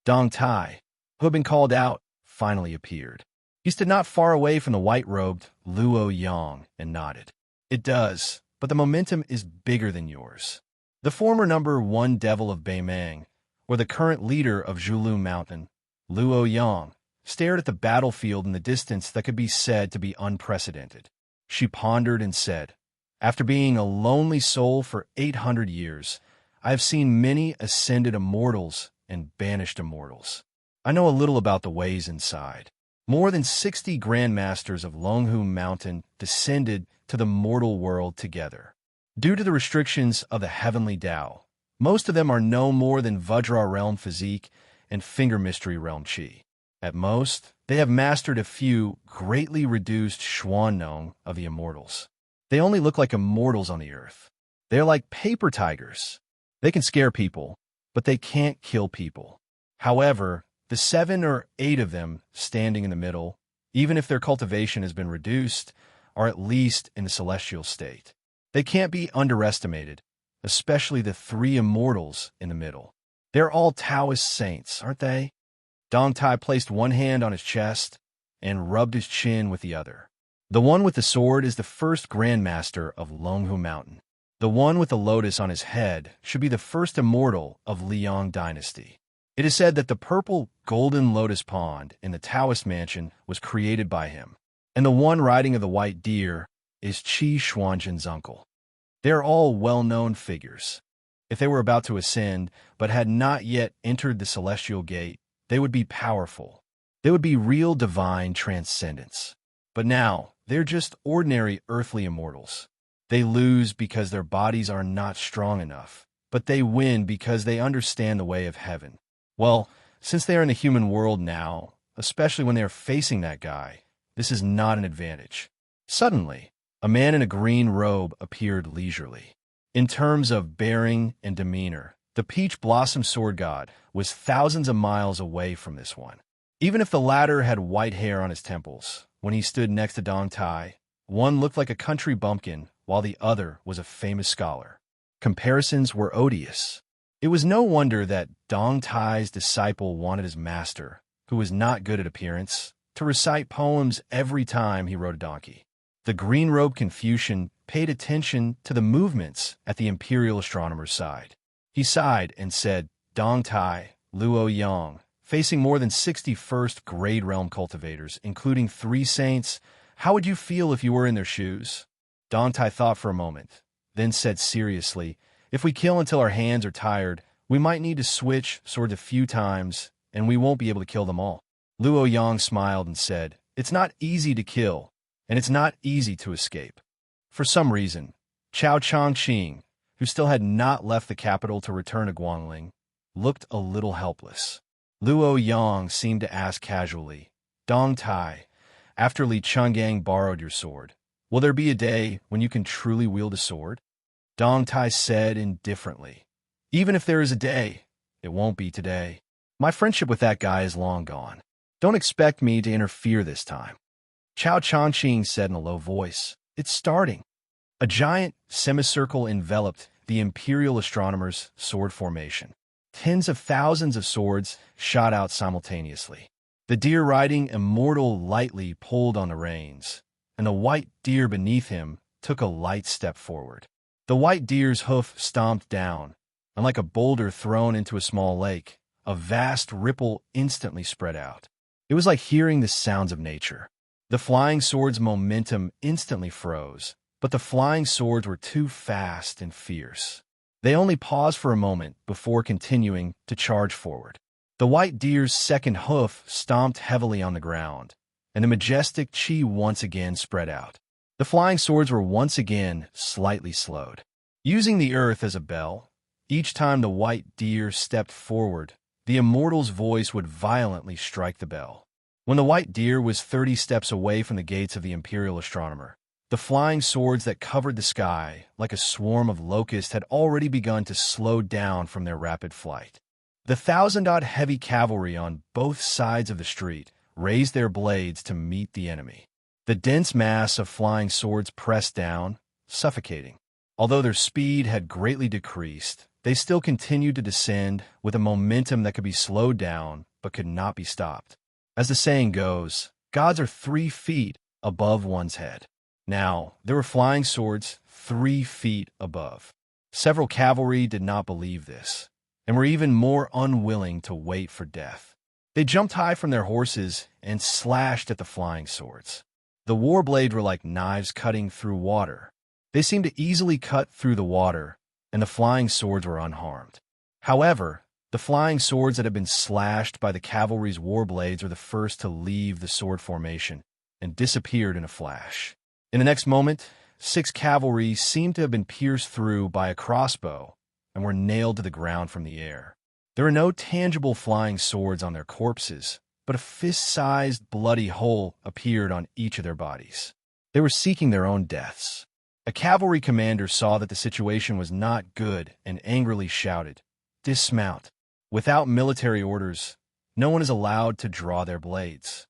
Dong Tai, who had been called out, finally appeared. He stood not far away from the white-robed Luo Yang and nodded. "It does, but the momentum is bigger than yours." The former number 1 devil of Beimang, or the current leader of Zhulu Mountain, Luo Yang, stared at the battlefield in the distance that could be said to be unprecedented. She pondered and said, "After being a lonely soul for 800 years, I have seen many ascended immortals and banished immortals. I know a little about the ways inside. More than 60 grandmasters of Longhu Mountain descended to the mortal world together. Due to the restrictions of the heavenly Tao, most of them are no more than Vajra realm physique and finger mystery realm chi. At most, they have mastered a few greatly reduced Xuannong of the immortals. They only look like immortals on the earth. They are like paper tigers. They can scare people, but they can't kill people. However, the 7 or 8 of them standing in the middle, even if their cultivation has been reduced, are at least in the celestial state. They can't be underestimated, especially the 3 immortals in the middle. They're all Taoist saints, aren't they?" Dong Tai placed one hand on his chest and rubbed his chin with the other. "The one with the sword is the first grandmaster of Longhu Mountain. The one with the lotus on his head should be the first immortal of Liang Dynasty. It is said that the purple golden lotus pond in the Taoist mansion was created by him, and the one riding of the white deer is Qi Xuanzhen's uncle. They are all well-known figures. If they were about to ascend, but had not yet entered the celestial gate, they would be powerful. They would be real divine transcendence. But now, they're just ordinary earthly immortals. They lose because their bodies are not strong enough, but they win because they understand the way of heaven. Well, since they are in the human world now, especially when they are facing that guy, this is not an advantage." Suddenly, a man in a green robe appeared leisurely. In terms of bearing and demeanor, the Peach Blossom Sword God was thousands of miles away from this one. Even if the latter had white hair on his temples, when he stood next to Dong Tai, one looked like a country bumpkin while the other was a famous scholar. Comparisons were odious. It was no wonder that Dong Tai's disciple wanted his master, who was not good at appearance, to recite poems every time he rode a donkey. The green-robed Confucian paid attention to the movements at the imperial astronomer's side. He sighed and said, "Dong Tai, Luo Yang, facing more than 60 first-grade realm cultivators, including 3 saints, how would you feel if you were in their shoes?" Dong Tai thought for a moment, then said seriously, "If we kill until our hands are tired, we might need to switch swords a few times, and we won't be able to kill them all." Luo Yang smiled and said, "It's not easy to kill, and it's not easy to escape." For some reason, Chao Changqing, who still had not left the capital to return to Guangling, looked a little helpless. Luo Yang seemed to ask casually, "Dong Tai, after Li Chungang borrowed your sword, will there be a day when you can truly wield a sword?" Dong Tai said indifferently, "Even if there is a day, it won't be today. My friendship with that guy is long gone. Don't expect me to interfere this time." Chao Changqing said in a low voice, "It's starting." A giant semicircle enveloped the imperial astronomer's sword formation. Tens of thousands of swords shot out simultaneously. The deer riding Immortal lightly pulled on the reins, and the white deer beneath him took a light step forward. The white deer's hoof stomped down, and like a boulder thrown into a small lake, a vast ripple instantly spread out. It was like hearing the sounds of nature. The flying sword's momentum instantly froze, but the flying swords were too fast and fierce. They only paused for a moment before continuing to charge forward. The white deer's second hoof stomped heavily on the ground, and the majestic chi once again spread out. The flying swords were once again slightly slowed. Using the earth as a bell, each time the white deer stepped forward, the immortal's voice would violently strike the bell. When the white deer was 30 steps away from the gates of the imperial astronomer, the flying swords that covered the sky like a swarm of locusts had already begun to slow down from their rapid flight. The 1,000-odd heavy cavalry on both sides of the street raised their blades to meet the enemy. The dense mass of flying swords pressed down, suffocating. Although their speed had greatly decreased, they still continued to descend with a momentum that could be slowed down but could not be stopped. As the saying goes, gods are 3 feet above one's head. Now, there were flying swords 3 feet above. Several cavalry did not believe this, and were even more unwilling to wait for death. They jumped high from their horses and slashed at the flying swords. The war blades were like knives cutting through water. They seemed to easily cut through the water, and the flying swords were unharmed. However, the flying swords that had been slashed by the cavalry's war blades were the first to leave the sword formation and disappeared in a flash. In the next moment, 6 cavalry seemed to have been pierced through by a crossbow and were nailed to the ground from the air. There were no tangible flying swords on their corpses, but a fist-sized bloody hole appeared on each of their bodies. They were seeking their own deaths. A cavalry commander saw that the situation was not good and angrily shouted, "Dismount." Without military orders, no one is allowed to draw their blades.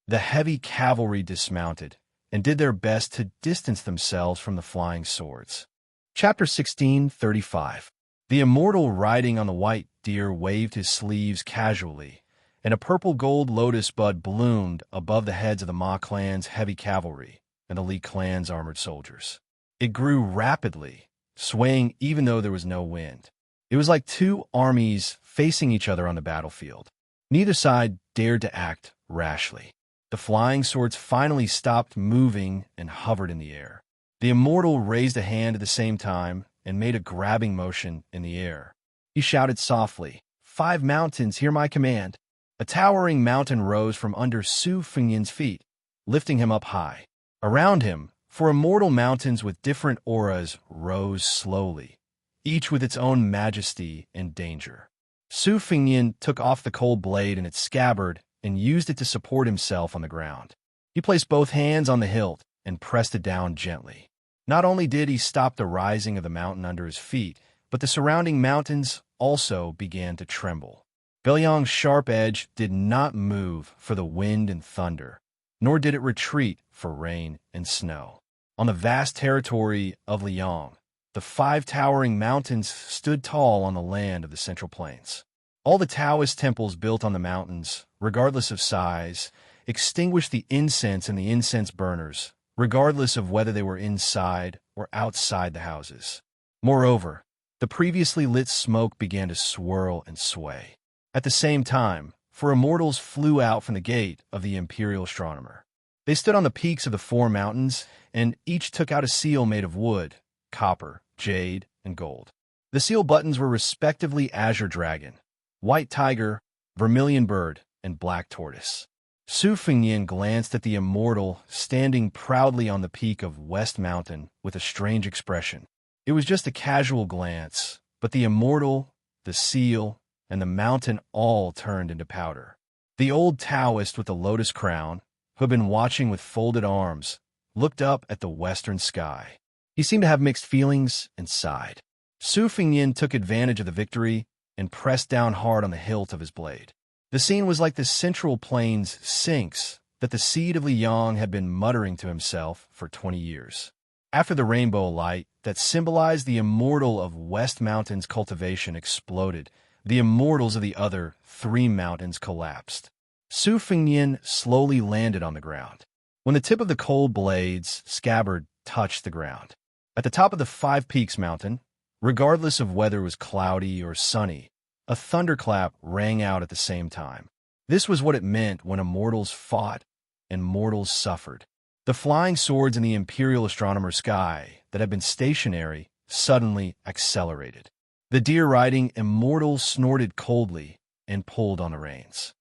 The heavy cavalry dismounted and did their best to distance themselves from the flying swords. Chapter 16:35. The immortal riding on the white deer waved his sleeves casually, and a purple-gold lotus bud bloomed above the heads of the Ma clan's heavy cavalry and the Li clan's armored soldiers. It grew rapidly, swaying even though there was no wind. It was like 2 armies facing each other on the battlefield. Neither side dared to act rashly. The flying swords finally stopped moving and hovered in the air. The immortal raised a hand at the same time and made a grabbing motion in the air. He shouted softly, "5 mountains, hear my command." A towering mountain rose from under Su Fengyan's feet, lifting him up high. Around him, 4 immortal mountains with different auras rose slowly, each with its own majesty and danger. Su Fengyan took off the cold blade in its scabbard and used it to support himself on the ground. He placed both hands on the hilt and pressed it down gently. Not only did he stop the rising of the mountain under his feet, but the surrounding mountains also began to tremble. Belyang's sharp edge did not move for the wind and thunder, nor did it retreat for rain and snow. On the vast territory of Liang, the 5 towering mountains stood tall on the land of the Central Plains. All the Taoist temples built on the mountains, regardless of size, extinguished the incense in the incense burners, regardless of whether they were inside or outside the houses. Moreover, the previously lit smoke began to swirl and sway. At the same time, 4 immortals flew out from the gate of the imperial astronomer. They stood on the peaks of the 4 mountains, and each took out a seal made of wood, copper, jade, and gold. The seal buttons were respectively azure dragon, white tiger, vermilion bird, and black tortoise. Su Fengnian glanced at the immortal standing proudly on the peak of West Mountain with a strange expression. It was just a casual glance, but the immortal, the seal, and the mountain all turned into powder. The old Taoist with the lotus crown, who had been watching with folded arms, looked up at the western sky. He seemed to have mixed feelings and sighed. Su Fengnian took advantage of the victory and pressed down hard on the hilt of his blade. The scene was like the Central Plains sinks that the seed of Liang had been muttering to himself for 20 years. After the rainbow light that symbolized the immortal of West Mountain's cultivation exploded, the immortals of the other 3 mountains collapsed. Su Fengnian slowly landed on the ground. When the tip of the cold blade's scabbard touched the ground, at the top of the 5 Peaks mountain, regardless of whether it was cloudy or sunny, a thunderclap rang out at the same time. This was what it meant when immortals fought and mortals suffered. The flying swords in the imperial astronomer's sky that had been stationary suddenly accelerated. The deer-riding immortal snorted coldly and pulled on the reins.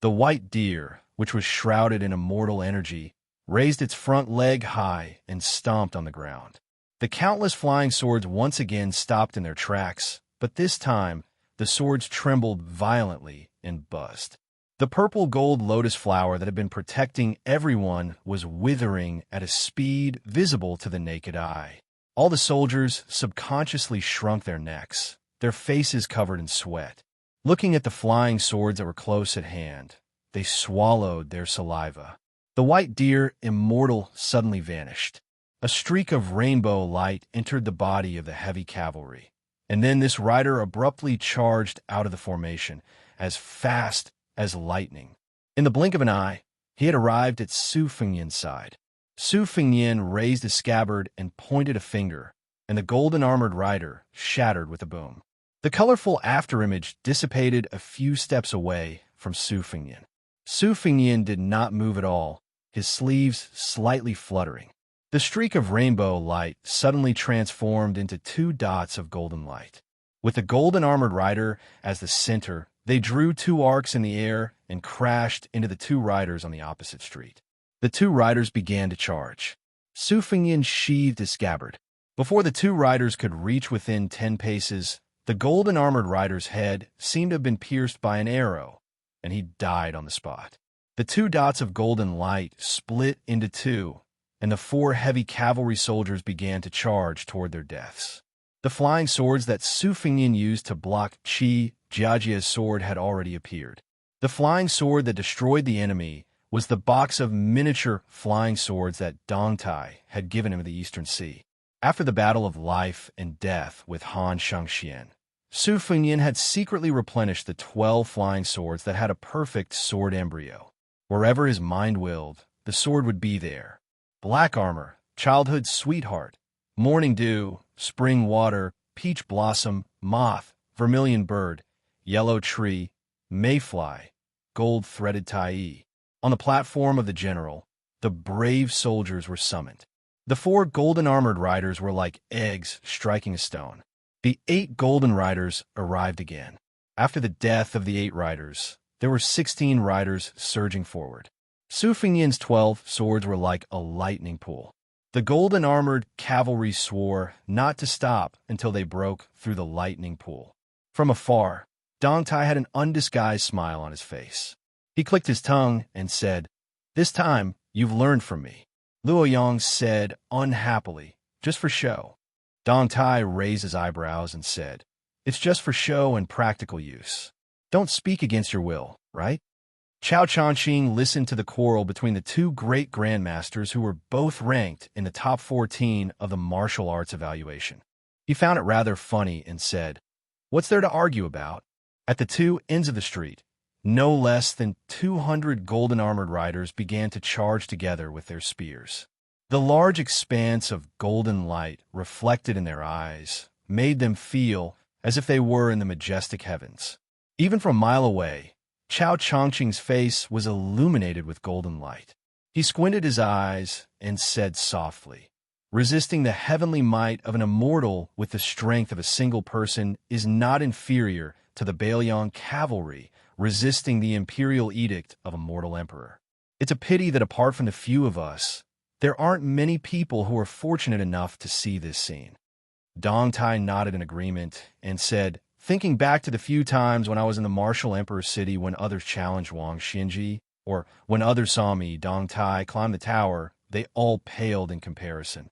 The white deer, which was shrouded in immortal energy, raised its front leg high and stomped on the ground. The countless flying swords once again stopped in their tracks, but this time the swords trembled violently and buzzed. The purple-gold lotus flower that had been protecting everyone was withering at a speed visible to the naked eye. All the soldiers subconsciously shrunk their necks, their faces covered in sweat. Looking at the flying swords that were close at hand, they swallowed their saliva. The white deer immortal suddenly vanished. A streak of rainbow light entered the body of the heavy cavalry, and then this rider abruptly charged out of the formation, as fast as lightning. In the blink of an eye, he had arrived at Su Fengnian's side. Su Fengnian raised his scabbard and pointed a finger, and the golden-armored rider shattered with a boom. The colorful afterimage dissipated a few steps away from Su Fengnian. Su Fengnian did not move at all, his sleeves slightly fluttering. The streak of rainbow light suddenly transformed into 2 dots of golden light. With the golden-armored rider as the center, they drew 2 arcs in the air and crashed into the 2 riders on the opposite street. The 2 riders began to charge. Su Fengnian sheathed his scabbard. Before the 2 riders could reach within 10 paces, the golden-armored rider's head seemed to have been pierced by an arrow, and he died on the spot. The 2 dots of golden light split into 2, and the 4 heavy cavalry soldiers began to charge toward their deaths. The flying swords that Su Fengnian used to block Xianxia's sword had already appeared. The flying sword that destroyed the enemy was the box of miniature flying swords that Dong Tai had given him in the Eastern Sea. After the battle of life and death with Han Xianxia, Su Fengnian had secretly replenished the 12 flying swords that had a perfect sword embryo. Wherever his mind willed, the sword would be there. Black armor, childhood sweetheart, morning dew, spring water, peach blossom, moth, vermilion bird, yellow tree, mayfly, gold-threaded tai. On the platform of the general, the brave soldiers were summoned. The 4 golden-armored riders were like eggs striking a stone. The 8 golden riders arrived again. After the death of the 8 riders, there were 16 riders surging forward. Su Fengnian's 12 swords were like a lightning pool. The golden-armored cavalry swore not to stop until they broke through the lightning pool. From afar, Dong Tai had an undisguised smile on his face. He clicked his tongue and said, "This time, you've learned from me." Luoyang said unhappily, "Just for show." Dong Tai raised his eyebrows and said, "It's just for show and practical use. Don't speak against your will, right?" Chao Changqing listened to the quarrel between the 2 great grandmasters who were both ranked in the top 14 of the martial arts evaluation. He found it rather funny and said, "What's there to argue about?" At the two ends of the street, no less than 200 golden-armored riders began to charge together with their spears. The large expanse of golden light reflected in their eyes made them feel as if they were in the majestic heavens. Even from a mile away, Chao Changqing's face was illuminated with golden light. He squinted his eyes and said softly, "Resisting the heavenly might of an immortal with the strength of a single person is not inferior to the Bailiang cavalry resisting the imperial edict of a mortal emperor. It's a pity that apart from the few of us, there aren't many people who are fortunate enough to see this scene." Dong Tai nodded in agreement and said, "Thinking back to the few times when I was in the martial emperor's city when others challenged Wang Xinji, or when others saw me, Dong Tai, climb the tower, they all paled in comparison.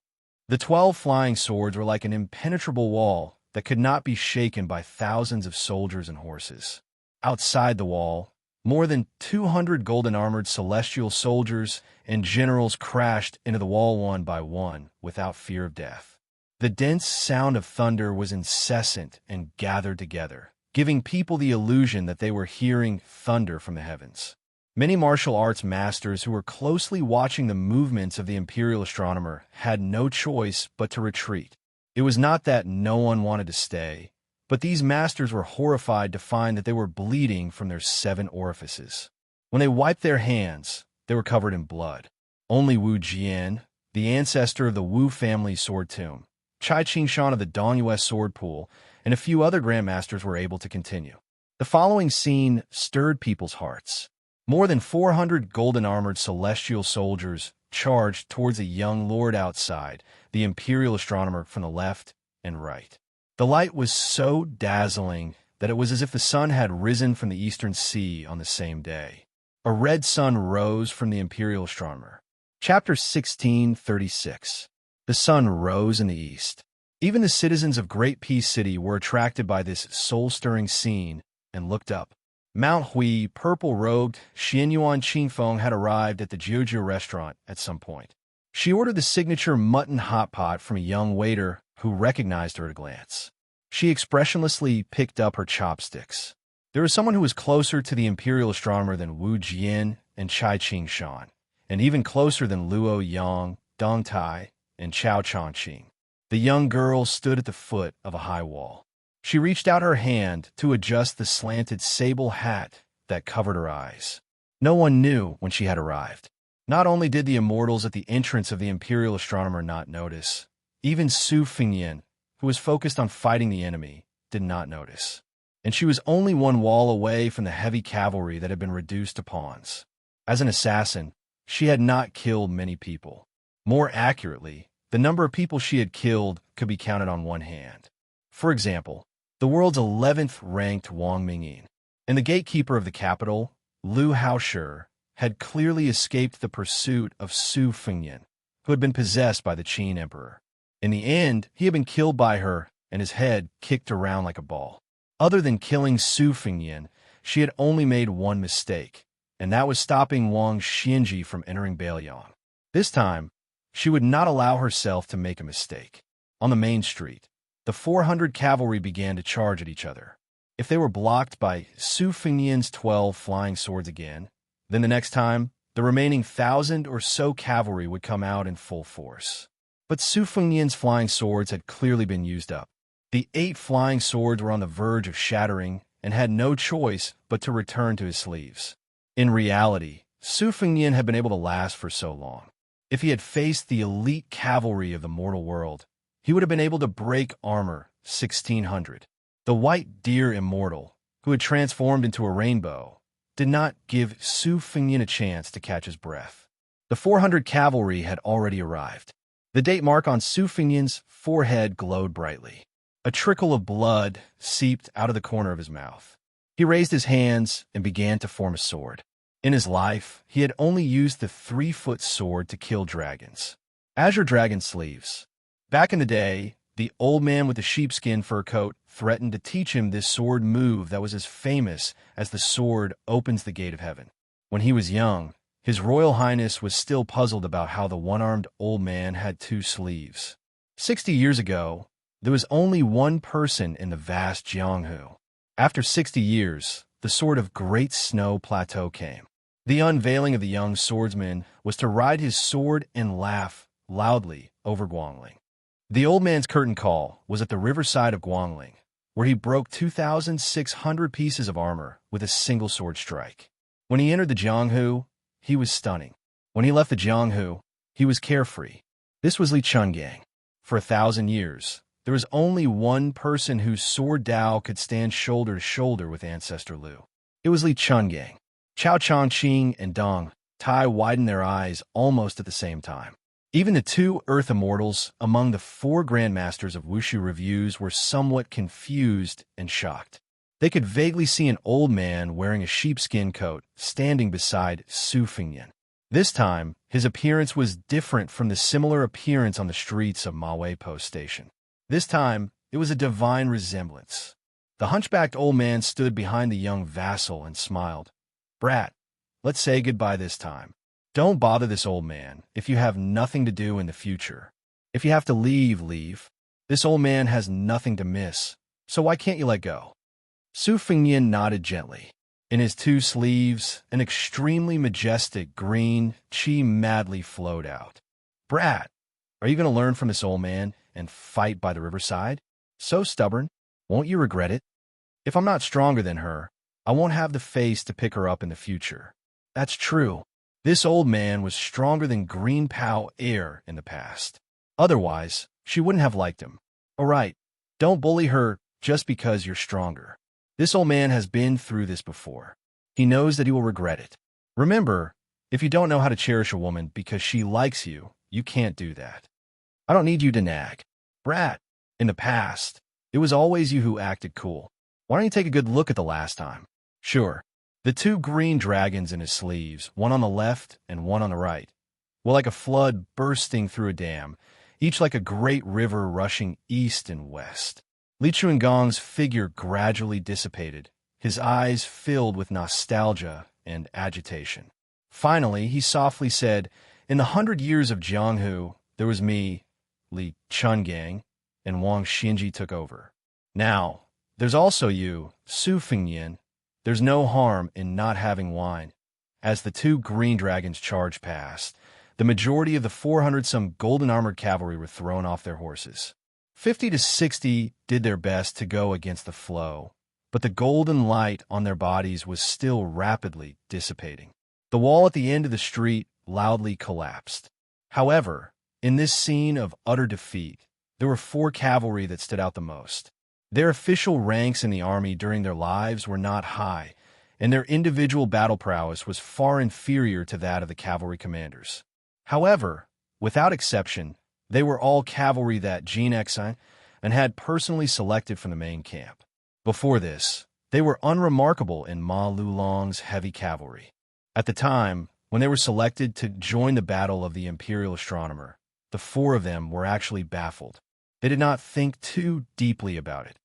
The 12 flying swords were like an impenetrable wall that could not be shaken by thousands of soldiers and horses. Outside the wall, more than 200 golden-armored celestial soldiers and generals crashed into the wall one by one without fear of death. The dense sound of thunder was incessant and gathered together, giving people the illusion that they were hearing thunder from the heavens. Many martial arts masters who were closely watching the movements of the imperial astronomer had no choice but to retreat. It was not that no one wanted to stay, but these masters were horrified to find that they were bleeding from their 7 orifices. When they wiped their hands, they were covered in blood. Only Wu Jian, the ancestor of the Wu family sword tomb, Chai Qingshan of the Dongyue sword pool, and a few other grandmasters were able to continue. The following scene stirred people's hearts. More than 400 golden-armored celestial soldiers charged towards a young lord outside, the imperial astronomer from the left and right. The light was so dazzling that it was as if the sun had risen from the eastern sea on the same day. A red sun rose from the imperial astronomer. Chapter 1636. The sun rose in the east. Even the citizens of Great Peace City were attracted by this soul-stirring scene and looked up. Mount Hui, purple-robed, Xianyuan Qingfeng had arrived at the Jiujiu restaurant at some point. She ordered the signature mutton hot pot from a young waiter who recognized her at a glance. She expressionlessly picked up her chopsticks. There was someone who was closer to the imperial astronomer than Wu Jian and Chai Qingshan, and even closer than Luo Yang, Dong Tai, and Chao Changqing. The young girl stood at the foot of a high wall. She reached out her hand to adjust the slanted sable hat that covered her eyes. No one knew when she had arrived. Not only did the immortals at the entrance of the imperial astronomer not notice, even Su Fengyan, who was focused on fighting the enemy, did not notice. And she was only one wall away from the heavy cavalry that had been reduced to pawns. As an assassin, she had not killed many people. More accurately, the number of people she had killed could be counted on one hand. For example, the world's 11th ranked Wang Mingyin and the gatekeeper of the capital, Liu Haoshi, had clearly escaped the pursuit of Su Fengyan, who had been possessed by the Qin emperor. In the end, he had been killed by her and his head kicked around like a ball. Other than killing Su Fengyan, she had only made one mistake, and that was stopping Wang Xinji from entering Bailiang. This time, she would not allow herself to make a mistake. On the main street, the 400 cavalry began to charge at each other. If they were blocked by Su Fengyan's 12 flying swords again, then the next time, the remaining 1,000 or so cavalry would come out in full force. But Su Fengyan's flying swords had clearly been used up. The 8 flying swords were on the verge of shattering and had no choice but to return to his sleeves. In reality, Su Fengyan had been able to last for so long. If he had faced the elite cavalry of the mortal world, he would have been able to break armor 1,600. The white deer immortal, who had transformed into a rainbow, did not give Su Fengyan a chance to catch his breath. The 400 cavalry had already arrived. The date mark on Su Fengyan's forehead glowed brightly. A trickle of blood seeped out of the corner of his mouth. He raised his hands and began to form a sword. In his life, he had only used the 3-foot sword to kill dragons. Azure dragon sleeves. Back in the day, the old man with the sheepskin fur coat threatened to teach him this sword move that was as famous as the sword opens the gate of heaven. When he was young, His Royal Highness was still puzzled about how the one-armed old man had 2 sleeves. 60 years ago, There was only one person in the vast Jianghu. After 60 years, the sort of great snow plateau came. The unveiling of the young swordsman was to ride his sword and laugh loudly over Guangling. The old man's curtain call was at the riverside of Guangling, where he broke 2,600 pieces of armor with a single sword strike. When he entered the Jianghu, he was stunning. When he left the Jianghu, he was carefree. This was Li Chungang. For 1,000 years, there was only one person whose sword Dao could stand shoulder to shoulder with Ancestor Liu. It was Li Chungang. Chao Chongqing and Dong Tai widened their eyes almost at the same time. Even the two Earth Immortals among the 4 Grandmasters of Wushu reviews were somewhat confused and shocked. They could vaguely see an old man wearing a sheepskin coat standing beside Su Fengyan. This time, his appearance was different from the similar appearance on the streets of Mawei Post Station. This time, it was a divine resemblance. The hunchbacked old man stood behind the young vassal and smiled. "Brat, let's say goodbye this time. Don't bother this old man if you have nothing to do in the future. If you have to leave, leave. This old man has nothing to miss, so why can't you let go?" Su Fengyan nodded gently. In his 2 sleeves, an extremely majestic green qi madly flowed out. "Brat, are you going to learn from this old man and fight by the riverside? So stubborn, won't you regret it? If I'm not stronger than her, I won't have the face to pick her up in the future." That's true. This old man was stronger than Green Pao Air in the past. Otherwise, she wouldn't have liked him. All right, don't bully her just because you're stronger. This old man has been through this before. He knows that he will regret it. Remember, if you don't know how to cherish a woman because she likes you, you can't do that. I don't need you to nag. Brat, in the past, it was always you who acted cool. Why don't you take a good look at the last time? Sure. The 2 green dragons in his sleeves, one on the left and one on the right, were like a flood bursting through a dam, each like a great river rushing east and west. Li Chunggang's figure gradually dissipated, his eyes filled with nostalgia and agitation. Finally, he softly said, "In the 100 years of Jianghu, there was me, Li Chungang, and Wang Xinji took over. Now, there's also you, Su Fengyan. There's no harm in not having wine." As the 2 green dragons charged past, the majority of the 400-some golden-armored cavalry were thrown off their horses. 50 to 60 did their best to go against the flow, but the golden light on their bodies was still rapidly dissipating. The wall at the end of the street loudly collapsed. However, in this scene of utter defeat, there were 4 cavalry that stood out the most. Their official ranks in the army during their lives were not high, and their individual battle prowess was far inferior to that of the cavalry commanders. However, without exception, they were all cavalry that Xianxia and had personally selected from the main camp. Before this, they were unremarkable in Ma Lulong's heavy cavalry. At the time, when they were selected to join the battle of the Imperial Astronomer, the 4 of them were actually baffled. They did not think too deeply about it,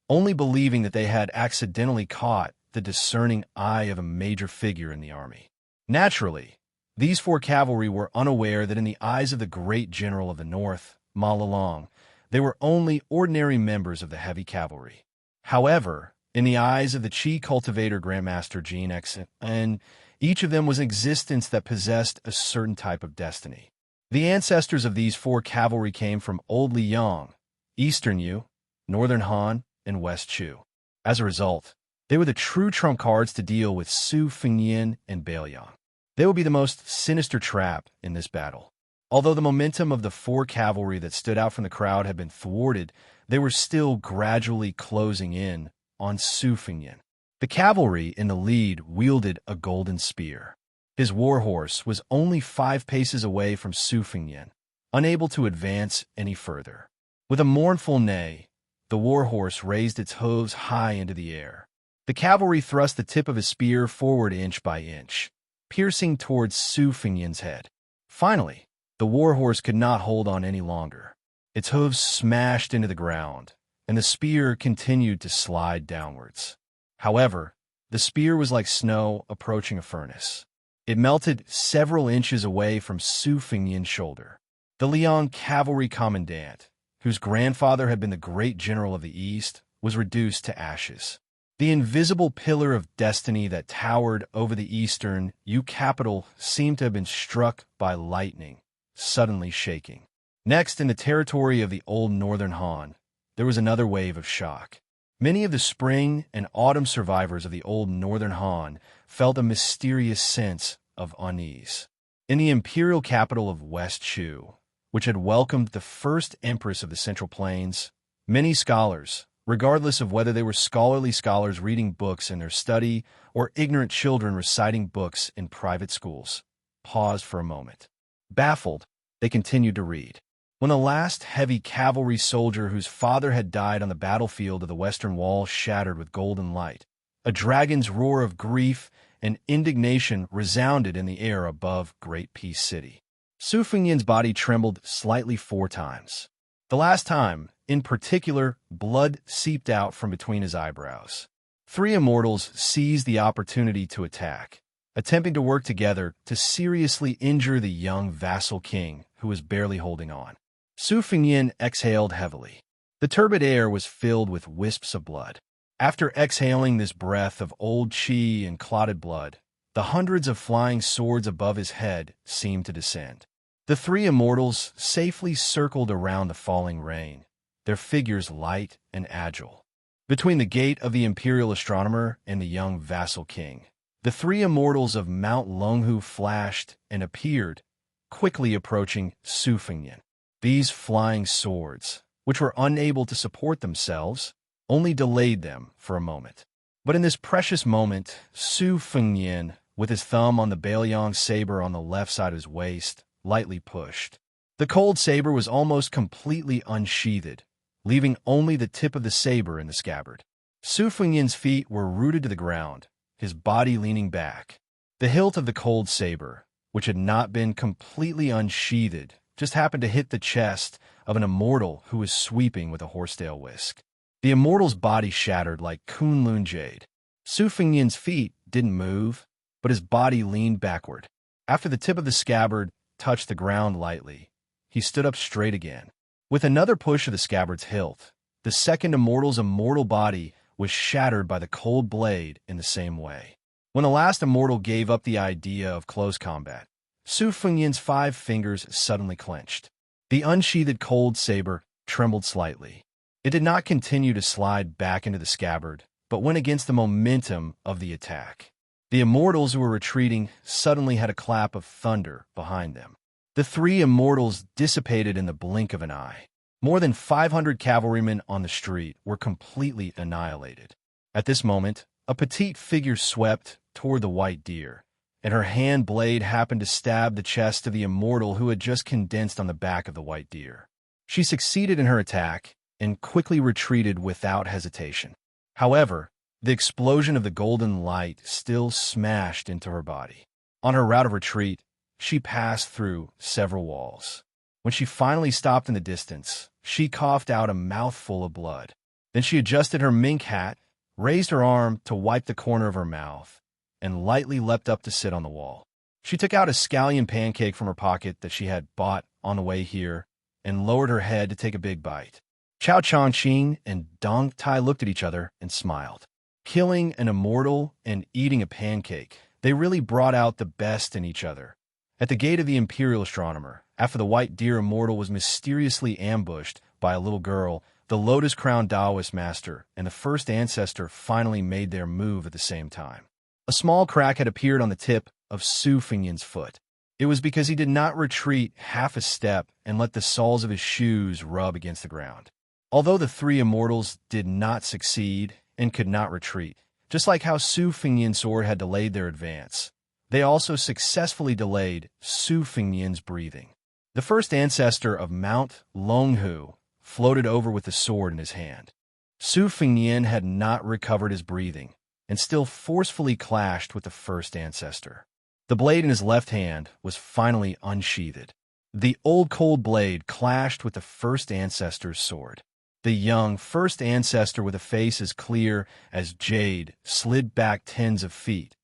only believing that they had accidentally caught the discerning eye of a major figure in the army. Naturally, these 4 cavalry were unaware that in the eyes of the great general of the north, Ma Lulong, they were only ordinary members of the heavy cavalry. However, in the eyes of the Qi cultivator Grandmaster Xianxia, and each of them was an existence that possessed a certain type of destiny. The ancestors of these 4 cavalry came from Old Liang, Eastern Yu, Northern Han, and West Chu. As a result, they were the true trump cards to deal with Su Fengyan and Bailiang. They would be the most sinister trap in this battle. Although the momentum of the 4 cavalry that stood out from the crowd had been thwarted, they were still gradually closing in on Su Fengyan. The cavalry in the lead wielded a golden spear. His warhorse was only 5 paces away from Su Fengyan, unable to advance any further. With a mournful neigh, the warhorse raised its hooves high into the air. The cavalry thrust the tip of his spear forward inch by inch, piercing towards Su Fengyan's head. Finally, the warhorse could not hold on any longer. Its hooves smashed into the ground, and the spear continued to slide downwards. However, the spear was like snow approaching a furnace. It melted several inches away from Su Fengyan's shoulder. The Liang cavalry commandant, whose grandfather had been the great general of the East, was reduced to ashes. The invisible pillar of destiny that towered over the eastern Yu capital seemed to have been struck by lightning, suddenly shaking. Next, in the territory of the old northern Han, there was another wave of shock. Many of the spring and autumn survivors of the old northern Han felt a mysterious sense of unease. In the imperial capital of West Shu, which had welcomed the first empress of the Central Plains, many scholars, regardless of whether they were scholarly scholars reading books in their study or ignorant children reciting books in private schools, paused for a moment. Baffled, they continued to read. When the last heavy cavalry soldier whose father had died on the battlefield of the Western Wall shattered with golden light, a dragon's roar of grief and indignation resounded in the air above Great Peace City. Su Fengyan's body trembled slightly 4 times. The last time, in particular, blood seeped out from between his eyebrows. 3 immortals seized the opportunity to attack, attempting to work together to seriously injure the young vassal king who was barely holding on. Su Fengyan exhaled heavily. The turbid air was filled with wisps of blood. After exhaling this breath of old qi and clotted blood, the hundreds of flying swords above his head seemed to descend. The 3 immortals safely circled around the falling rain, their figures light and agile. Between the gate of the imperial astronomer and the young vassal king, the 3 immortals of Mount Longhu flashed and appeared, quickly approaching Su Fengyan. These flying swords, which were unable to support themselves, only delayed them for a moment. But in this precious moment, Su Fengyan, with his thumb on the Baoyang saber on the left side of his waist, lightly pushed. The cold saber was almost completely unsheathed, leaving only the tip of the saber in the scabbard. Su Fengyan's feet were rooted to the ground, his body leaning back. The hilt of the cold saber, which had not been completely unsheathed, just happened to hit the chest of an immortal who was sweeping with a horsetail whisk. The immortal's body shattered like Kunlun jade. Su Fengyan's feet didn't move, but his body leaned backward. After the tip of the scabbard touched the ground lightly, he stood up straight again. With another push of the scabbard's hilt, the second immortal's immortal body was shattered by the cold blade in the same way. When the last immortal gave up the idea of close combat, Su Fengyan's 5 fingers suddenly clenched. The unsheathed cold saber trembled slightly. It did not continue to slide back into the scabbard, but went against the momentum of the attack. The immortals who were retreating suddenly had a clap of thunder behind them. The 3 immortals dissipated in the blink of an eye. More than 500 cavalrymen on the street were completely annihilated. At this moment, a petite figure swept toward the white deer, and her hand blade happened to stab the chest of the immortal who had just condensed on the back of the white deer. She succeeded in her attack and quickly retreated without hesitation. However, the explosion of the golden light still smashed into her body. On her route of retreat, she passed through several walls. When she finally stopped in the distance, she coughed out a mouthful of blood. Then she adjusted her mink hat, raised her arm to wipe the corner of her mouth, and lightly leapt up to sit on the wall. She took out a scallion pancake from her pocket that she had bought on the way here and lowered her head to take a big bite. Chao Changqing and Dong Tai looked at each other and smiled. Killing an immortal and eating a pancake, they really brought out the best in each other. At the gate of the imperial astronomer, after the white deer immortal was mysteriously ambushed by a little girl, the lotus-crowned Taoist master and the first ancestor finally made their move at the same time. A small crack had appeared on the tip of Su Fengyan's foot. It was because he did not retreat half a step and let the soles of his shoes rub against the ground. Although the 3 immortals did not succeed and could not retreat, just like how Su Fengyan's sword had delayed their advance, they also successfully delayed Su Fengyan's breathing. The first ancestor of Mount Longhu floated over with the sword in his hand. Su Fengyan had not recovered his breathing and still forcefully clashed with the first ancestor. The blade in his left hand was finally unsheathed. The old cold blade clashed with the first ancestor's sword. The young first ancestor with a face as clear as jade slid back tens of feet,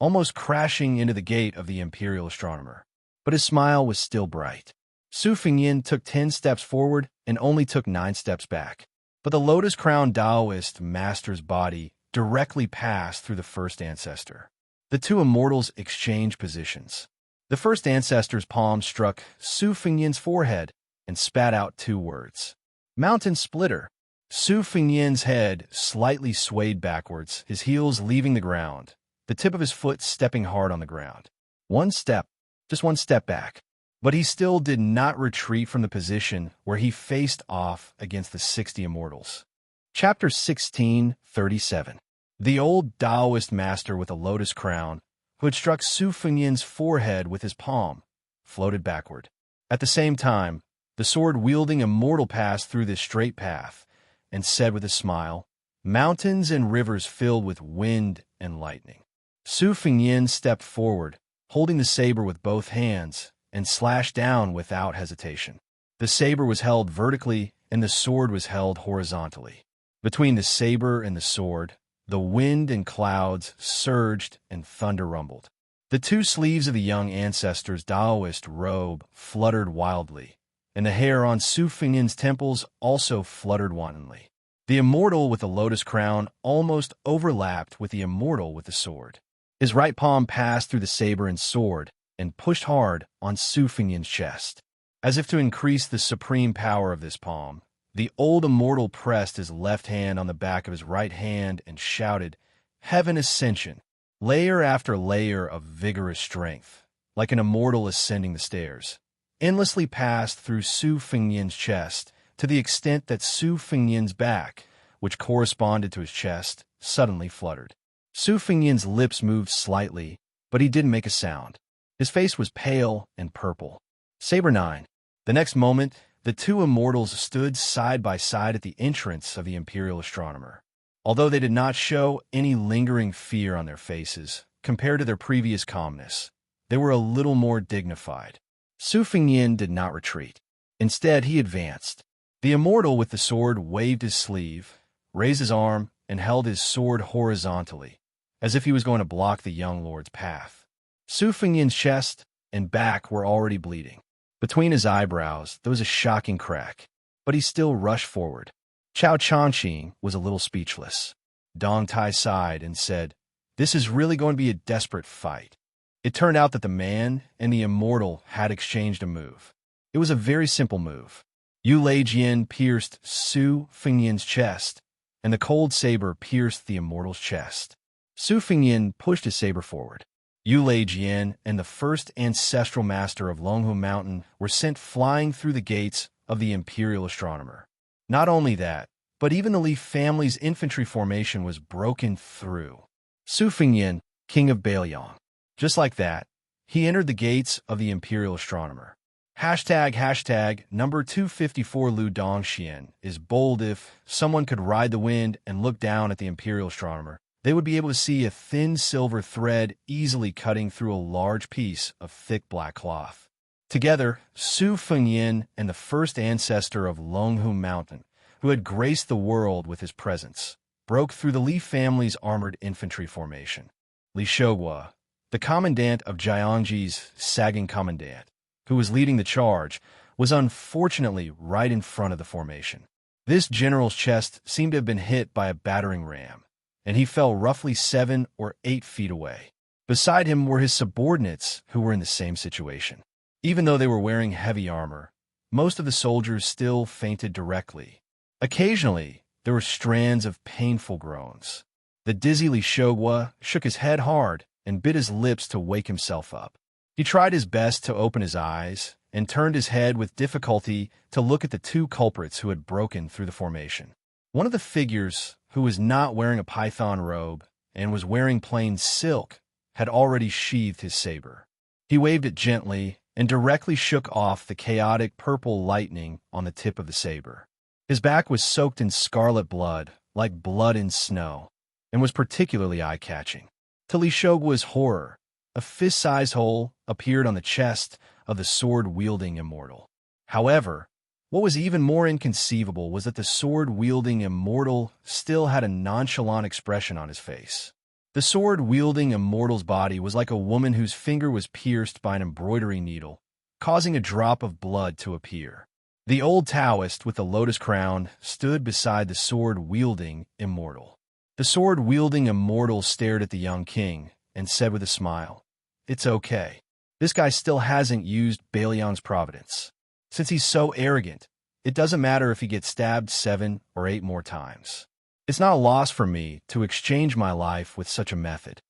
almost crashing into the gate of the imperial astronomer. But his smile was still bright. Su Fengyin took 10 steps forward and only took 9 steps back. But the lotus-crowned Taoist master's body directly passed through the first ancestor. The two immortals exchanged positions. The first ancestor's palm struck Su Fengyin's forehead and spat out 2 words. Mountain splitter. Su Fengyin's head slightly swayed backwards, his heels leaving the ground, the tip of his foot stepping hard on the ground. 1 step, just 1 step back. But he still did not retreat from the position where he faced off against the 60 immortals. Chapter 16:37. The old Taoist master with a lotus crown, who had struck Su Fengyin's forehead with his palm, floated backward. At the same time, the sword-wielding immortal passed through this straight path and said with a smile, "Mountains and rivers filled with wind and lightning." Su Fengyin stepped forward, holding the saber with both hands, and slashed down without hesitation. The saber was held vertically, and the sword was held horizontally. Between the saber and the sword, the wind and clouds surged and thunder rumbled. The 2 sleeves of the young ancestor's Taoist robe fluttered wildly, and the hair on Su Fengyin's temples also fluttered wantonly. The immortal with the lotus crown almost overlapped with the immortal with the sword. His right palm passed through the saber and sword, and pushed hard on Su Fengyin's chest. As if to increase the supreme power of this palm, the old immortal pressed his left hand on the back of his right hand and shouted, "Heaven ascension!" Layer after layer of vigorous strength, like an immortal ascending the stairs, endlessly passed through Su Fengyin's chest, to the extent that Su Fengyin's back, which corresponded to his chest, suddenly fluttered. Su Fengyin's lips moved slightly, but he didn't make a sound. His face was pale and purple. Saber 9. The next moment, the 2 immortals stood side by side at the entrance of the Imperial Astronomer. Although they did not show any lingering fear on their faces, compared to their previous calmness, they were a little more dignified. Su Fengyin did not retreat. Instead, he advanced. The immortal with the sword waved his sleeve, raised his arm, and held his sword horizontally, as if he was going to block the young lord's path. Su Fengyin's chest and back were already bleeding. Between his eyebrows, there was a shocking crack, but he still rushed forward. Chao Changqing was a little speechless. Dong Tai sighed and said, "This is really going to be a desperate fight." It turned out that the man and the immortal had exchanged a move. It was a very simple move. Yu Lei Jian pierced Su Fengyin's chest, and the cold saber pierced the immortal's chest. Su Fengyin pushed his saber forward. Yu Lei Jian and the first ancestral master of Longhu Mountain were sent flying through the gates of the Imperial Astronomer. Not only that, but even the Li family's infantry formation was broken through. Su Fengyin, king of Bailiang. Just like that, he entered the gates of the Imperial Astronomer. Hashtag number 254 Lu Dongxian is bold. If someone could ride the wind and look down at the Imperial Astronomer, they would be able to see a thin silver thread easily cutting through a large piece of thick black cloth. Together, Su Fengyin and the first ancestor of Longhu Mountain, who had graced the world with his presence, broke through the Li family's armored infantry formation. Li Shogua, the commandant of Jiangji's sagging commandant, who was leading the charge, was unfortunately right in front of the formation. This general's chest seemed to have been hit by a battering ram, and he fell roughly 7 or 8 feet away. Beside him were his subordinates who were in the same situation. Even though they were wearing heavy armor, most of the soldiers still fainted directly. Occasionally, there were strands of painful groans. The dizzy Li Shogua shook his head hard and bit his lips to wake himself up. He tried his best to open his eyes and turned his head with difficulty to look at the 2 culprits who had broken through the formation. One of the figures, who was not wearing a python robe and was wearing plain silk, had already sheathed his saber. He waved it gently and directly shook off the chaotic purple lightning on the tip of the saber. His back was soaked in scarlet blood, like blood in snow, and was particularly eye-catching. To Li Shogua's horror, a fist-sized hole appeared on the chest of the sword-wielding immortal. However, what was even more inconceivable was that the sword-wielding immortal still had a nonchalant expression on his face. The sword-wielding immortal's body was like a woman whose finger was pierced by an embroidery needle, causing a drop of blood to appear. The old Taoist with the lotus crown stood beside the sword-wielding immortal. The sword-wielding immortal stared at the young king and said with a smile, "It's okay. This guy still hasn't used Baliang's providence. Since he's so arrogant, it doesn't matter if he gets stabbed 7 or 8 more times. It's not a loss for me to exchange my life with such a method."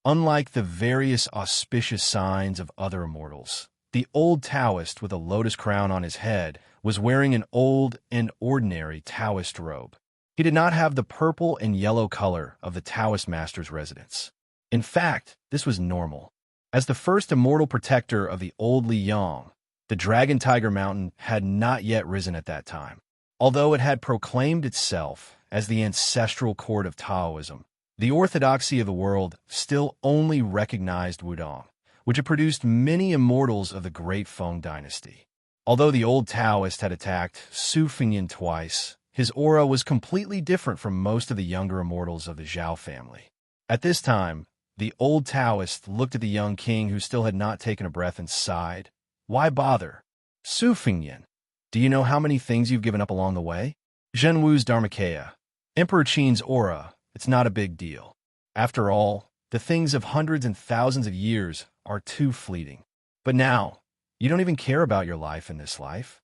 Unlike the various auspicious signs of other immortals, the old Taoist with a lotus crown on his head was wearing an old and ordinary Taoist robe. He did not have the purple and yellow color of the Taoist master's residence. In fact, this was normal. As the first immortal protector of the old Liang, the Dragon Tiger Mountain had not yet risen at that time. Although it had proclaimed itself as the ancestral court of Taoism, the orthodoxy of the world still only recognized Wudong, which had produced many immortals of the Great Feng dynasty. Although the old Taoist had attacked Su Fengyan twice, his aura was completely different from most of the younger immortals of the Zhao family. At this time, the old Taoist looked at the young king who still had not taken a breath and sighed. "Why bother? Su Fengyan, do you know how many things you've given up along the way? Zhen Wu's Dharmakaya, Emperor Qin's aura, it's not a big deal. After all, the things of hundreds and thousands of years are too fleeting. But now, you don't even care about your life in this life."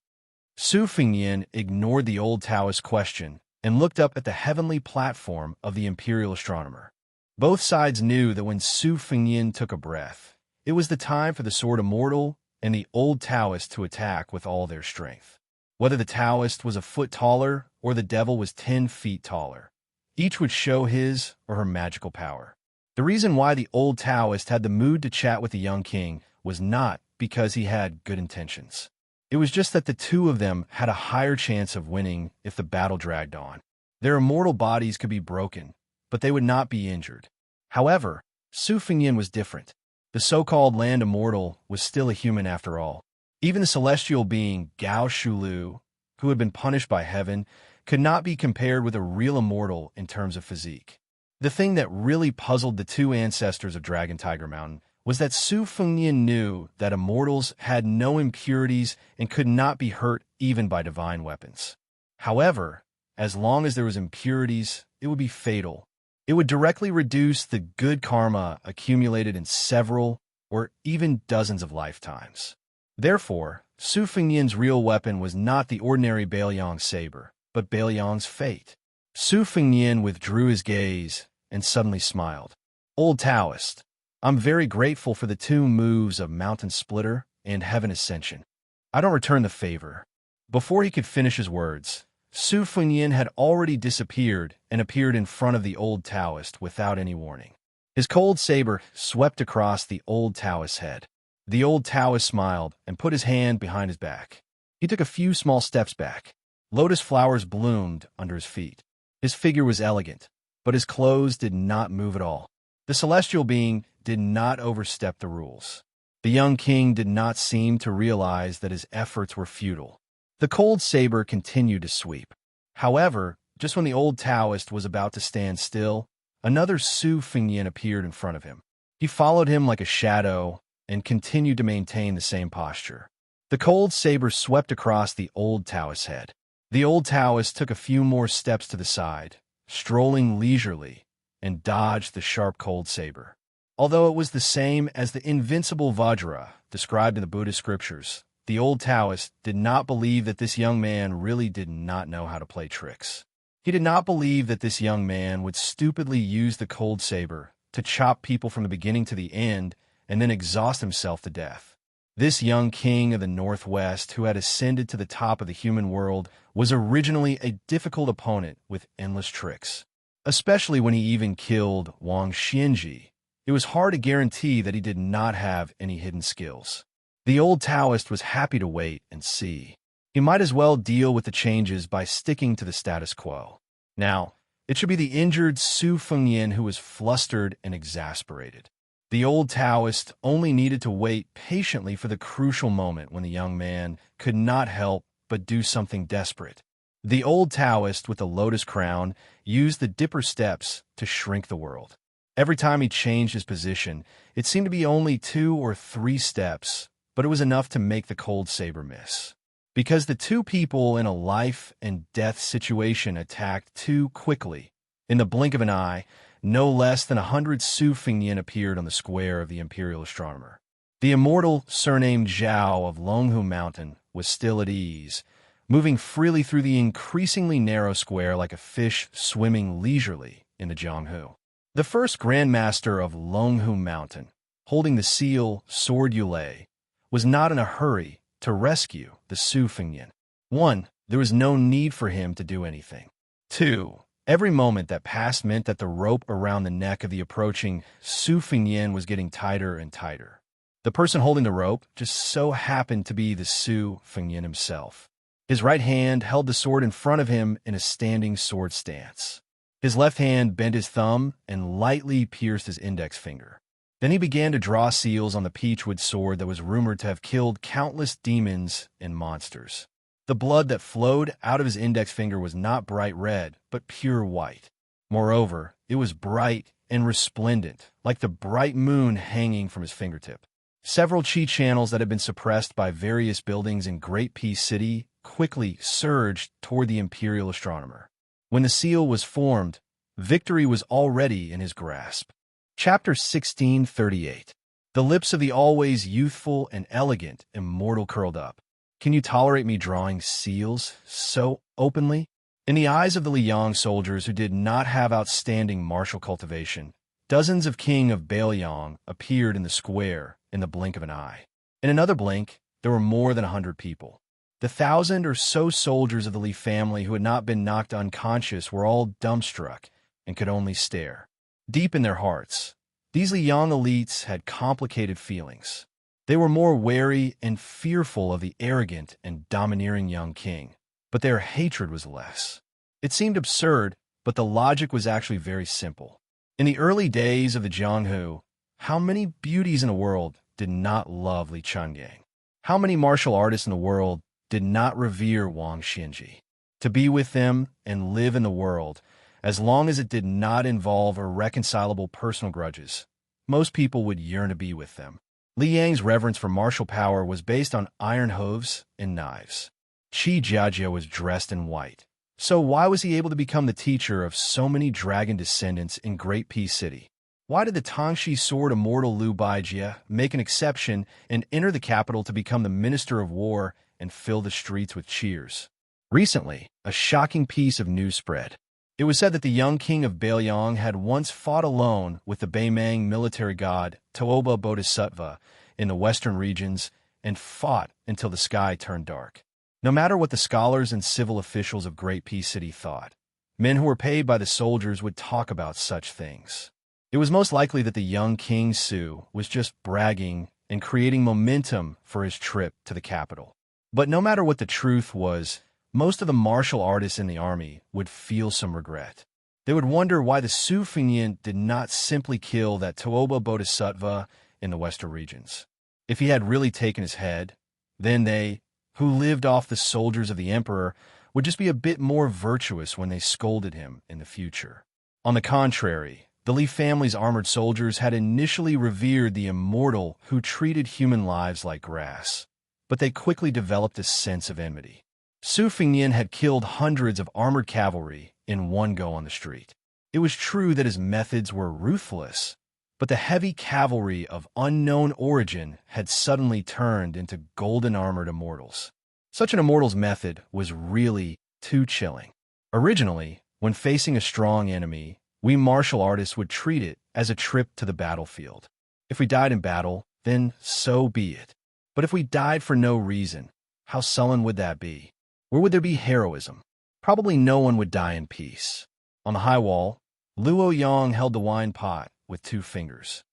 Su Fengyan ignored the old Taoist question and looked up at the heavenly platform of the imperial astronomer. Both sides knew that when Su Fengyan took a breath, it was the time for the sword immortal and the old Taoist to attack with all their strength. Whether the Taoist was a foot taller or the devil was 10 feet taller, each would show his or her magical power. The reason why the old Taoist had the mood to chat with the young king was not because he had good intentions. It was just that the two of them had a higher chance of winning if the battle dragged on. Their immortal bodies could be broken, but they would not be injured. However, Su Fengyan was different. The so-called land immortal was still a human after all. Even the celestial being Gao Shulu, who had been punished by heaven, could not be compared with a real immortal in terms of physique. The thing that really puzzled the two ancestors of Dragon Tiger Mountain was that Su Fengyan knew that immortals had no impurities and could not be hurt even by divine weapons. However, as long as there was impurities, it would be fatal. It would directly reduce the good karma accumulated in several or even dozens of lifetimes. Therefore, Su Fengyan's real weapon was not the ordinary Baliang saber, but Baliang's fate. Su Fengyan withdrew his gaze and suddenly smiled. "Old Taoist, I'm very grateful for the 2 moves of Mountain Splitter and Heaven Ascension. I don't return the favor." Before he could finish his words, Su Fengyan had already disappeared and appeared in front of the old Taoist without any warning. His cold saber swept across the old Taoist's head. The old Taoist smiled and put his hand behind his back. He took a few small steps back. Lotus flowers bloomed under his feet. His figure was elegant, but his clothes did not move at all. The celestial being did not overstep the rules. The young king did not seem to realize that his efforts were futile. The cold saber continued to sweep. However, just when the old Taoist was about to stand still, another Su Fengyan appeared in front of him. He followed him like a shadow and continued to maintain the same posture. The cold saber swept across the old Taoist's head. The old Taoist took a few more steps to the side, strolling leisurely, and dodged the sharp cold saber. Although it was the same as the invincible Vajra described in the Buddhist scriptures, the old Taoist did not believe that this young man really did not know how to play tricks. He did not believe that this young man would stupidly use the cold saber to chop people from the beginning to the end and then exhaust himself to death. This young king of the Northwest who had ascended to the top of the human world was originally a difficult opponent with endless tricks. Especially when he even killed Wang Xianji, it was hard to guarantee that he did not have any hidden skills. The old Taoist was happy to wait and see. He might as well deal with the changes by sticking to the status quo. Now, it should be the injured Su Fengyan who was flustered and exasperated. The old Taoist only needed to wait patiently for the crucial moment when the young man could not help but do something desperate. The old Taoist with the lotus crown used the dipper steps to shrink the world. Every time he changed his position, it seemed to be only 2 or 3 steps, but it was enough to make the cold saber miss. Because the two people in a life-and-death situation attacked too quickly, in the blink of an eye, no less than 100 Su Fingyan appeared on the square of the imperial astronomer. The immortal, surnamed Zhao of Longhu Mountain, was still at ease, moving freely through the increasingly narrow square like a fish swimming leisurely in the Jianghu. The first Grandmaster of Longhu Mountain, holding the seal Sword Yulei, was not in a hurry to rescue the Su Fingyan. 1. There was no need for him to do anything. 2. Every moment that passed meant that the rope around the neck of the approaching Su Fingyan was getting tighter and tighter. The person holding the rope just so happened to be the Su Fingyan himself. His right hand held the sword in front of him in a standing sword stance. His left hand bent his thumb and lightly pierced his index finger. Then he began to draw seals on the peachwood sword that was rumored to have killed countless demons and monsters. The blood that flowed out of his index finger was not bright red, but pure white. Moreover, it was bright and resplendent, like the bright moon hanging from his fingertip. Several chi channels that had been suppressed by various buildings in Great Peace City quickly surged toward the imperial astronomer. When the seal was formed, victory was already in his grasp. Chapter 1638. The lips of the always youthful and elegant immortal curled up. Can you tolerate me drawing seals so openly? In the eyes of the Liang soldiers who did not have outstanding martial cultivation, dozens of King of Baoyang appeared in the square in the blink of an eye. In another blink, there were more than 100 people. The 1,000 or so soldiers of the Li family who had not been knocked unconscious were all dumbstruck and could only stare. Deep in their hearts, these Liang elites had complicated feelings. They were more wary and fearful of the arrogant and domineering young king, but their hatred was less. It seemed absurd, but the logic was actually very simple. In the early days of the Jianghu, how many beauties in the world did not love Li Chungang? How many martial artists in the world did not revere Wang Xinji? To be with them and live in the world, as long as it did not involve irreconcilable personal grudges, most people would yearn to be with them. Li Yang's reverence for martial power was based on iron hooves and knives. Qi Jiajia was dressed in white. So why was he able to become the teacher of so many dragon descendants in Great Peace City? Why did the Tangxi sword immortal Liu Baijia make an exception and enter the capital to become the Minister of War and fill the streets with cheers? Recently, a shocking piece of news spread. It was said that the young king of Baoyang had once fought alone with the Baimang military god Toba Bodhisattva in the western regions and fought until the sky turned dark. No matter what the scholars and civil officials of Great Peace City thought, men who were paid by the soldiers would talk about such things. It was most likely that the young King Su was just bragging and creating momentum for his trip to the capital. But no matter what the truth was, most of the martial artists in the army would feel some regret. They would wonder why the Su Fingyan did not simply kill that Toba Bodhisattva in the western regions. If he had really taken his head, then they, who lived off the soldiers of the emperor, would just be a bit more virtuous when they scolded him in the future. On the contrary, the Li family's armored soldiers had initially revered the immortal who treated human lives like grass, but they quickly developed a sense of enmity. Su Fingyan had killed hundreds of armored cavalry in one go on the street. It was true that his methods were ruthless, but the heavy cavalry of unknown origin had suddenly turned into golden-armored immortals. Such an immortal's method was really too chilling. Originally, when facing a strong enemy, we martial artists would treat it as a trip to the battlefield. If we died in battle, then so be it. But if we died for no reason, how sullen would that be? Where would there be heroism? Probably no one would die in peace. On the high wall, Luo Yang held the wine pot with 2 fingers.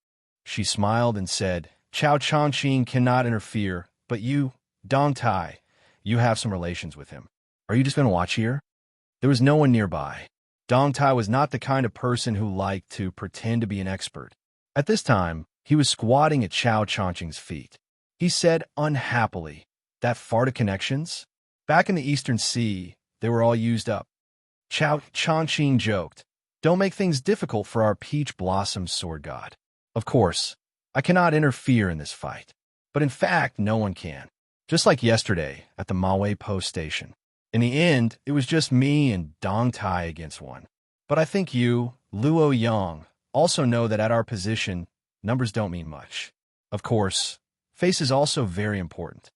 She smiled and said, Chao Changqing cannot interfere, but you, Dong Tai, you have some relations with him. Are you just going to watch here? There was no one nearby. Dong Tai was not the kind of person who liked to pretend to be an expert. At this time, he was squatting at Chao Changqing's feet. He said unhappily, that far to connections? Back in the Eastern Sea, they were all used up. Chao Changqing joked, Don't make things difficult for our peach blossom sword god. Of course, I cannot interfere in this fight. But in fact, no one can. Just like yesterday at the Maui Post Station. In the end, it was just me and Dong Tai against one. But I think you, Luo Yang, also know that at our position, numbers don't mean much. Of course, face is also very important.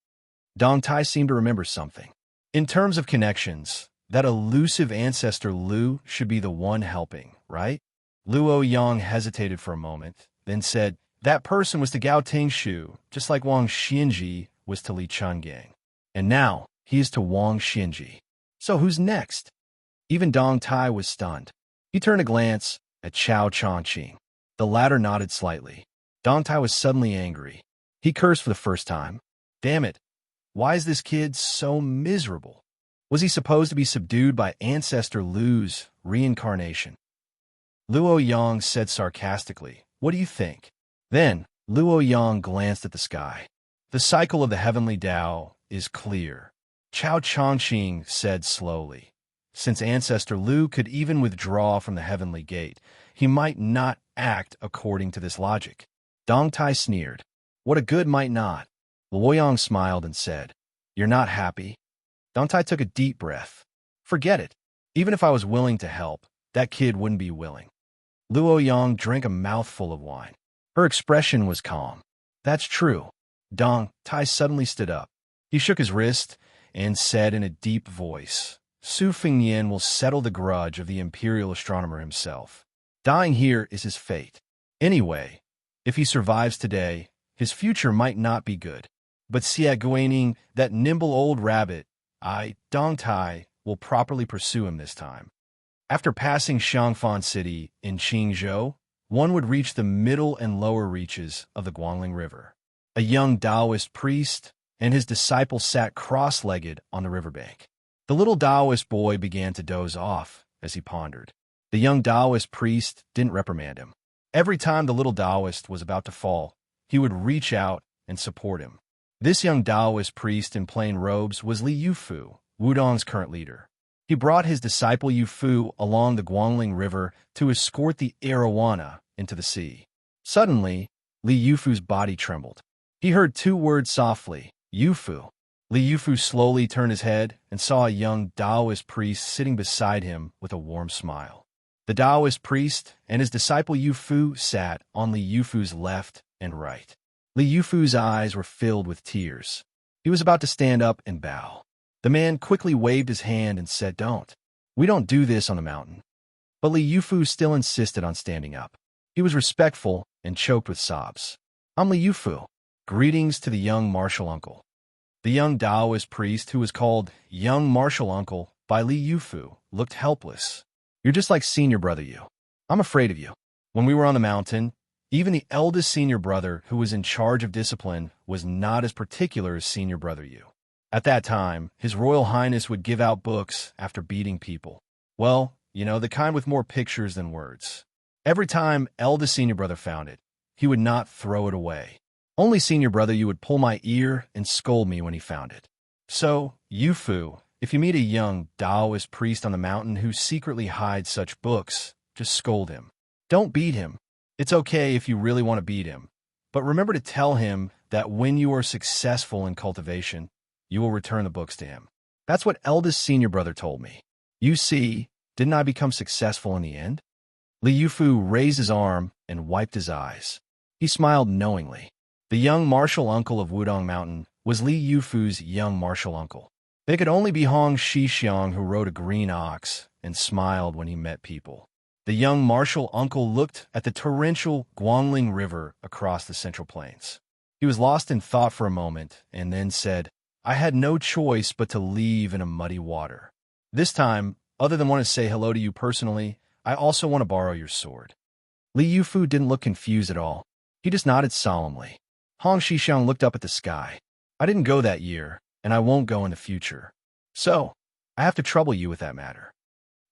Dong Tai seemed to remember something. In terms of connections, that elusive ancestor Lu should be the one helping, right? Luo Yang hesitated for a moment, then said, that person was to Gao Tingshu, just like Wang Xinji was to Li Chungang. And now, he is to Wang Xinji. So who's next? Even Dong Tai was stunned. He turned a glance at Chao Chongqing. The latter nodded slightly. Dong Tai was suddenly angry. He cursed for the first time. Damn it. Why is this kid so miserable? Was he supposed to be subdued by Ancestor Lu's reincarnation? Luo Yang said sarcastically, what do you think? Then, Luo Yang glanced at the sky. The cycle of the heavenly Tao is clear. Chao Chongqing said slowly. Since Ancestor Lu could even withdraw from the heavenly gate, he might not act according to this logic. Dong Tai sneered. What a good might not. Luo Yang smiled and said, you're not happy? Dong Tai took a deep breath. Forget it. Even if I was willing to help, that kid wouldn't be willing. Luo Yang drank a mouthful of wine. Her expression was calm. That's true. Dong Tai suddenly stood up. He shook his wrist and said in a deep voice, Su Fingyan will settle the grudge of the imperial astronomer himself. Dying here is his fate. Anyway, if he survives today, his future might not be good. But Xia Guaning, that nimble old rabbit, Dong Tai, will properly pursue him this time. After passing Xiangfan City in Qingzhou, one would reach the middle and lower reaches of the Guangling River. A young Taoist priest and his disciple sat cross-legged on the riverbank. The little Taoist boy began to doze off as he pondered. The young Taoist priest didn't reprimand him. Every time the little Taoist was about to fall, he would reach out and support him. This young Taoist priest in plain robes was Li Yufu, Wudong's current leader. He brought his disciple Yufu along the Guangling River to escort the arowana into the sea. Suddenly, Li Yufu's body trembled. He heard two words softly, Yufu. Li Yufu slowly turned his head and saw a young Taoist priest sitting beside him with a warm smile. The Taoist priest and his disciple Yufu sat on Li Yufu's left and right. Li Yufu's eyes were filled with tears. He was about to stand up and bow. The man quickly waved his hand and said, Don't. We don't do this on the mountain. But Li Yufu still insisted on standing up. He was respectful and choked with sobs. I'm Li Yufu. Greetings to the young martial uncle. The young Taoist priest, who was called Young Martial Uncle by Li Yufu, looked helpless. You're just like senior brother Yu. I'm afraid of you. When we were on the mountain, even the eldest senior brother who was in charge of discipline was not as particular as senior brother Yu. At that time, His Royal Highness would give out books after beating people. Well, you know, the kind with more pictures than words. Every time eldest senior brother found it, he would not throw it away. Only senior brother Yu would pull my ear and scold me when he found it. So, Yufu, if you meet a young Taoist priest on the mountain who secretly hides such books, just scold him. Don't beat him. It's okay if you really want to beat him. But remember to tell him that when you are successful in cultivation, you will return the books to him. That's what eldest senior brother told me. You see, didn't I become successful in the end? Li Yufu raised his arm and wiped his eyes. He smiled knowingly. The young martial uncle of Wudong Mountain was Li Yufu's young martial uncle. It could only be Hong Shixiang who rode a green ox and smiled when he met people. The young martial uncle looked at the torrential Guangling River across the Central Plains. He was lost in thought for a moment and then said, I had no choice but to leave in a muddy water. This time, other than want to say hello to you personally, I also want to borrow your sword. Li Yufu didn't look confused at all. He just nodded solemnly. Hong Shixiang looked up at the sky. I didn't go that year, and I won't go in the future. So, I have to trouble you with that matter.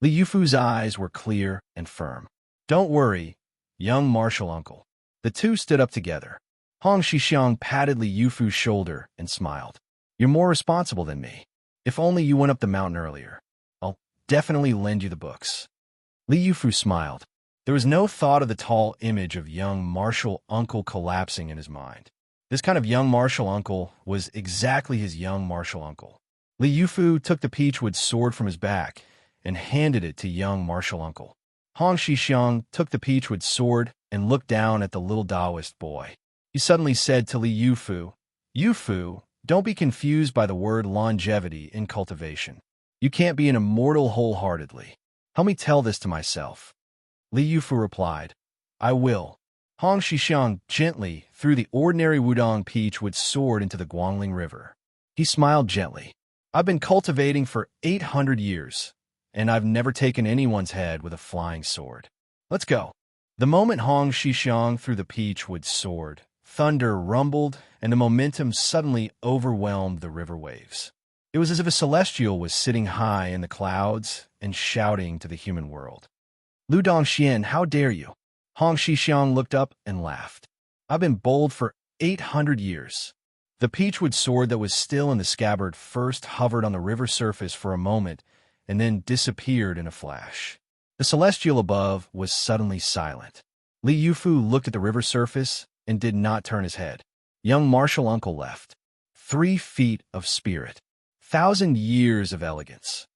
Li Yufu's eyes were clear and firm. Don't worry, young martial uncle. The two stood up together. Hong Shixiang patted Li Yufu's shoulder and smiled. You're more responsible than me. If only you went up the mountain earlier. I'll definitely lend you the books. Li Yufu smiled. There was no thought of the tall image of young martial uncle collapsing in his mind. This kind of young martial uncle was exactly his young martial uncle. Li Yufu took the peachwood sword from his back and handed it to young martial uncle. Hong Xixiang took the peachwood sword and looked down at the little Taoist boy. He suddenly said to Li Yufu, "Yufu, don't be confused by the word longevity in cultivation. You can't be an immortal wholeheartedly. Help me tell this to myself." Li Yufu replied, "I will." Hong Xixiang gently threw the ordinary Wudong peachwood sword into the Guangling River. He smiled gently. "I've been cultivating for 800 years, and I've never taken anyone's head with a flying sword. Let's go." The moment Hong Xixiang threw the peachwood sword, thunder rumbled, and the momentum suddenly overwhelmed the river waves. It was as if a celestial was sitting high in the clouds and shouting to the human world. "Lu Dongxian, how dare you?" Hong Xixiang looked up and laughed. "I've been bold for 800 years." The peachwood sword that was still in the scabbard first hovered on the river surface for a moment and then disappeared in a flash. The celestial above was suddenly silent. Li Yufu looked at the river surface and did not turn his head. Young martial uncle left. 3 feet of spirit. 1,000 years of elegance.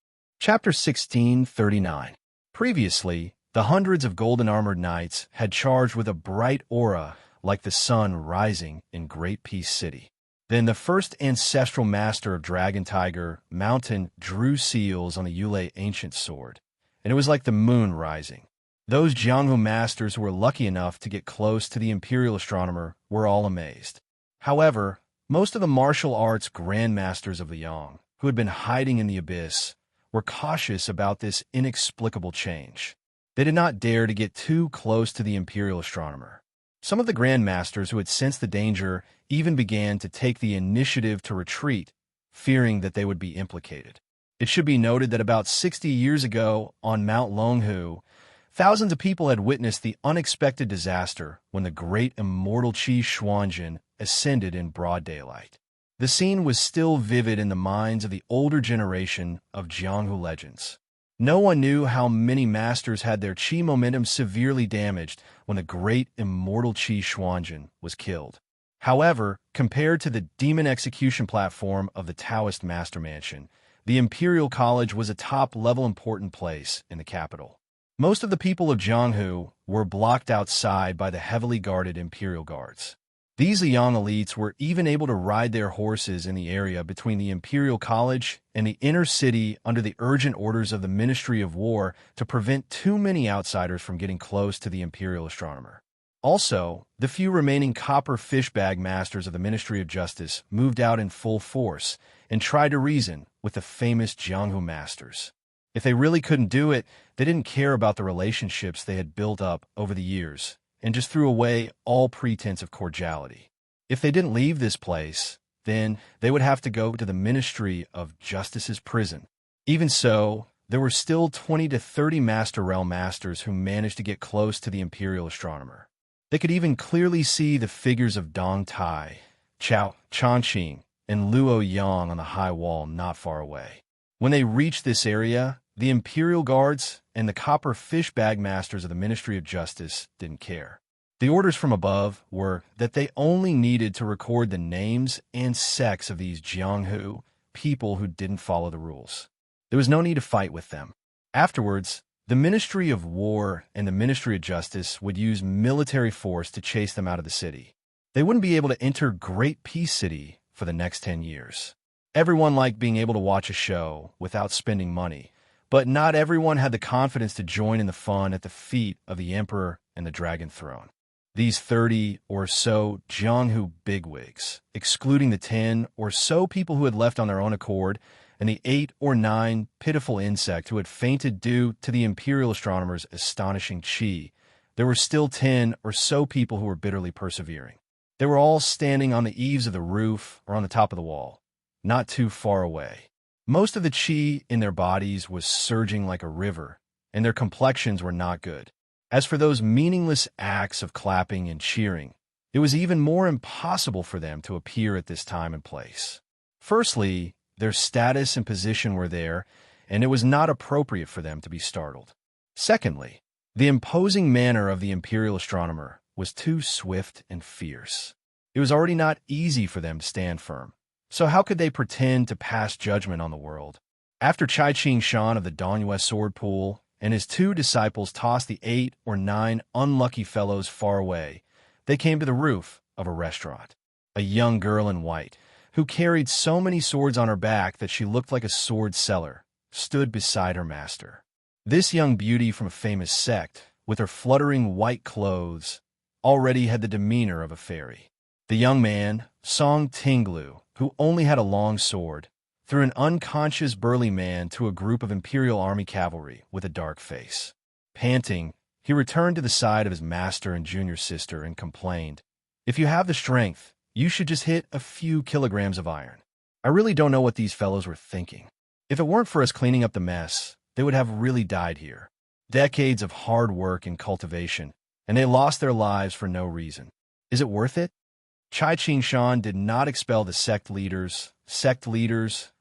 Chapter 1639. Previously, the hundreds of golden-armored knights had charged with a bright aura like the sun rising in Great Peace City. Then the first ancestral master of Dragon Tiger Mountain drew seals on the Yulei ancient sword, and it was like the moon rising. Those Jianghu masters who were lucky enough to get close to the imperial astronomer were all amazed. However, most of the martial arts grandmasters of Liang, who had been hiding in the abyss, were cautious about this inexplicable change. They did not dare to get too close to the imperial astronomer. Some of the grandmasters who had sensed the danger even began to take the initiative to retreat, fearing that they would be implicated. It should be noted that about 60 years ago on Mount Longhu, thousands of people had witnessed the unexpected disaster when the great immortal Qi Xuanjin ascended in broad daylight. The scene was still vivid in the minds of the older generation of Jianghu legends. No one knew how many masters had their Qi momentum severely damaged when the great immortal Qi Xuanjin was killed. However, compared to the demon execution platform of the Taoist Master Mansion, the Imperial College was a top-level important place in the capital. Most of the people of Jianghu were blocked outside by the heavily guarded Imperial Guards. These Liang elites were even able to ride their horses in the area between the Imperial College and the inner city under the urgent orders of the Ministry of War to prevent too many outsiders from getting close to the Imperial Astronomer. Also, the few remaining copper fish bag masters of the Ministry of Justice moved out in full force and tried to reason with the famous Jianghu masters. If they really couldn't do it, they didn't care about the relationships they had built up over the years and just threw away all pretense of cordiality. If they didn't leave this place, then they would have to go to the Ministry of Justice's prison. Even so, there were still 20 to 30 Master Realm masters who managed to get close to the Imperial Astronomer. They could even clearly see the figures of Dong Tai, Chao Changqing, and Luo Yang on the high wall not far away. When they reached this area, the Imperial Guards and the copper fish bag masters of the Ministry of Justice didn't care. The orders from above were that they only needed to record the names and sex of these Jianghu people who didn't follow the rules. There was no need to fight with them. Afterwards, the Ministry of War and the Ministry of Justice would use military force to chase them out of the city. They wouldn't be able to enter Great Peace City for the next 10 years. Everyone liked being able to watch a show without spending money, but not everyone had the confidence to join in the fun at the feet of the Emperor and the Dragon Throne. These 30 or so Jianghu bigwigs, excluding the 10 or so people who had left on their own accord, and the 8 or 9 pitiful insect who had fainted due to the Imperial Astronomer's astonishing qi, there were still 10 or so people who were bitterly persevering. They were all standing on the eaves of the roof or on the top of the wall, not too far away. Most of the qi in their bodies was surging like a river, and their complexions were not good. As for those meaningless acts of clapping and cheering, it was even more impossible for them to appear at this time and place. Firstly, their status and position were there, and it was not appropriate for them to be startled. Secondly, the imposing manner of the Imperial Astronomer was too swift and fierce. It was already not easy for them to stand firm. So how could they pretend to pass judgment on the world? After Xianxia of the Dongyue sword pool and his 2 disciples tossed the 8 or 9 unlucky fellows far away, they came to the roof of a restaurant. A young girl in white, who carried so many swords on her back that she looked like a sword seller, stood beside her master. This young beauty from a famous sect, with her fluttering white clothes, already had the demeanor of a fairy. The young man, Song Tinglu, who only had a long sword, threw an unconscious burly man to a group of Imperial Army cavalry with a dark face. Panting, he returned to the side of his master and junior sister and complained, "If you have the strength, you should just hit a few kilograms of iron. I really don't know what these fellows were thinking. If it weren't for us cleaning up the mess, they would have really died here. Decades of hard work and cultivation, and they lost their lives for no reason. Is it worth it?" Xianxia did not expel the sect leaders,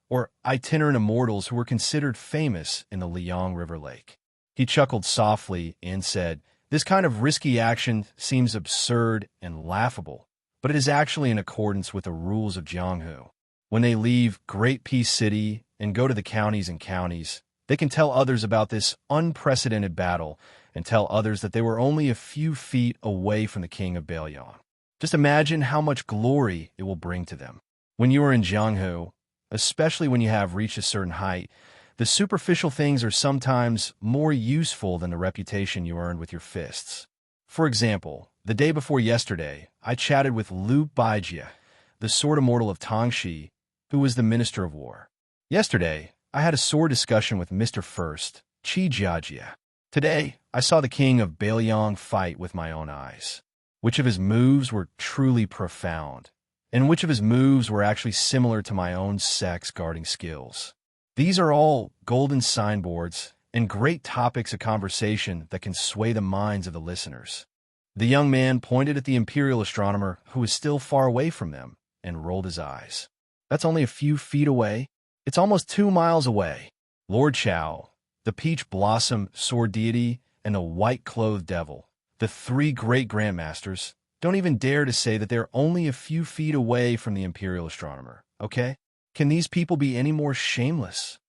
or itinerant immortals who were considered famous in the Liang River Lake. He chuckled softly and said, "This kind of risky action seems absurd and laughable, but it is actually in accordance with the rules of Jianghu. When they leave Great Peace City and go to the counties and counties, they can tell others about this unprecedented battle and tell others that they were only a few feet away from the king of Belyong. Just imagine how much glory it will bring to them. When you are in Jianghu, especially when you have reached a certain height, the superficial things are sometimes more useful than the reputation you earned with your fists. For example, the day before yesterday, I chatted with Liu Baijie, the sword immortal of Tangxi, who was the Minister of War. Yesterday, I had a sword discussion with Mr. First, Qi Jiajie. Today, I saw the king of Belyong fight with my own eyes. Which of his moves were truly profound, and which of his moves were actually similar to my own sect's guarding skills? These are all golden signboards and great topics of conversation that can sway the minds of the listeners." The young man pointed at the imperial astronomer, who was still far away from them, and rolled his eyes. "That's only a few feet away. It's almost 2 miles away." Lord Chao, the peach blossom sword deity, and the white-clothed devil, the 3 great grandmasters, don't even dare to say that they're only a few feet away from the imperial astronomer, okay? Can these people be any more shameless?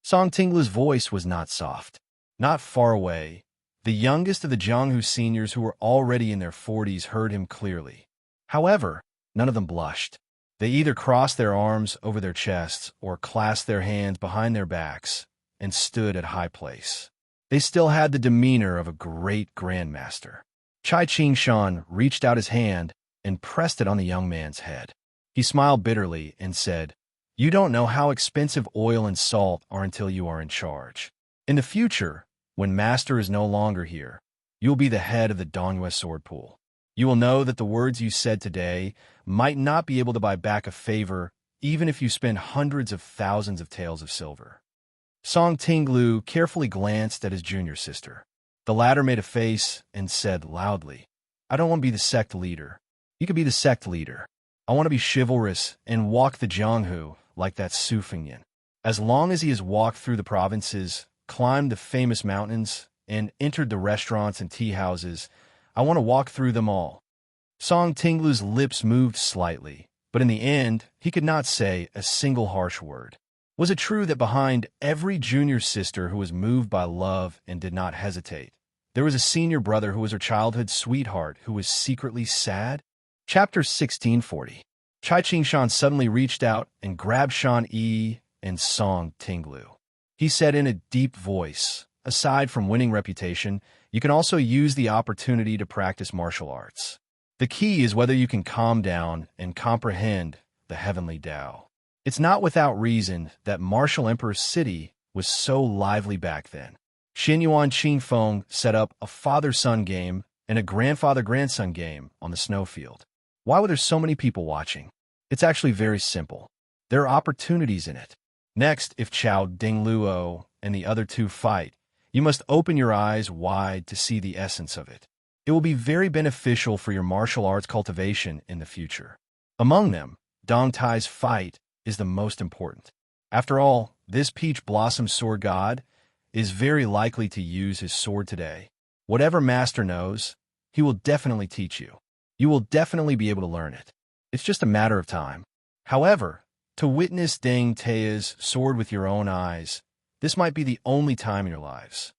Song Tinglu's voice was not soft. Not far away, the youngest of the Jianghu seniors who were already in their 40s heard him clearly. However, none of them blushed. They either crossed their arms over their chests or clasped their hands behind their backs and stood at high place. They still had the demeanor of a great grandmaster. Xianxia reached out his hand and pressed it on the young man's head. He smiled bitterly and said, "You don't know how expensive oil and salt are until you are in charge. In the future, when Master is no longer here, you will be the head of the Dongyue sword pool. You will know that the words you said today might not be able to buy back a favor even if you spend hundreds of thousands of taels of silver." Song Tinglu carefully glanced at his junior sister. The latter made a face and said loudly, "I don't want to be the sect leader. You can be the sect leader. I want to be chivalrous and walk the Jianghu like that Su Fengyan. As long as he has walked through the provinces, climbed the famous mountains, and entered the restaurants and tea houses, I want to walk through them all." Song Tinglu's lips moved slightly, but in the end, he could not say a single harsh word. Was it true that behind every junior sister who was moved by love and did not hesitate, there was a senior brother who was her childhood sweetheart who was secretly sad? Chapter 1640. Xianxia suddenly reached out and grabbed Shan Yi and Song Tinglu. He said in a deep voice, "Aside from winning reputation, you can also use the opportunity to practice martial arts. The key is whether you can calm down and comprehend the heavenly Tao. It's not without reason that Martial Emperor's city was so lively back then. Xinyuan Qingfeng set up a father-son game and a grandfather-grandson game on the snowfield. Why were there so many people watching? It's actually very simple. There are opportunities in it. Next, if Chao Dingluo and the other 2 fight, you must open your eyes wide to see the essence of it. It will be very beneficial for your martial arts cultivation in the future. Among them, Dong Tai's fight is the most important. After all, this peach blossom sword god is very likely to use his sword today. Whatever master knows, he will definitely teach you. You will definitely be able to learn it. It's just a matter of time. However, to witness Deng Tea's sword with your own eyes, this might be the only time in your lives.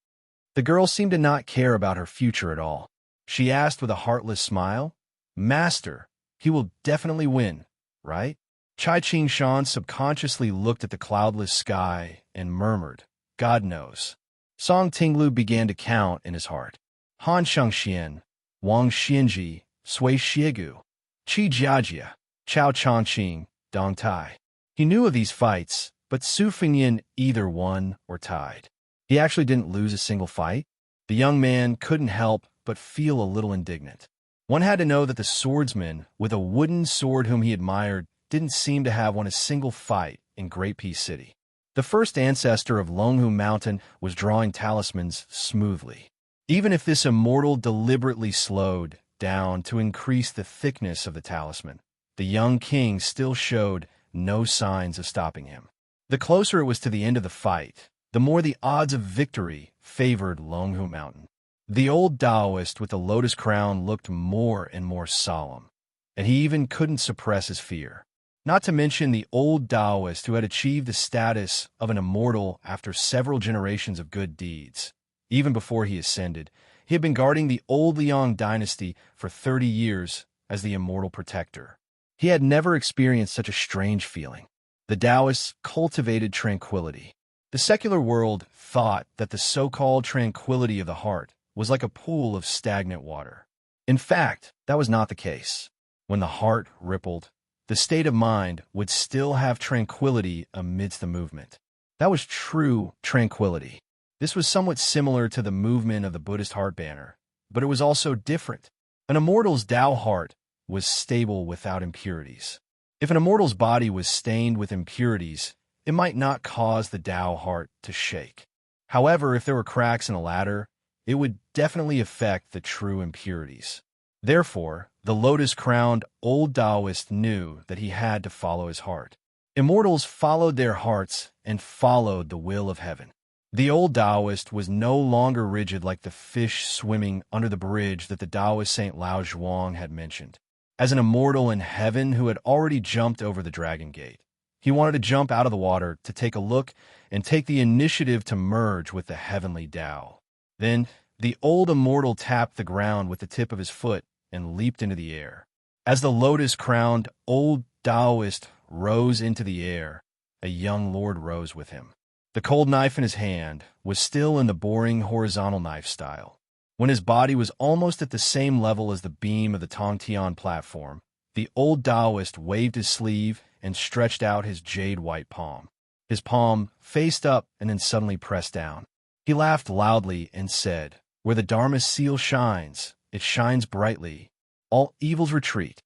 The girl seemed to not care about her future at all. She asked with a heartless smile, Master, he will definitely win, right? Chai Ching-shan subconsciously looked at the cloudless sky and murmured, God knows. Song Tinglu began to count in his heart. Han Shengxian, Wang Xianji, Sui Shiegu, Qi Jiajia, Chao Chongqing, Dong Tai. He knew of these fights, but Su Fengyan either won or tied. He actually didn't lose a single fight. The young man couldn't help but feel a little indignant. One had to know that the swordsman with a wooden sword whom he admired didn't seem to have won a single fight in Great Peace City. The first ancestor of Longhu Mountain was drawing talismans smoothly. Even if this immortal deliberately slowed down to increase the thickness of the talisman, the young king still showed no signs of stopping him. The closer it was to the end of the fight, the more the odds of victory favored Longhu Mountain. The old Taoist with the lotus crown looked more and more solemn, and he even couldn't suppress his fear. Not to mention the old Taoist who had achieved the status of an immortal after several generations of good deeds. Even before he ascended, he had been guarding the old Liang dynasty for 30 years as the immortal protector. He had never experienced such a strange feeling. The Taoists cultivated tranquility. The secular world thought that the so-called tranquility of the heart was like a pool of stagnant water. In fact, that was not the case. When the heart rippled, the state of mind would still have tranquility amidst the movement. That was true tranquility. This was somewhat similar to the movement of the Buddhist heart banner, but it was also different. An immortal's Tao heart was stable without impurities. If an immortal's body was stained with impurities, it might not cause the Tao heart to shake. However, if there were cracks in a ladder, it would definitely affect the true impurities. Therefore, the lotus-crowned old Taoist knew that he had to follow his heart. Immortals followed their hearts and followed the will of heaven. The old Taoist was no longer rigid like the fish swimming under the bridge that the Taoist Saint Lao Zhuang had mentioned. As an immortal in heaven who had already jumped over the Dragon Gate, he wanted to jump out of the water to take a look and take the initiative to merge with the heavenly Tao. Then, the old immortal tapped the ground with the tip of his foot and leaped into the air. As the lotus-crowned old Taoist rose into the air, a young lord rose with him. The cold knife in his hand was still in the boring horizontal knife style. When his body was almost at the same level as the beam of the Tongtian platform, the old Taoist waved his sleeve and stretched out his jade-white palm. His palm faced up and then suddenly pressed down. He laughed loudly and said, Where the Dharma seal shines, it shines brightly. All evils retreat.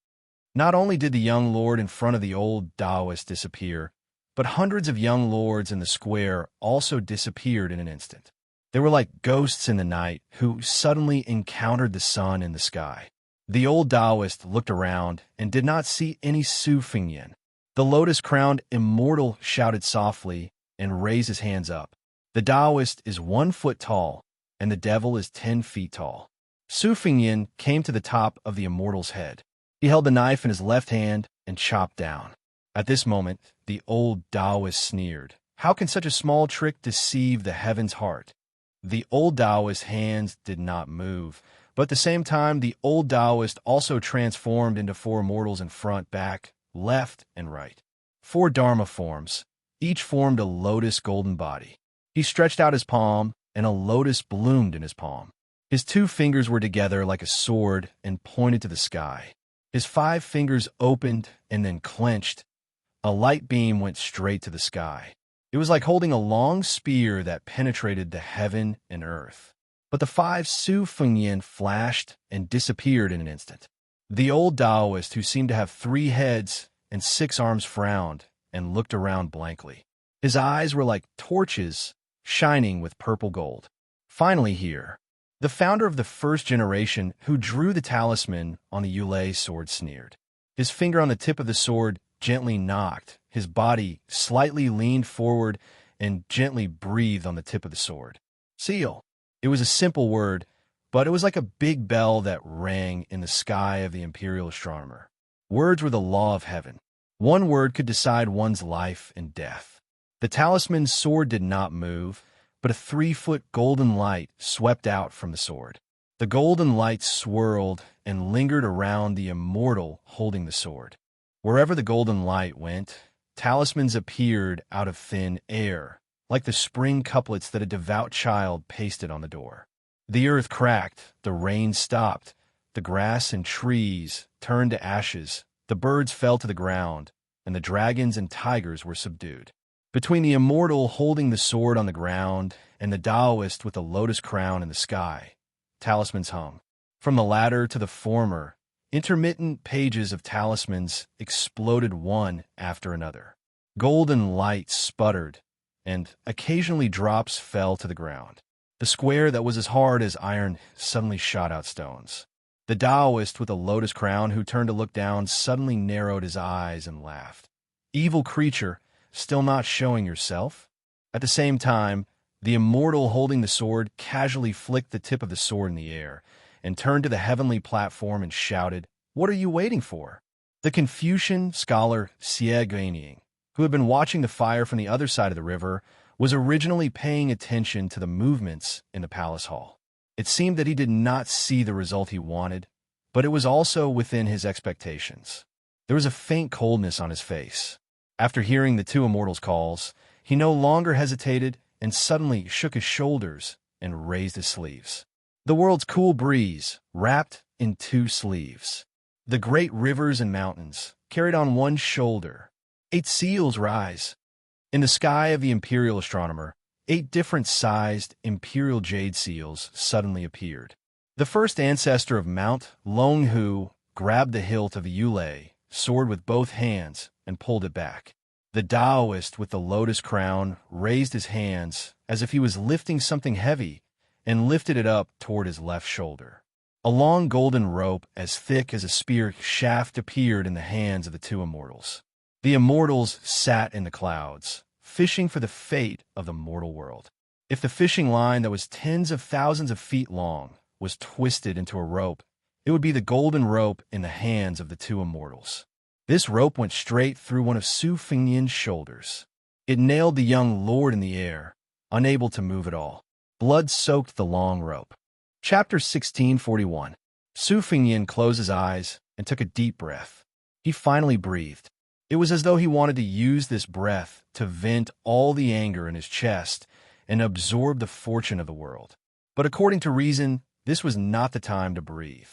Not only did the young lord in front of the old Taoist disappear, but hundreds of young lords in the square also disappeared in an instant. They were like ghosts in the night who suddenly encountered the sun in the sky. The old Taoist looked around and did not see any Su Fengyan. The lotus-crowned immortal shouted softly and raised his hands up. The Taoist is 1 foot tall, and the devil is 10 feet tall. Su Fengyan came to the top of the immortal's head. He held the knife in his left hand and chopped down. At this moment, the old Taoist sneered. How can such a small trick deceive the heaven's heart? The old Taoist's hands did not move, but at the same time, the old Taoist also transformed into 4 immortals in front, back, left, and right. 4 Dharma forms. Each formed a lotus golden body. He stretched out his palm, and a lotus bloomed in his palm. His 2 fingers were together like a sword and pointed to the sky. His 5 fingers opened and then clenched. A light beam went straight to the sky. It was like holding a long spear that penetrated the heaven and earth. But the 5 Su Fengyan flashed and disappeared in an instant. The old Taoist, who seemed to have 3 heads and 6 arms, frowned and looked around blankly. His eyes were like torches shining with purple gold. Finally here, the founder of the first generation who drew the talisman on the Yulei sword sneered. His finger on the tip of the sword gently knocked. His body slightly leaned forward and gently breathed on the tip of the sword. Seal. It was a simple word, but it was like a big bell that rang in the sky of the imperial astronomer. Words were the law of heaven. One word could decide one's life and death. The talisman's sword did not move, but a 3-foot golden light swept out from the sword. The golden light swirled and lingered around the immortal holding the sword. Wherever the golden light went, talismans appeared out of thin air, like the spring couplets that a devout child pasted on the door. The earth cracked, the rain stopped, the grass and trees turned to ashes, the birds fell to the ground, and the dragons and tigers were subdued. Between the immortal holding the sword on the ground and the Taoist with the lotus crown in the sky, talismans hung. From the latter to the former, intermittent pages of talismans exploded one after another. Golden light sputtered, and occasionally drops fell to the ground. The square that was as hard as iron suddenly shot out stones. The Taoist with a lotus crown who turned to look down suddenly narrowed his eyes and laughed. Evil creature, still not showing yourself? At the same time, the immortal holding the sword casually flicked the tip of the sword in the air and turned to the heavenly platform and shouted, "What are you waiting for?" The Confucian scholar Xianxia, who had been watching the fire from the other side of the river, was originally paying attention to the movements in the palace hall. It seemed that he did not see the result he wanted, but it was also within his expectations. There was a faint coldness on his face. After hearing the two immortals' calls, he no longer hesitated and suddenly shook his shoulders and raised his sleeves. The world's cool breeze wrapped in 2 sleeves. The great rivers and mountains carried on one shoulder. 8 seals rise. In the sky of the imperial astronomer, 8 different-sized imperial jade seals suddenly appeared. The first ancestor of Mount Longhu grabbed the hilt of a yule sword with both hands and pulled it back. The Taoist with the lotus crown raised his hands as if he was lifting something heavy and lifted it up toward his left shoulder. A long golden rope as thick as a spear shaft appeared in the hands of the two immortals. The immortals sat in the clouds, fishing for the fate of the mortal world. If the fishing line that was tens of thousands of feet long was twisted into a rope, it would be the golden rope in the hands of the two immortals. This rope went straight through one of Su Fengnian's shoulders. It nailed the young lord in the air, unable to move at all. Blood soaked the long rope. Chapter 1641. Su Fengnian closed his eyes and took a deep breath. He finally breathed. It was as though he wanted to use this breath to vent all the anger in his chest and absorb the fortune of the world. But according to reason, this was not the time to breathe.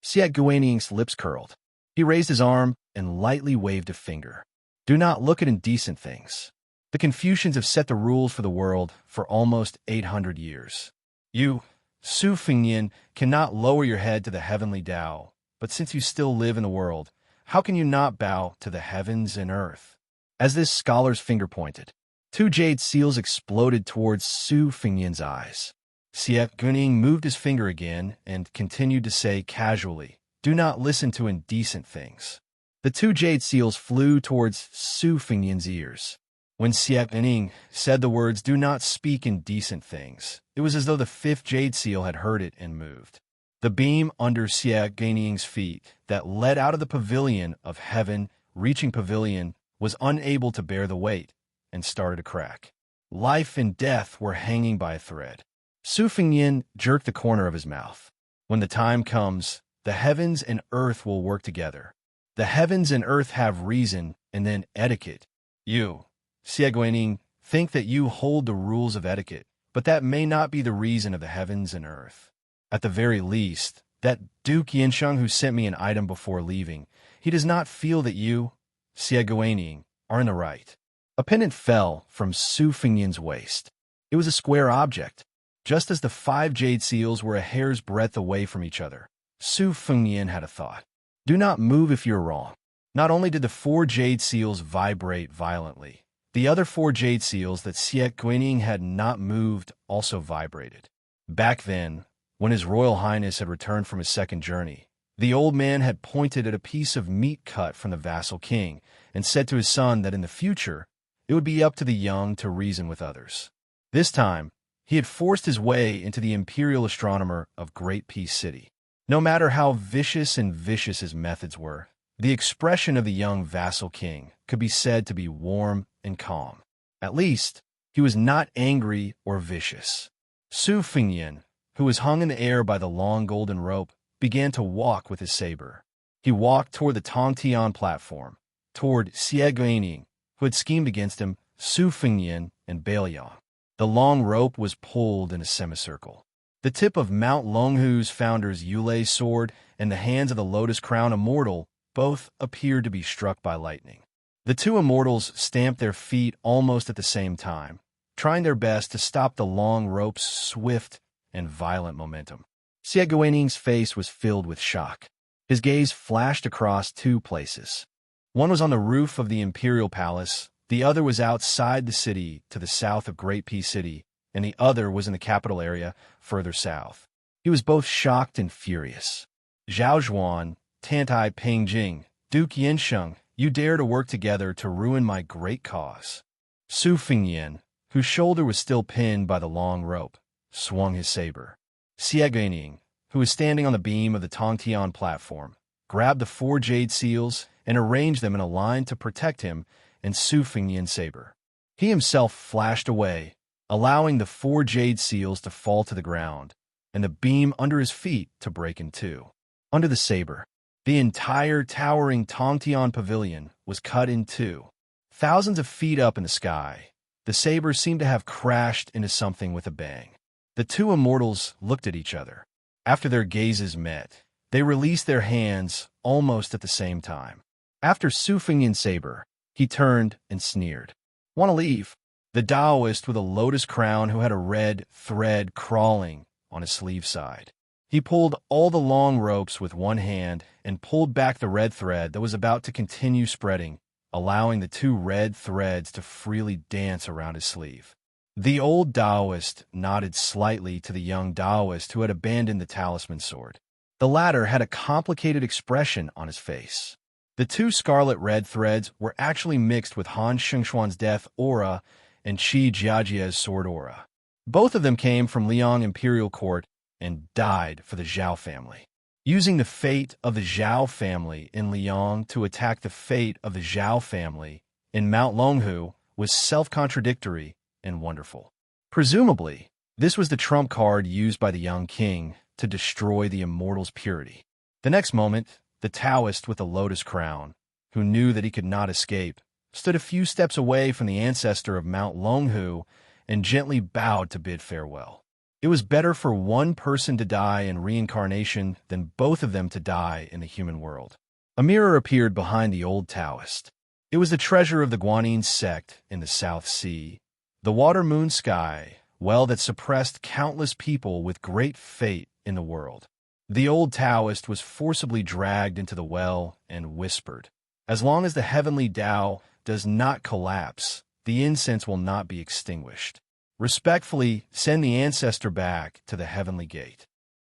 Xianxia's lips curled. He raised his arm and lightly waved a finger. Do not look at indecent things. The Confucians have set the rules for the world for almost 800 years. You, Su Fengnian, cannot lower your head to the heavenly Tao, but since you still live in the world, how can you not bow to the heavens and earth? As this scholar's finger pointed, 2 jade seals exploded towards Su Fengnian's eyes. Xianxia moved his finger again and continued to say casually, "Do not listen to indecent things." The 2 jade seals flew towards Su Fengnian's ears. When Xianxia said the words, "Do not speak indecent things," it was as though the 5th jade seal had heard it and moved. The beam under Xianxia's feet that led out of the pavilion of heaven, reaching pavilion, was unable to bear the weight and started to crack. Life and death were hanging by a thread. Su Fengnian jerked the corner of his mouth. When the time comes, the heavens and earth will work together. The heavens and earth have reason and then etiquette. You, Xianxia, think that you hold the rules of etiquette, but that may not be the reason of the heavens and earth. At the very least, that Duke Yinsheng who sent me an item before leaving, he does not feel that you, Xianxia, are in the right. A pendant fell from Su Fengnian's waist. It was a square object. Just as the 5 jade seals were a hair's breadth away from each other, Su Fengnian had a thought. Do not move if you're wrong. Not only did the 4 jade seals vibrate violently, the other 4 jade seals that Xianxia had not moved also vibrated. Back then, when His Royal Highness had returned from his second journey, the old man had pointed at a piece of meat cut from the vassal king and said to his son that in the future, it would be up to the young to reason with others. This time, he had forced his way into the imperial astronomer of Great Peace City. No matter how vicious his methods were, The expression of the young vassal king could be said to be warm and calm. At least, he was not angry or vicious. Su Fengyan, who was hung in the air by the long golden rope, began to walk with his saber. He walked toward the Tongtian platform, toward Xie Guining, who had schemed against him, Su Fengyan, and Bailiang. The long rope was pulled in a semicircle. The tip of Mount Longhu's founder's Yulei's sword and the hands of the Lotus Crown Immortal both appeared to be struck by lightning. The two immortals stamped their feet almost at the same time, trying their best to stop the long rope's swift and violent momentum. Xie Guaning's face was filled with shock. His gaze flashed across two places. One was on the roof of the Imperial Palace, the other was outside the city to the south of Great Peace City, and the other was in the capital area further south. He was both shocked and furious. Zhao Zhuan, Tantai Pengjing, Duke Yinsheng, you dare to work together to ruin my great cause. Su Fengyan, whose shoulder was still pinned by the long rope, swung his saber. Xie Guining, who was standing on the beam of the Tongtian platform, grabbed the 4 jade seals and arranged them in a line to protect him and Su Fengyan's saber. He himself flashed away, allowing the 4 jade seals to fall to the ground and the beam under his feet to break in two. Under the saber, the entire towering Tongtian pavilion was cut in two. Thousands of feet up in the sky, the saber seemed to have crashed into something with a bang. The two immortals looked at each other. After their gazes met, they released their hands almost at the same time. After Su Fengyan's saber, he turned and sneered. Want to leave? The Taoist with a lotus crown who had a red thread crawling on his sleeve side. He pulled all the long ropes with one hand and pulled back the red thread that was about to continue spreading, allowing the 2 red threads to freely dance around his sleeve. The old Taoist nodded slightly to the young Taoist who had abandoned the talisman sword. The latter had a complicated expression on his face. The 2 scarlet red threads were actually mixed with Han Shengxuan's death aura and Qi Jiajie's sword aura. Both of them came from Liang Imperial Court and died for the Zhao family. Using the fate of the Zhao family in Liang to attack the fate of the Zhao family in Mount Longhu was self-contradictory and wonderful. Presumably, this was the trump card used by the young king to destroy the immortal's purity. The next moment, the Taoist with the lotus crown, who knew that he could not escape, stood a few steps away from the ancestor of Mount Longhu and gently bowed to bid farewell. It was better for one person to die in reincarnation than both of them to die in the human world. A mirror appeared behind the old Taoist. It was the treasure of the Guanyin sect in the South Sea, the water-moon sky, well that suppressed countless people with great fate in the world. The old Taoist was forcibly dragged into the well and whispered, "As long as the heavenly Tao does not collapse, the incense will not be extinguished. Respectfully, send the ancestor back to the heavenly gate."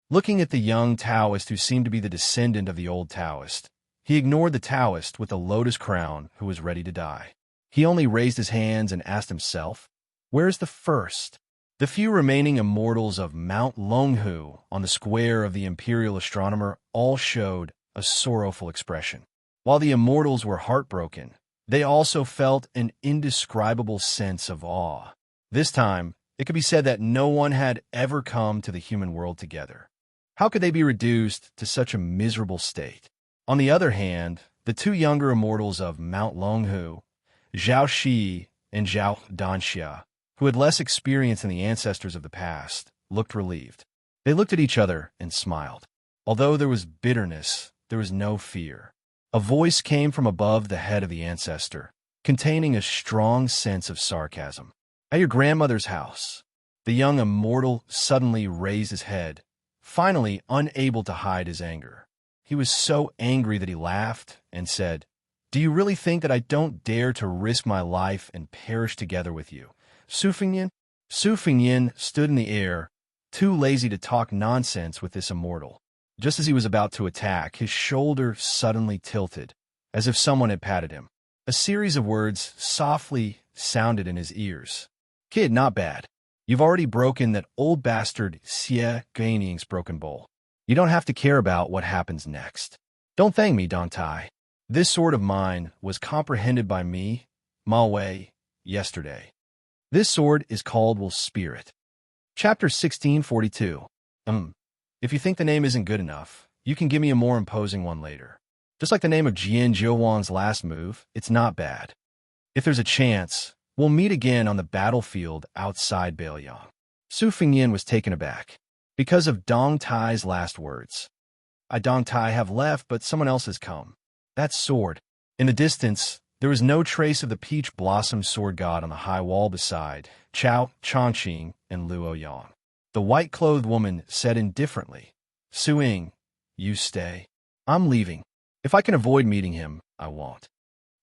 Looking at the young Taoist who seemed to be the descendant of the old Taoist, he ignored the Taoist with the lotus crown who was ready to die. He only raised his hands and asked himself, "Where's the first?" The few remaining immortals of Mount Longhu on the square of the imperial astronomer all showed a sorrowful expression. While the immortals were heartbroken, they also felt an indescribable sense of awe. This time, it could be said that no one had ever come to the human world together. How could they be reduced to such a miserable state? On the other hand, the 2 younger immortals of Mount Longhu, Zhao Shi and Zhao Danxia, who had less experience than the ancestors of the past, looked relieved. They looked at each other and smiled. Although there was bitterness, there was no fear. A voice came from above the head of the ancestor, containing a strong sense of sarcasm. "At your grandmother's house." The young immortal suddenly raised his head, finally unable to hide his anger. He was so angry that he laughed and said, "Do you really think that I don't dare to risk my life and perish together with you, Su Fengyan?" Su Fengyan stood in the air, too lazy to talk nonsense with this immortal. Just as he was about to attack, his shoulder suddenly tilted, as if someone had patted him. A series of words softly sounded in his ears. "Kid, not bad. You've already broken that old bastard Xie Guaning's broken bowl. You don't have to care about what happens next. Don't thank me, Dong Tai." This sword of mine was comprehended by me, Ma Wei, yesterday. This sword is called Will Spirit. Chapter 1642. If you think the name isn't good enough, you can give me a more imposing one later. Just like the name of Jian Jiuwan's last move, it's not bad. If there's a chance, we'll meet again on the battlefield outside Bailiang. Su Fingyin was taken aback because of Dong Tai's last words. I Dong Tai have left, but someone else has come. That sword. In the distance, there was no trace of the peach blossom sword god on the high wall beside Chao, Chongqing, and Luo Yang. The white-clothed woman said indifferently, Su Ying, you stay. I'm leaving. If I can avoid meeting him, I won't.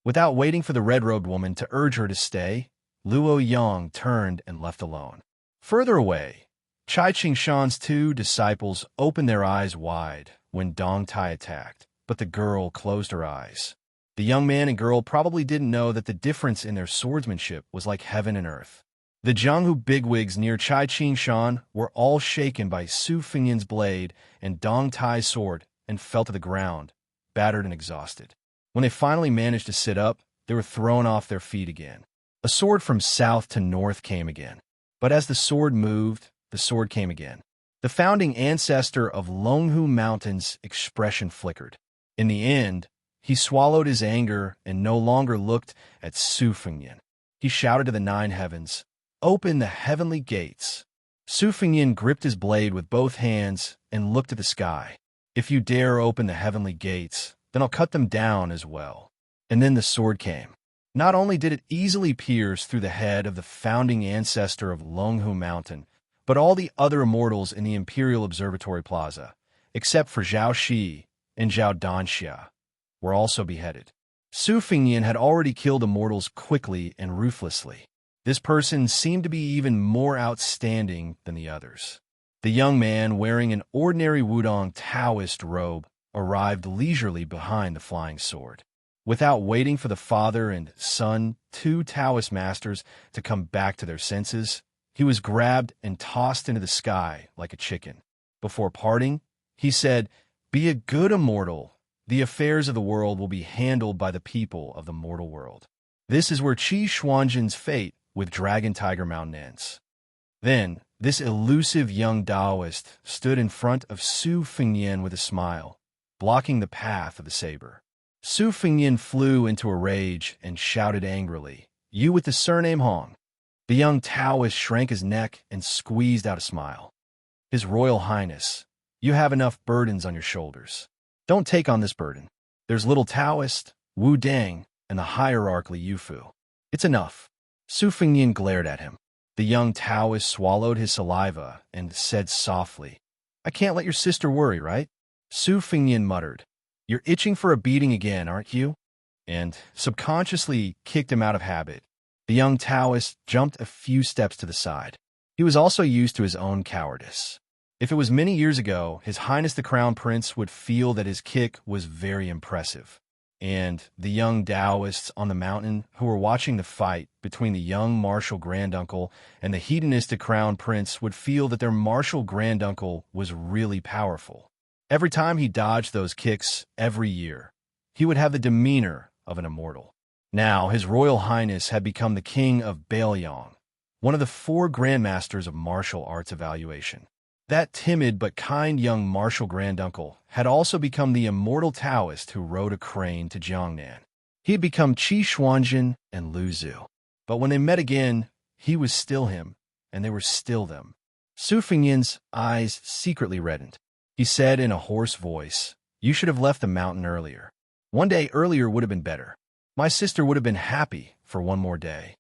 Without waiting for the red-robed woman to urge her to stay, Luo Yang turned and left alone. Further away, Chai Qingshan's two disciples opened their eyes wide when Dong Tai attacked, but the girl closed her eyes. The young man and girl probably didn't know that the difference in their swordsmanship was like heaven and earth. The Jianghu bigwigs near Chai Qingshan were all shaken by Su Fingyin's blade and Dong Tai's sword and fell to the ground, battered and exhausted. When they finally managed to sit up, they were thrown off their feet again. A sword from south to north came again. But as the sword moved, the sword came again. The founding ancestor of Longhu Mountain's expression flickered. In the end, he swallowed his anger and no longer looked at Su Fingyin. He shouted to the nine heavens, Open the heavenly gates. Su Fingyin gripped his blade with both hands and looked at the sky. If you dare open the heavenly gates, then I'll cut them down as well. And then the sword came. Not only did it easily pierce through the head of the founding ancestor of Longhu Mountain, but all the other immortals in the Imperial Observatory Plaza, except for Zhao Shi and Zhao Danxia, were also beheaded. Su Fingyin had already killed immortals quickly and ruthlessly. This person seemed to be even more outstanding than the others. The young man, wearing an ordinary Wudong Taoist robe, arrived leisurely behind the flying sword. Without waiting for the father and son, two Taoist masters, to come back to their senses, he was grabbed and tossed into the sky like a chicken. Before parting, he said, Be a good immortal. The affairs of the world will be handled by the people of the mortal world. This is where Qi Xuanjin's fate with Dragon Tiger Mountain ends. Then, this elusive young Taoist stood in front of Su Fingyin with a smile, blocking the path of the saber. Su Fingyin flew into a rage and shouted angrily, You with the surname Hong. The young Taoist shrank his neck and squeezed out a smile. His Royal Highness, you have enough burdens on your shoulders. Don't take on this burden. There's little Taoist, Wu Deng, and the hierarchly Yufu. It's enough. Su Fingyin glared at him. The young Taoist swallowed his saliva and said softly, I can't let your sister worry, right? Su Fingyin muttered, You're itching for a beating again, aren't you? And subconsciously kicked him out of habit. The young Taoist jumped a few steps to the side. He was also used to his own cowardice. If it was many years ago, His Highness the Crown Prince would feel that his kick was very impressive. And the young Taoists on the mountain who were watching the fight between the young martial granduncle and the hedonistic Crown Prince would feel that their martial granduncle was really powerful. Every time he dodged those kicks every year, he would have the demeanor of an immortal. Now, His Royal Highness had become the king of Bailiang, one of the 4 grandmasters of martial arts evaluation. That timid but kind young martial granduncle had also become the immortal Taoist who rode a crane to Jiangnan. He had become Qi Xuanjin and Lu Zhu. But when they met again, he was still him, and they were still them. Su Fingyin's eyes secretly reddened. He said in a hoarse voice, You should have left the mountain earlier. One day earlier would have been better. My sister would have been happy for one more day.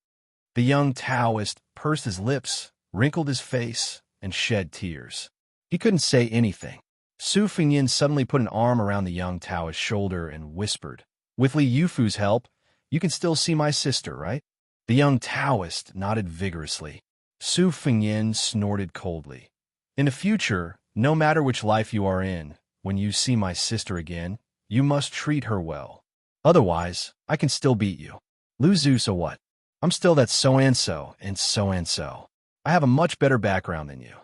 The young Taoist pursed his lips, wrinkled his face, and shed tears. He couldn't say anything. Su Fingyin suddenly put an arm around the young Taoist's shoulder and whispered, With Li Yufu's help, you can still see my sister, right? The young Taoist nodded vigorously. Su Fingyin snorted coldly. In the future, no matter which life you are in, when you see my sister again, you must treat her well. Otherwise, I can still beat you. Lu Zhu, so what? I'm still that so-and-so and so-and-so. I have a much better background than you.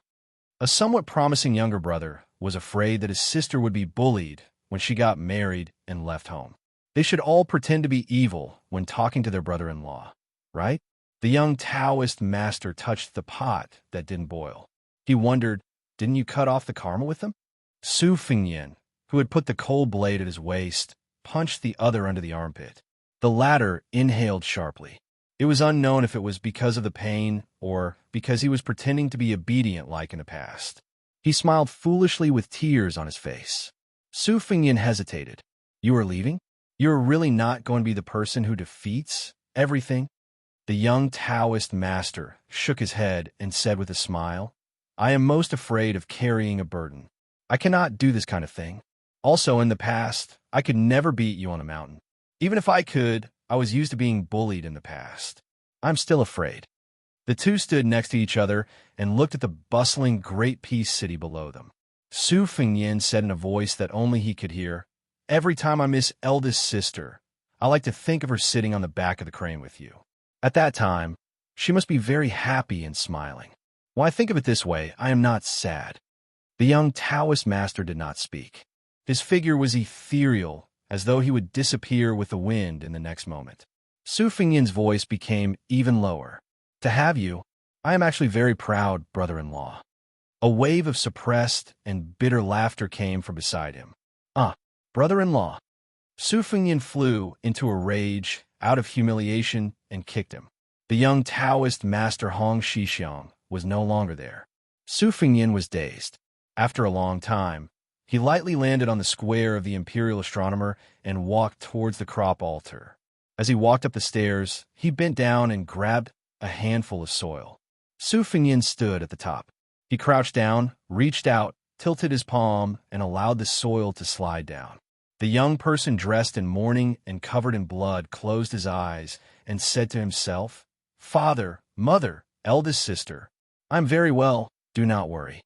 A somewhat promising younger brother was afraid that his sister would be bullied when she got married and left home. They should all pretend to be evil when talking to their brother-in-law, right? The young Taoist master touched the pot that didn't boil. He wondered, didn't you cut off the caramel with them? Su Fengyan, who had put the cold blade at his waist, punched the other under the armpit. The latter inhaled sharply. It was unknown if it was because of the pain or because he was pretending to be obedient like in the past. He smiled foolishly with tears on his face. Su Fengyan hesitated. You are leaving? You're really not going to be the person who defeats everything? The young Taoist master shook his head and said with a smile, I am most afraid of carrying a burden. I cannot do this kind of thing. Also, in the past, I could never beat you on a mountain. Even if I could, I was used to being bullied in the past. I'm still afraid. The two stood next to each other and looked at the bustling Great Peace City below them. Su Fengyan said in a voice that only he could hear, Every time I miss eldest sister, I like to think of her sitting on the back of the crane with you. At that time, she must be very happy and smiling. When I think of it this way, I am not sad. The young Taoist master did not speak. His figure was ethereal, as though he would disappear with the wind in the next moment. Su Fengyan's voice became even lower. To have you, I am actually very proud, brother-in-law. A wave of suppressed and bitter laughter came from beside him. Brother-in-law. Su Fengyan flew into a rage, out of humiliation, and kicked him. The young Taoist master Hong Shixiang was no longer there. Su Fengyan was dazed. After a long time, he lightly landed on the square of the imperial astronomer and walked towards the crop altar. As he walked up the stairs, he bent down and grabbed a handful of soil. Su Fengyan stood at the top. He crouched down, reached out, tilted his palm, and allowed the soil to slide down. The young person dressed in mourning and covered in blood closed his eyes and said to himself, Father, mother, eldest sister, I'm very well, do not worry.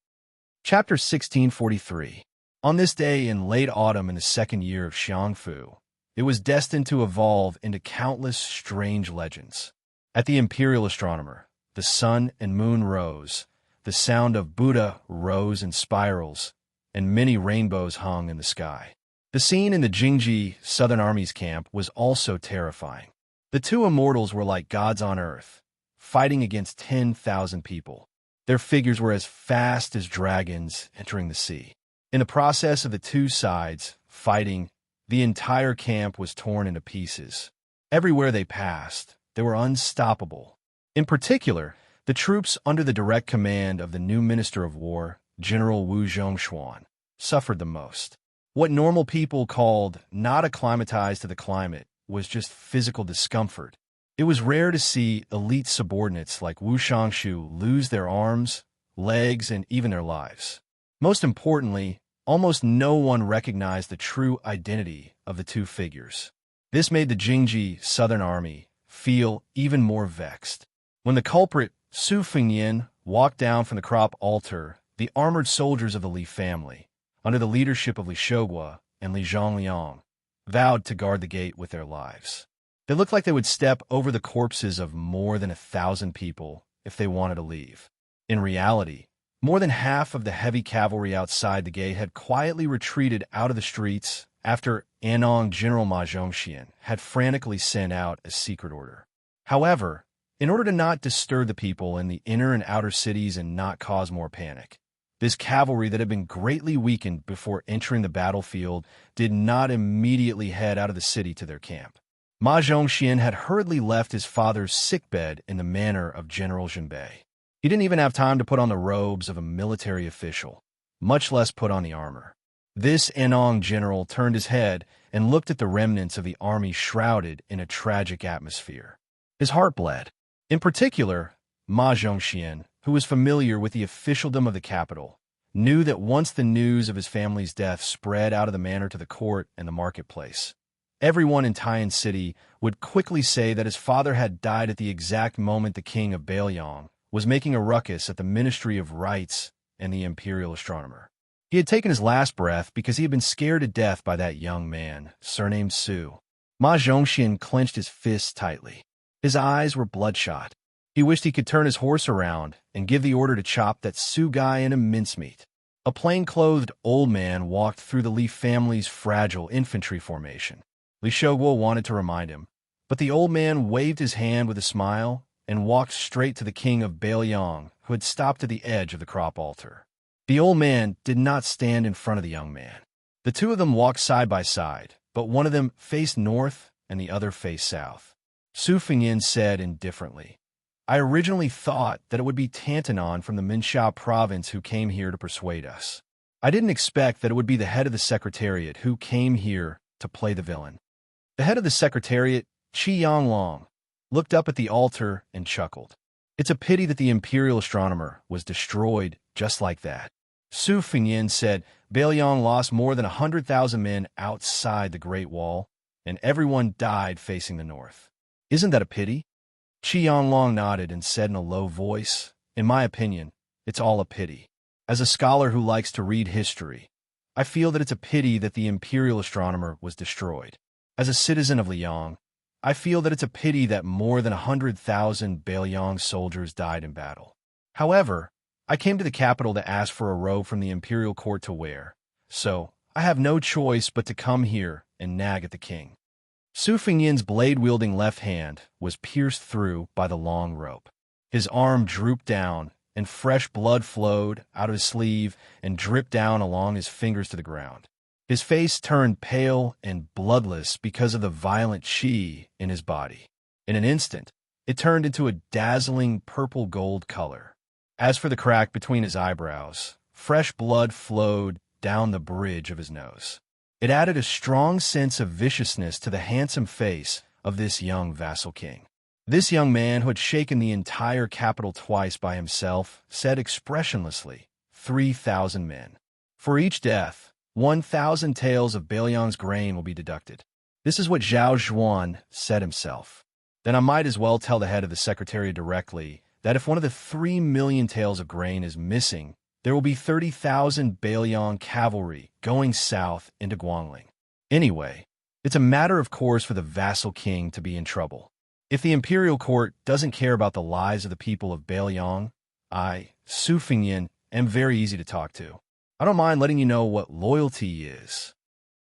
Chapter 1643. On this day in late autumn in the second year of Xiangfu, it was destined to evolve into countless strange legends. At the imperial astronomer, the sun and moon rose, the sound of Buddha rose in spirals, and many rainbows hung in the sky. The scene in the Jingji Southern Army's camp was also terrifying. The two immortals were like gods on earth, fighting against 10,000 people. Their figures were as fast as dragons entering the sea. In the process of the two sides fighting, the entire camp was torn into pieces. Everywhere they passed, they were unstoppable. In particular, the troops under the direct command of the new Minister of War, General Wu Zhongshuan, suffered the most. What normal people called not acclimatized to the climate was just physical discomfort. It was rare to see elite subordinates like Wu Xianxia lose their arms, legs, and even their lives. Most importantly, almost no one recognized the true identity of the two figures. This made the Jingji Southern Army feel even more vexed. When the culprit, Su Fengyan, walked down from the crop altar, the armored soldiers of the Li family, under the leadership of Li Shogua and Li Zhongliang, vowed to guard the gate with their lives. They looked like they would step over the corpses of more than 1,000 people if they wanted to leave. In reality, more than half of the heavy cavalry outside the gate had quietly retreated out of the streets after Anong General Ma Zhongxian had frantically sent out a secret order. However, in order to not disturb the people in the inner and outer cities and not cause more panic, this cavalry that had been greatly weakened before entering the battlefield did not immediately head out of the city to their camp. Ma Zhongxian had hurriedly left his father's sickbed in the manner of General Jinbei. He didn't even have time to put on the robes of a military official, much less put on the armor. This Anong general turned his head and looked at the remnants of the army shrouded in a tragic atmosphere. His heart bled. In particular, Ma Zhongxian, who was familiar with the officialdom of the capital, knew that once the news of his family's death spread out of the manor to the court and the marketplace, everyone in Taiyan City would quickly say that his father had died at the exact moment the king of Baoyang was making a ruckus at the Ministry of Rites and the imperial astronomer. He had taken his last breath because he had been scared to death by that young man, surnamed Su. Ma Zhongxian clenched his fists tightly. His eyes were bloodshot. He wished he could turn his horse around and give the order to chop that Su guy into mincemeat. A plain-clothed old man walked through the Li family's fragile infantry formation. Li Shouguo wanted to remind him, but the old man waved his hand with a smile and walked straight to the king of Bailiang, who had stopped at the edge of the crop altar. The old man did not stand in front of the young man. The two of them walked side by side, but one of them faced north and the other faced south. Su Fengyin said indifferently, I originally thought that it would be Tantanon from the Minsha province who came here to persuade us. I didn't expect that it would be the head of the Secretariat who came here to play the villain. The head of the Secretariat, Xianxia, looked up at the altar and chuckled. It's a pity that the Imperial Astronomer was destroyed just like that. Su Fengyin said Bailiang lost more than 100,000 men outside the Great Wall, and everyone died facing the north. Isn't that a pity? Xianxia nodded and said in a low voice, In my opinion, it's all a pity. As a scholar who likes to read history, I feel that it's a pity that the Imperial Astronomer was destroyed. As a citizen of Liang, I feel that it's a pity that more than 100,000 Bailiang soldiers died in battle. However, I came to the capital to ask for a robe from the imperial court to wear, so I have no choice but to come here and nag at the king. Su Fengyin's blade-wielding left hand was pierced through by the long rope. His arm drooped down, and fresh blood flowed out of his sleeve and dripped down along his fingers to the ground. His face turned pale and bloodless because of the violent qi in his body. In an instant, it turned into a dazzling purple-gold color. As for the crack between his eyebrows, fresh blood flowed down the bridge of his nose. It added a strong sense of viciousness to the handsome face of this young vassal king. This young man, who had shaken the entire capital twice by himself, said expressionlessly, 3,000 men. For each death, 1,000 taels of Bailiang's grain will be deducted. This is what Zhao Zhuan said himself. Then I might as well tell the head of the Secretariat directly that if one of the 3 million taels of grain is missing, there will be 30,000 Bailiang cavalry going south into Guangling. Anyway, it's a matter of course for the vassal king to be in trouble. If the imperial court doesn't care about the lives of the people of Bailiang, I, Su Fengyin, am very easy to talk to. I don't mind letting you know what loyalty is.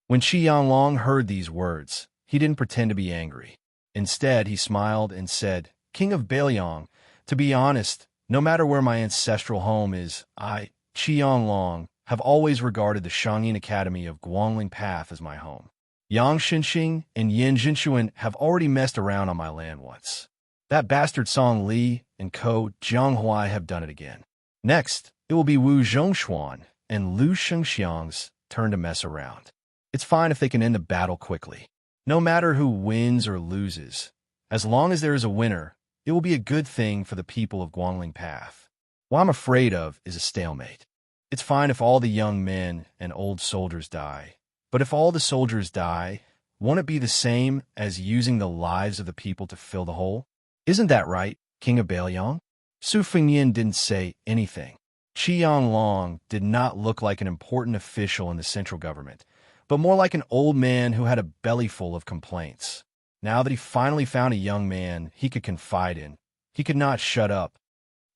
When Xianxia heard these words, he didn't pretend to be angry. Instead, he smiled and said, King of Bailiang, to be honest, no matter where my ancestral home is, I, Xianxia, have always regarded the Shangyin Academy of Guangling Path as my home. Yang Xinxing and Yin Zhinshuan have already messed around on my land once. That bastard Song Li and Ko Jianghuai have done it again. Next, it will be Wu Zhongshuan and Lu Shengxiang's turn to mess around. It's fine if they can end the battle quickly. No matter who wins or loses, as long as there is a winner, it will be a good thing for the people of Guangling Path. What I'm afraid of is a stalemate. It's fine if all the young men and old soldiers die, but if all the soldiers die, won't it be the same as using the lives of the people to fill the hole? Isn't that right, King of Bailiang? Su Fengyin didn't say anything. Xianxia did not look like an important official in the central government, but more like an old man who had a bellyful of complaints. Now that he finally found a young man he could confide in, he could not shut up.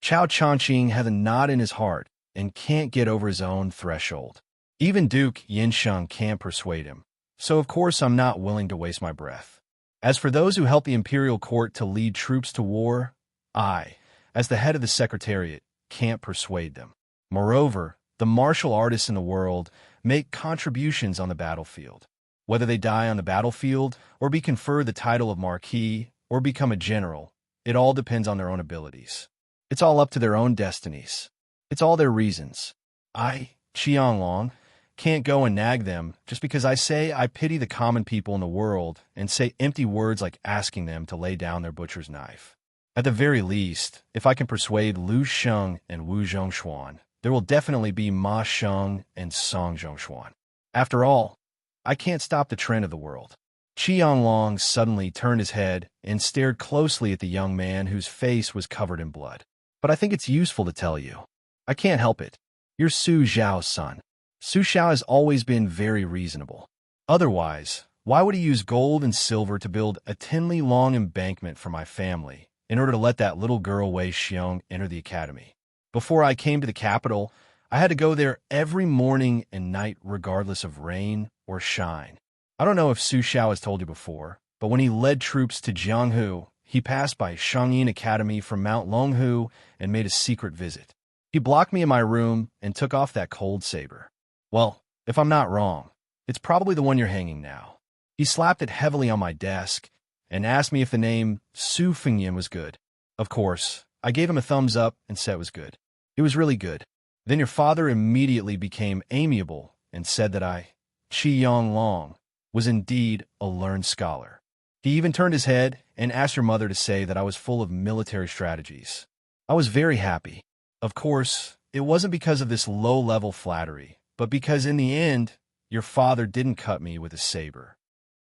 Chao Changqing had a knot in his heart and can't get over his own threshold. Even Duke Yinsheng can't persuade him, so of course I'm not willing to waste my breath. As for those who help the imperial court to lead troops to war, I, as the head of the Secretariat, can't persuade them. Moreover, the martial artists in the world make contributions on the battlefield. Whether they die on the battlefield, or be conferred the title of Marquis, or become a general, it all depends on their own abilities. It's all up to their own destinies. It's all their reasons. I, Xianxia, can't go and nag them just because I say I pity the common people in the world and say empty words like asking them to lay down their butcher's knife. At the very least, if I can persuade Lu Sheng and Wu Zhongshuan, there will definitely be Ma Sheng and Song Zhongshuan. After all, I can't stop the trend of the world. Xianxia suddenly turned his head and stared closely at the young man whose face was covered in blood. But I think it's useful to tell you. I can't help it. You're Su Zhao's son. Su Zhao has always been very reasonable. Otherwise, why would he use gold and silver to build a 10-li-long embankment for my family in order to let that little girl Wei Xiong enter the academy? Before I came to the capital, I had to go there every morning and night regardless of rain or shine. I don't know if Su Xiao has told you before, but when he led troops to Jianghu, he passed by Shangyin Academy from Mount Longhu and made a secret visit. He blocked me in my room and took off that cold saber. Well, if I'm not wrong, it's probably the one you're hanging now. He slapped it heavily on my desk and asked me if the name Su Fengyan was good. Of course, I gave him a thumbs up and said it was good. It was really good. Then your father immediately became amiable and said that Qi Long, was indeed a learned scholar. He even turned his head and asked your mother to say that I was full of military strategies. I was very happy. Of course, it wasn't because of this low-level flattery, but because in the end, your father didn't cut me with a saber.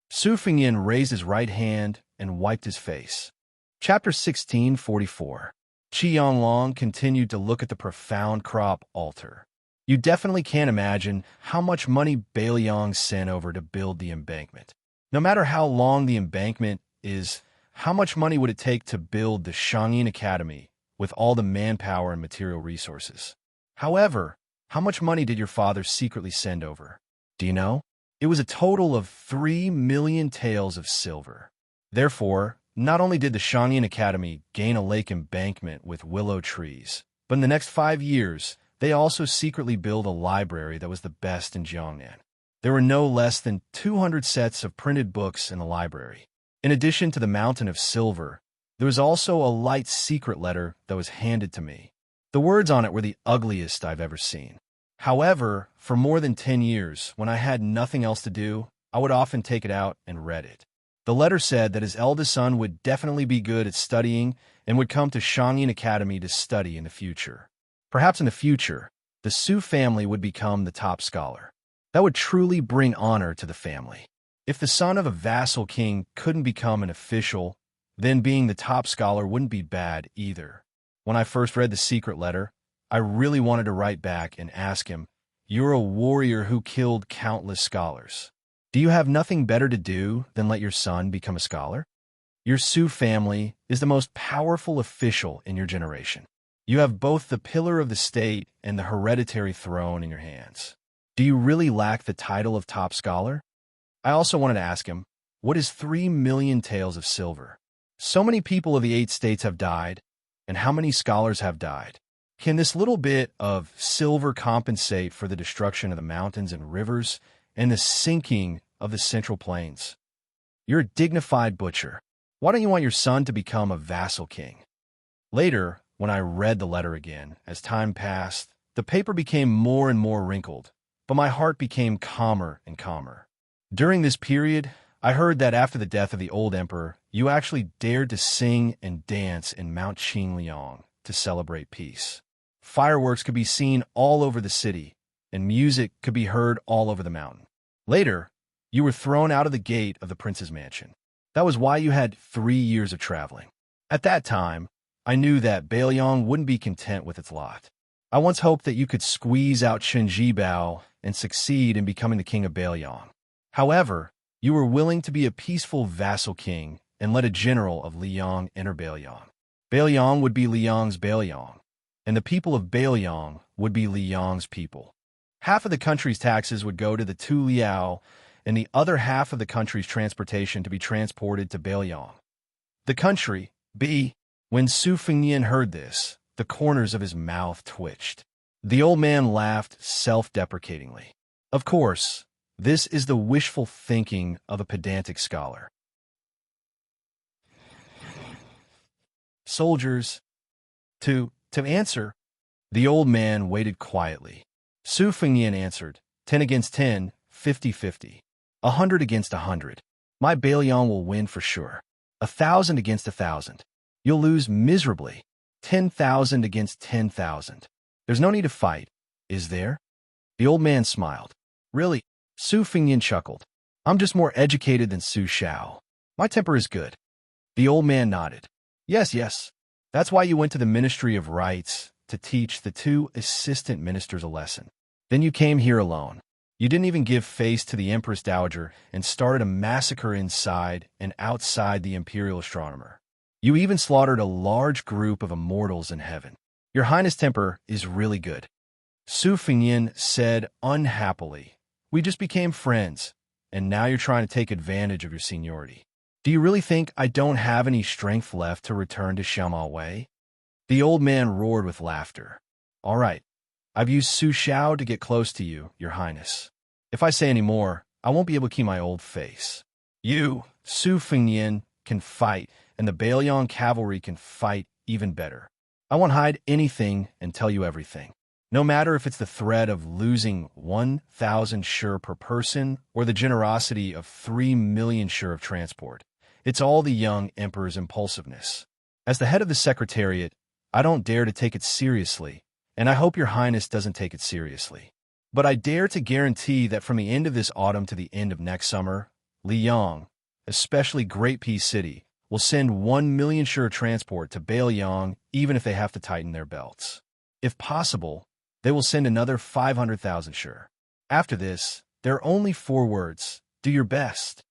Su Fengyan raised his right hand and wiped his face. Chapter 1644. Qi Long continued to look at the profound crop altar. You definitely can't imagine how much money Bailiang sent over to build the embankment. No matter how long the embankment is, how much money would it take to build the Shangyin Academy with all the manpower and material resources? However, how much money did your father secretly send over? Do you know? It was a total of 3 million taels of silver. Therefore, not only did the Shangyin Academy gain a lake embankment with willow trees, but in the next 5 years, they also secretly built a library that was the best in Jiangnan. There were no less than 200 sets of printed books in the library. In addition to the mountain of silver, there was also a light secret letter that was handed to me. The words on it were the ugliest I've ever seen. However, for more than 10 years, when I had nothing else to do, I would often take it out and read it. The letter said that his eldest son would definitely be good at studying and would come to Shangyin Academy to study in the future. Perhaps in the future, the Su family would become the top scholar. That would truly bring honor to the family. If the son of a vassal king couldn't become an official, then being the top scholar wouldn't be bad either. When I first read the secret letter, I really wanted to write back and ask him, "You're a warrior who killed countless scholars. Do you have nothing better to do than let your son become a scholar? Your Su family is the most powerful official in your generation. You have both the pillar of the state and the hereditary throne in your hands. Do you really lack the title of top scholar?" I also wanted to ask him, what is 3 million taels of silver? So many people of the 8 states have died, and how many scholars have died? Can this little bit of silver compensate for the destruction of the mountains and rivers and the sinking of the central plains? You're a dignified butcher. Why don't you want your son to become a vassal king? Later, when I read the letter again, as time passed, the paper became more and more wrinkled, but my heart became calmer and calmer. During this period, I heard that after the death of the old emperor, you actually dared to sing and dance in Mount Qingliang to celebrate peace. Fireworks could be seen all over the city, and music could be heard all over the mountain. Later, you were thrown out of the gate of the prince's mansion. That was why you had 3 years of traveling. At that time, I knew that Bailiang wouldn't be content with its lot. I once hoped that you could squeeze out Shenji Bao and succeed in becoming the king of Bailiang. However, you were willing to be a peaceful vassal king and let a general of Liang enter Bailiang. Bailiang would be Liang's Bailiang, and the people of Bailiang would be Liang's people. Half of the country's taxes would go to the Tu Liao, and the other half of the country's transportation to be transported to Bailiang. The country, When Su Fengyan heard this, the corners of his mouth twitched. The old man laughed self-deprecatingly. Of course, this is the wishful thinking of a pedantic scholar. Soldiers. To answer, the old man waited quietly. Su Fengyan answered, 10 against 10, 50-50. 100 against 100. My Bailiang will win for sure. 1,000 against 1,000. You'll lose miserably. 10,000 against 10,000. There's no need to fight, is there? The old man smiled. Really? Su Fengyan chuckled. I'm just more educated than Su Xiao. My temper is good. The old man nodded. Yes. That's why you went to the Ministry of Rites to teach the 2 assistant ministers a lesson. Then you came here alone. You didn't even give face to the Empress Dowager and started a massacre inside and outside the Imperial Astronomer. You even slaughtered a large group of immortals in heaven. Your Highness' temper is really good. Su Fengyan said unhappily, we just became friends. and now you're trying to take advantage of your seniority. Do you really think I don't have any strength left to return to Xianxia Wei? The old man roared with laughter. All right, I've used Su Xiao to get close to you, Your Highness. If I say any more, I won't be able to keep my old face. You, Su Fengnian, can fight, and the Bailiang cavalry can fight even better. I won't hide anything and tell you everything. No matter if it's the threat of losing 1,000 sure per person or the generosity of 3 million sure of transport. It's all the young emperor's impulsiveness. As the head of the Secretariat, I don't dare to take it seriously, and I hope Your Highness doesn't take it seriously. But I dare to guarantee that from the end of this autumn to the end of next summer, Liang, especially Great Peace City, will send 1 million sure transport to Bailiang even if they have to tighten their belts. If possible, they will send another 500,000 sure. After this, there are only 4 words: do your best.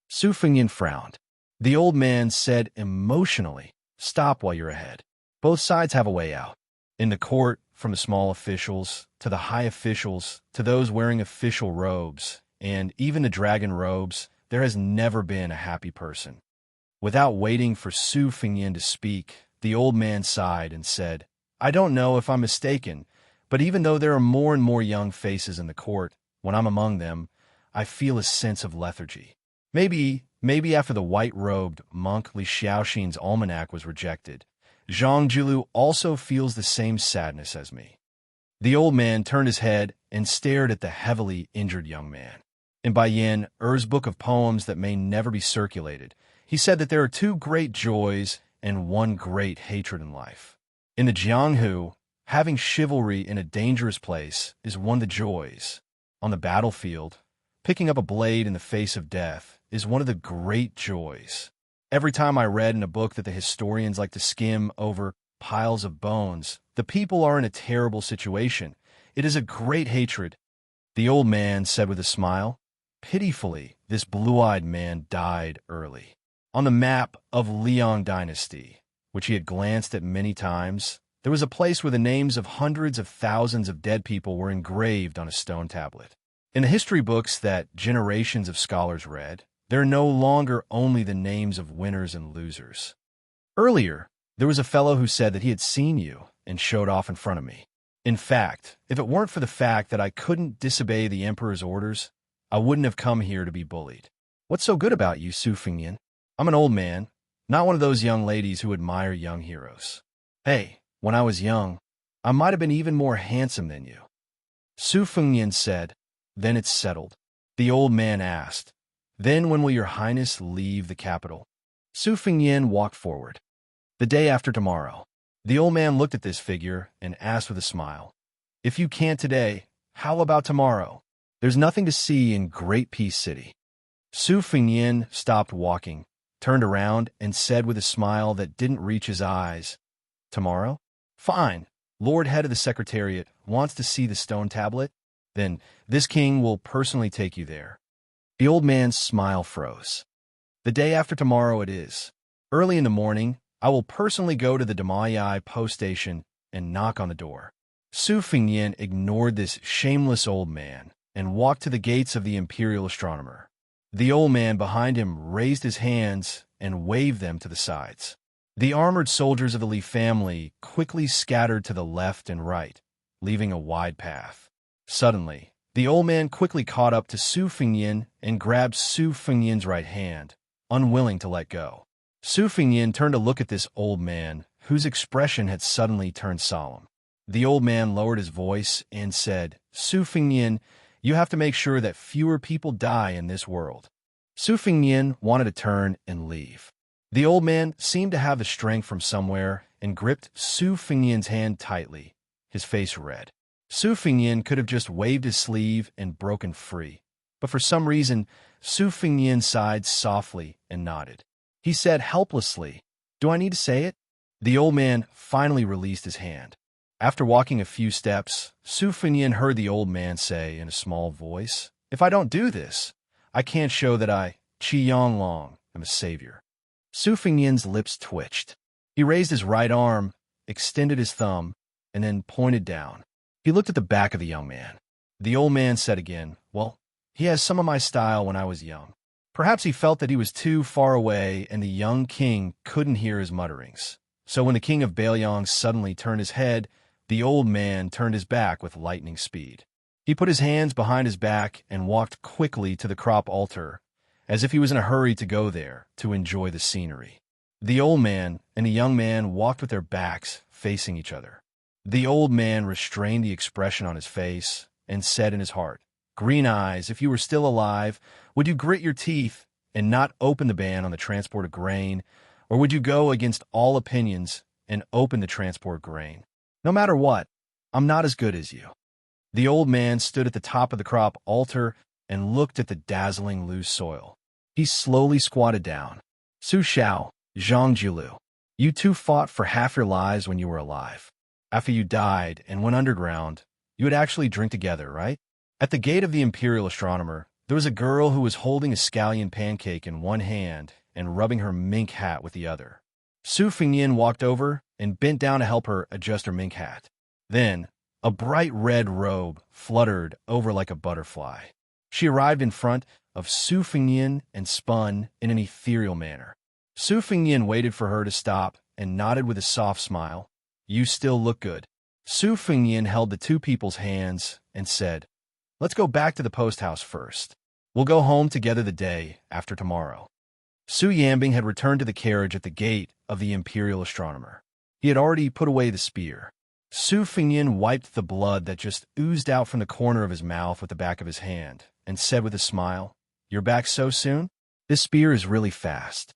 Su Fengnian frowned. The old man said emotionally, stop while you're ahead. Both sides have a way out. In the court, from the small officials to the high officials to those wearing official robes, and even the dragon robes, there has never been a happy person. Without waiting for Su Fengnian to speak, the old man sighed and said, I don't know if I'm mistaken, but even though there are more and more young faces in the court, when I'm among them, I feel a sense of lethargy. Maybe after the white-robed monk Li Xiaoxin's almanac was rejected, Zhang Jilu also feels the same sadness as me. The old man turned his head and stared at the heavily injured young man. In Bai Yin, Er's book of poems that may never be circulated, he said that there are 2 great joys and 1 great hatred in life. In the Jianghu, having chivalry in a dangerous place is one of the joys. On the battlefield, picking up a blade in the face of death is one of the great joys. Every time I read in a book that the historians like to skim over piles of bones, the people are in a terrible situation. It is a great hatred. The old man said with a smile, pitifully, this blue-eyed man died early. On the map of Liang Dynasty, which he had glanced at many times, there was a place where the names of hundreds of thousands of dead people were engraved on a stone tablet. In the history books that generations of scholars read, there are no longer only the names of winners and losers. Earlier, there was a fellow who said that he had seen you and showed off in front of me. In fact, if it weren't for the fact that I couldn't disobey the emperor's orders, I wouldn't have come here to be bullied. What's so good about you, Su Fengnian? I'm an old man, not one of those young ladies who admire young heroes. Hey, when I was young, I might have been even more handsome than you. Su Fengnian said, then it's settled. The old man asked, then when will Your Highness leave the capital? Su Fengnian walked forward. The day after tomorrow. The old man looked at this figure and asked with a smile, if you can't today, how about tomorrow? There's nothing to see in Great Peace City. Su Fengnian stopped walking, turned around, and said with a smile that didn't reach his eyes, tomorrow? Fine. Lord Head of the Secretariat wants to see the stone tablet? Then this king will personally take you there. The old man's smile froze. The day after tomorrow it is. Early in the morning, I will personally go to the Damayai post station and knock on the door. Su Fengnian ignored this shameless old man and walked to the gates of the imperial astronomer. The old man behind him raised his hands and waved them to the sides. The armored soldiers of the Li family quickly scattered to the left and right, leaving a wide path. Suddenly, the old man quickly caught up to Su Fengnian and grabbed Su Fengnian's right hand, unwilling to let go. Su Fengnian turned to look at this old man, whose expression had suddenly turned solemn. The old man lowered his voice and said, Su Fengnian, you have to make sure that fewer people die in this world. Su Fengnian wanted to turn and leave. The old man seemed to have the strength from somewhere and gripped Su Fengnian's hand tightly, his face red. Su Fengnian could have just waved his sleeve and broken free, but for some reason, Su Fengnian sighed softly and nodded. He said helplessly, do I need to say it? The old man finally released his hand. After walking a few steps, Su Fengnian heard the old man say in a small voice, if I don't do this, I can't show that I, Qi Yanglong, am a savior. Su Fengnian's lips twitched. He raised his right arm, extended his thumb, and then pointed down. He looked at the back of the young man. The old man said again, well, He has some of my style when I was young. Perhaps he felt that he was too far away and the young king couldn't hear his mutterings. So when the king of Baelyong suddenly turned his head, the old man turned his back with lightning speed. He put his hands behind his back and walked quickly to the crop altar, as if he was in a hurry to go there to enjoy the scenery. The old man and the young man walked with their backs facing each other. The old man restrained the expression on his face and said in his heart, "Green Eyes, if you were still alive, would you grit your teeth and not open the ban on the transport of grain, or would you go against all opinions and open the transport of grain? No matter what, I'm not as good as you." The old man stood at the top of the crop altar and looked at the dazzling loose soil. He slowly squatted down. "Su Xiao, Zhang Jiulu, you two fought for half your lives when you were alive. After you died and went underground, you would actually drink together, right?" At the gate of the Imperial Astronomer, there was a girl who was holding a scallion pancake in one hand and rubbing her mink hat with the other. Su Fengnian walked over and bent down to help her adjust her mink hat. Then, a bright red robe fluttered over like a butterfly. She arrived in front of Su Fengnian and spun in an ethereal manner. Su Fengnian waited for her to stop and nodded with a soft smile. "You still look good." Su Fengnian held the two people's hands and said, "Let's go back to the post house first. We'll go home together the day after tomorrow." Su Yanbing had returned to the carriage at the gate of the Imperial Astronomer. He had already put away the spear. Su Fengnian wiped the blood that just oozed out from the corner of his mouth with the back of his hand and said with a smile, "You're back so soon? This spear is really fast."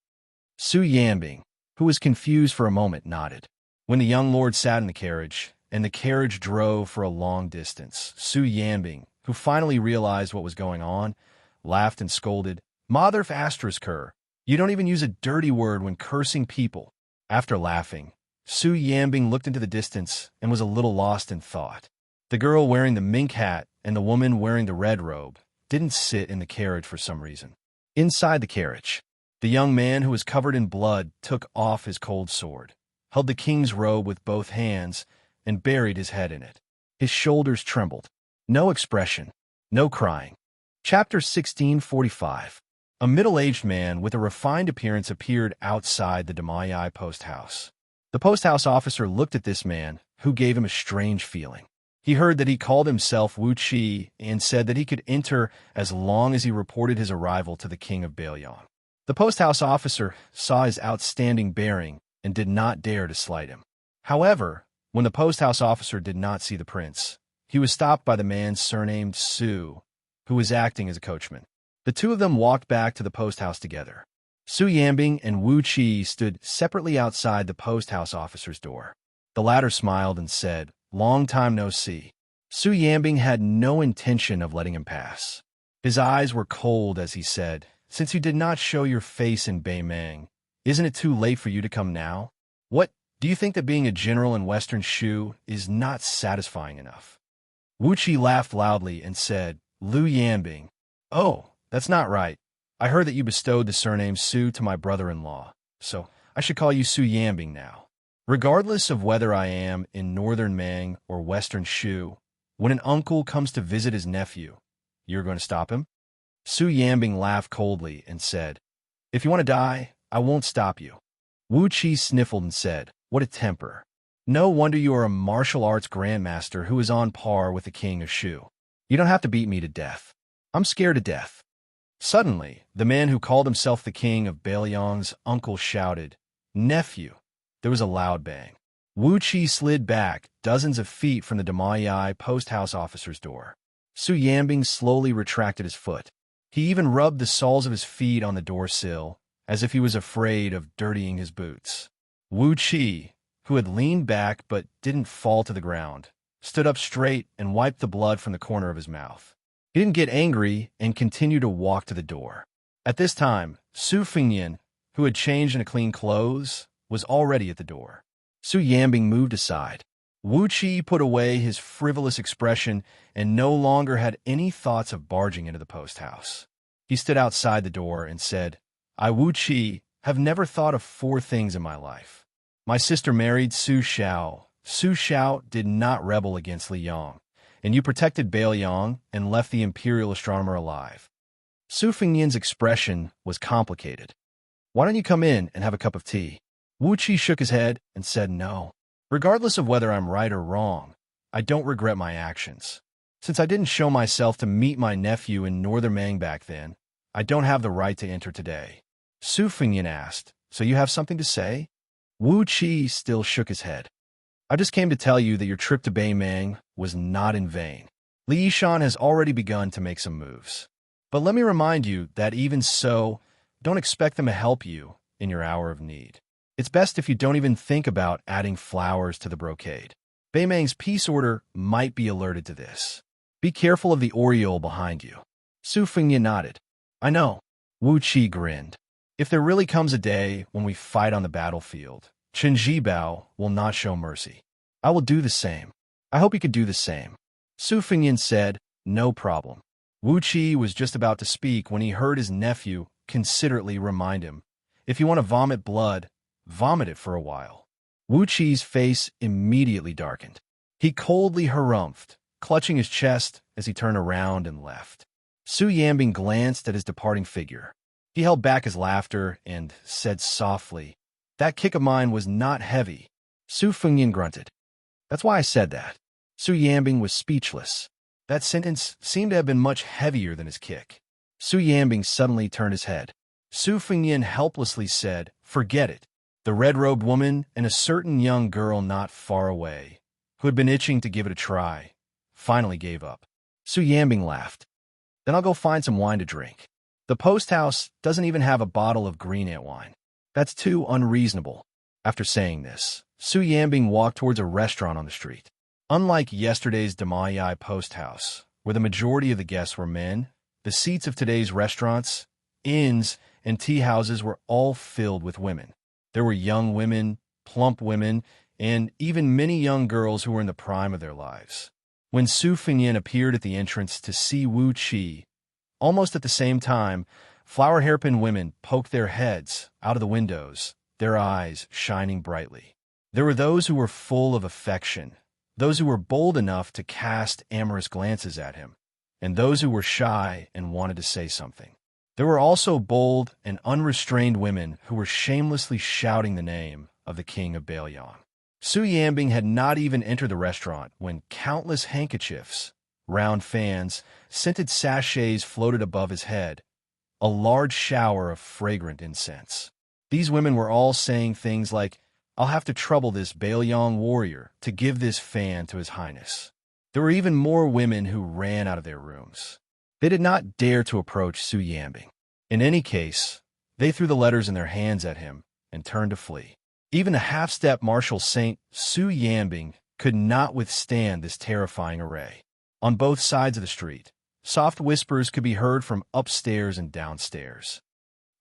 Su Yanbing, who was confused for a moment, nodded. When the young lord sat in the carriage, and the carriage drove for a long distance, Su Yanbing, who finally realized what was going on, laughed and scolded, "Mother of Astrasker, you don't even use a dirty word when cursing people." After laughing, Su Yanbing looked into the distance and was a little lost in thought. The girl wearing the mink hat and the woman wearing the red robe didn't sit in the carriage for some reason. Inside the carriage, the young man who was covered in blood took off his cold sword, held the king's robe with both hands, and buried his head in it. His shoulders trembled. No expression, no crying. Chapter 1645. A middle-aged man with a refined appearance appeared outside the Damayai post house. The post house officer looked at this man, who gave him a strange feeling. He heard that he called himself Wuxia and said that he could enter as long as he reported his arrival to the king of Baelyong. The post house officer saw his outstanding bearing and did not dare to slight him. However, when the post house officer did not see the prince, he was stopped by the man surnamed Su, who was acting as a coachman. The two of them walked back to the post house together. Su Yanbing and Wu Qi stood separately outside the post house officer's door. The latter smiled and said, "Long time no see." Su Yanbing had no intention of letting him pass. His eyes were cold as he said, "Since you did not show your face in Beimeng, isn't it too late for you to come now? What, do you think that being a general in Western Shu is not satisfying enough?" Wu Qi laughed loudly and said, "Lu Yanbing, oh, that's not right. I heard that you bestowed the surname Su to my brother-in-law, so I should call you Su Yanbing now. Regardless of whether I am in Northern Mang or Western Shu, when an uncle comes to visit his nephew, you're going to stop him?" Su Yanbing laughed coldly and said, "If you want to die, I won't stop you." Wu Qi sniffled and said, "What a temper. No wonder you are a martial arts grandmaster who is on par with the king of Shu. You don't have to beat me to death. I'm scared to death." Suddenly, the man who called himself the king of Baelyong's uncle shouted, "Nephew!" There was a loud bang. Wu Qi slid back dozens of feet from the Damayai post house officer's door. Su Yanbing slowly retracted his foot. He even rubbed the soles of his feet on the door sill, as if he was afraid of dirtying his boots. Wu Qi, who had leaned back but didn't fall to the ground, stood up straight and wiped the blood from the corner of his mouth. He didn't get angry and continued to walk to the door. At this time, Su Fengnian, who had changed into clean clothes, was already at the door. Su Yanbing moved aside. Wu Qi put away his frivolous expression and no longer had any thoughts of barging into the post house. He stood outside the door and said, "I, Wu Qi, have never thought of 4 things in my life. My sister married Su Xiao. Su Xiao did not rebel against Li Yong, and you protected Bailiang and left the imperial astronomer alive. Su Fengnian's expression was complicated. Why don't you come in and have a cup of tea? Wuxia shook his head and said no. Regardless of whether I'm right or wrong, I don't regret my actions. Since I didn't show myself to meet my nephew in Northern Mang back then, I don't have the right to enter today. Su Fengnian asked, so you have something to say? Wuxia still shook his head. I just came to tell you that your trip to Beimang was not in vain. Li Yishan has already begun to make some moves. But let me remind you that even so, don't expect them to help you in your hour of need. It's best if you don't even think about adding flowers to the brocade. Beimang's peace order might be alerted to this. Be careful of the aureole behind you. Su Fengnian nodded. I know. Wuxia grinned. If there really comes a day when we fight on the battlefield, Chen Zhibao will not show mercy. I will do the same. I hope you could do the same. Su Fengnian said, no problem. Wuxia was just about to speak when he heard his nephew considerately remind him, if you want to vomit blood, vomit it for a while. Wuxia's face immediately darkened. He coldly harumphed, clutching his chest as he turned around and left. Su Yanbing glanced at his departing figure. He held back his laughter and said softly, that kick of mine was not heavy. Su Fengnian grunted. That's why I said that. Su Yanbing was speechless. That sentence seemed to have been much heavier than his kick. Su Yanbing suddenly turned his head. Su Fengnian helplessly said, forget it. The red-robed woman and a certain young girl not far away, who had been itching to give it a try, finally gave up. Su Yanbing laughed. Then I'll go find some wine to drink. The post house doesn't even have a bottle of green ant wine. That's too unreasonable. After saying this, Su Yanbing walked towards a restaurant on the street. Unlike yesterday's Damayai post house, where the majority of the guests were men, the seats of today's restaurants, inns, and tea houses were all filled with women. There were young women, plump women, and even many young girls who were in the prime of their lives. When Su Fengnian appeared at the entrance to see Wuxia, almost at the same time, flower hairpin women poked their heads out of the windows, their eyes shining brightly. There were those who were full of affection, those who were bold enough to cast amorous glances at him, and those who were shy and wanted to say something. There were also bold and unrestrained women who were shamelessly shouting the name of the king of Bailiang. Su Yanbing had not even entered the restaurant when countless handkerchiefs, round fans, scented sachets floated above his head, a large shower of fragrant incense. These women were all saying things like, I'll have to trouble this Bailiang warrior to give this fan to his highness. There were even more women who ran out of their rooms. They did not dare to approach Su Yanbing. In any case, they threw the letters in their hands at him and turned to flee. Even a half-step martial saint, Su Yanbing, could not withstand this terrifying array. On both sides of the street, soft whispers could be heard from upstairs and downstairs.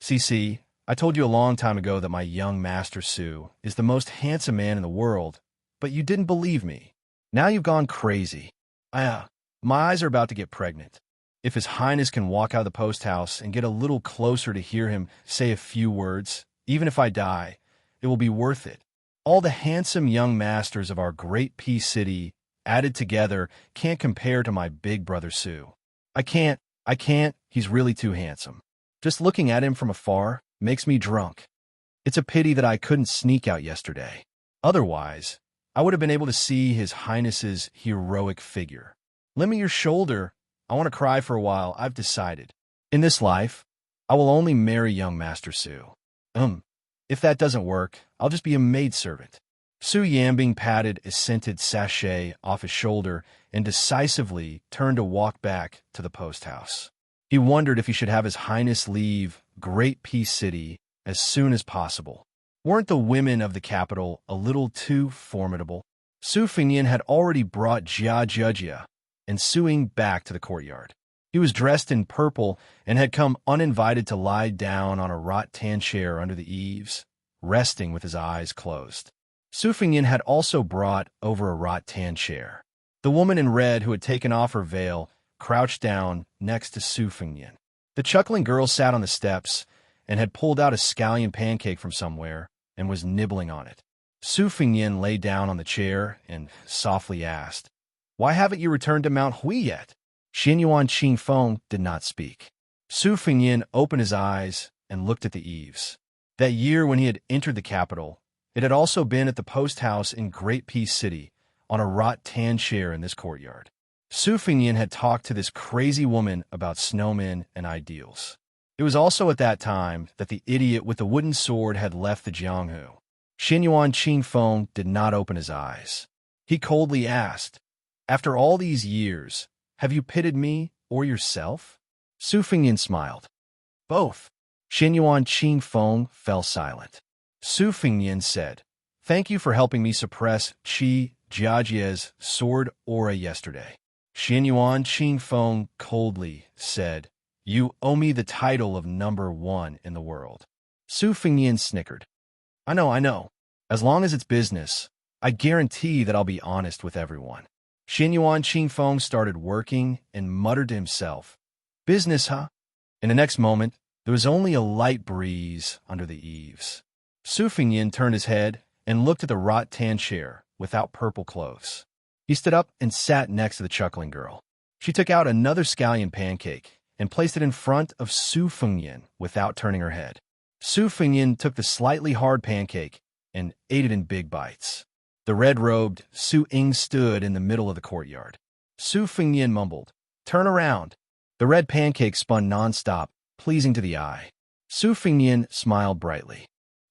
CC, I told you a long time ago that my young master Su is the most handsome man in the world, but you didn't believe me. Now you've gone crazy. My eyes are about to get pregnant. If His Highness can walk out of the post house and get a little closer to hear him say a few words, even if I die, it will be worth it. All the handsome young masters of our great peace city added together can't compare to my big brother Su. I can't, he's really too handsome. Just looking at him from afar makes me drunk. It's a pity that I couldn't sneak out yesterday. Otherwise, I would have been able to see His Highness's heroic figure. Lend me your shoulder. I want to cry for a while. I've decided. In this life, I will only marry young Master Su. If that doesn't work, I'll just be a maidservant. Su Yanbing patted a scented sachet off his shoulder and decisively turned to walk back to the post house. He wondered if he should have His Highness leave Great Peace City as soon as possible. Weren't the women of the capital a little too formidable? Su Fengnian had already brought Xianxia and Suing back to the courtyard. He was dressed in purple and had come uninvited to lie down on a rattan chair under the eaves, resting with his eyes closed. Su Fengnian had also brought over a rattan chair. The woman in red who had taken off her veil crouched down next to Su Fengnian. The chuckling girl sat on the steps and had pulled out a scallion pancake from somewhere and was nibbling on it. Su Fengnian lay down on the chair and softly asked, Why haven't you returned to Mount Hui yet? Xianyuan Qingfeng did not speak. Su Fengyin opened his eyes and looked at the eaves. That year when he had entered the capital, it had also been at the post house in Great Peace City, on a wrought tan chair in this courtyard. Su Fengyin had talked to this crazy woman about snowmen and ideals. It was also at that time that the idiot with the wooden sword had left the Jianghu. Xianyuan Qingfeng did not open his eyes. He coldly asked, "After all these years, have you pitied me or yourself?" Su Fengyin smiled. "Both." Xianyuan Qingfeng fell silent. Su Fengyin said, "Thank you for helping me suppress Qi Jiajie's sword aura yesterday." Xianyuan Qingfeng coldly said, "You owe me the title of #1 in the world." Su Fengyin snickered. I know. As long as it's business, I guarantee that I'll be honest with everyone." Xianyuan Qingfeng started working and muttered to himself, "Business, huh?" In the next moment, there was only a light breeze under the eaves. Su Fengyin turned his head and looked at the wrought tan chair without purple clothes. He stood up and sat next to the chuckling girl. She took out another scallion pancake and placed it in front of Su Fengyin without turning her head. Su Fengyin took the slightly hard pancake and ate it in big bites. The red-robed Su Ying stood in the middle of the courtyard. Su Fengyin mumbled, "Turn around." The red pancake spun non-stop, pleasing to the eye. Su Fengyin smiled brightly.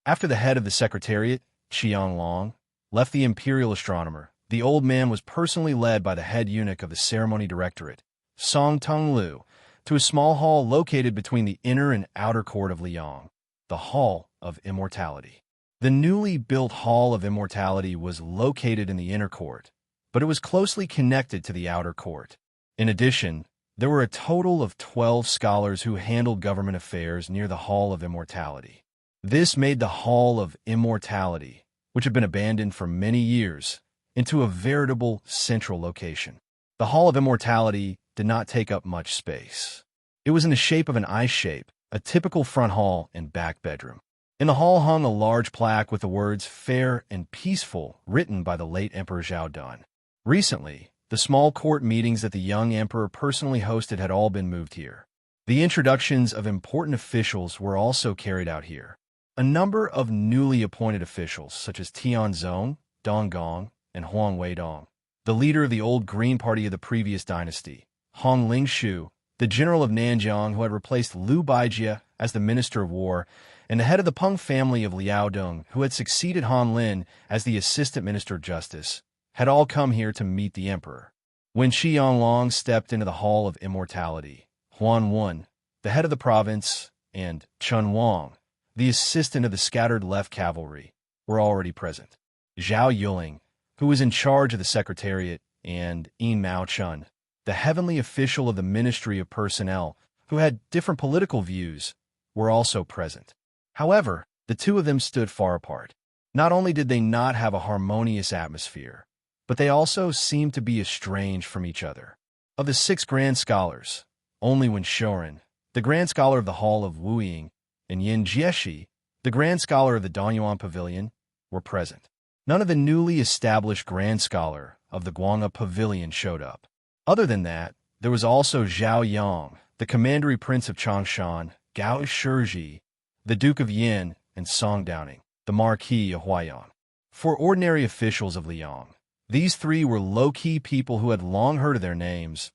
After the head of the secretariat, Qiang Long, left the imperial astronomer, the old man was personally led by the head eunuch of the ceremony directorate, Song Tung Lu, to a small hall located between the inner and outer court of Liang, the Hall of Immortality. The newly built Hall of Immortality was located in the inner court, but it was closely connected to the outer court. In addition, there were a total of 12 scholars who handled government affairs near the Hall of Immortality. This made the Hall of Immortality, which had been abandoned for many years, into a veritable central location. The Hall of Immortality did not take up much space. It was in the shape of an I shape, a typical front hall and back bedroom. In the hall hung a large plaque with the words "Fair and Peaceful" written by the late Emperor Zhao Dun. Recently, the small court meetings that the young emperor personally hosted had all been moved here. The introductions of important officials were also carried out here. A number of newly appointed officials, such as Tianzong, Dong Gong, and Huang Weidong, the leader of the old Green Party of the previous dynasty, Hong Lingshu, the general of Nanjiang who had replaced Liu Baijie as the Minister of War, and the head of the Peng family of Liaodong, who had succeeded Han Lin as the Assistant Minister of Justice, had all come here to meet the emperor. When Qiang Long stepped into the Hall of Immortality, Huan Wen, the head of the province, and Chun Wang, the assistant of the scattered left cavalry, were already present. Zhao Yuling, who was in charge of the secretariat, and Yin Mao Chun, the heavenly official of the Ministry of Personnel, who had different political views, were also present. However, the two of them stood far apart. Not only did they not have a harmonious atmosphere, but they also seemed to be estranged from each other. Of the 6 grand scholars, only Wen Shoren, the grand scholar of the Hall of Wuying, and Yin Jieshi, the grand scholar of the Danyuan Pavilion, were present. None of the newly established grand scholar of the Guangha Pavilion showed up. Other than that, there was also Zhao Yang, the commandery prince of Changshan, Gao Shizhi, the Duke of Yin, and Song Downing, the Marquis of Huaiyang. For ordinary officials of Liang, these 3 were low-key people who had long heard of their names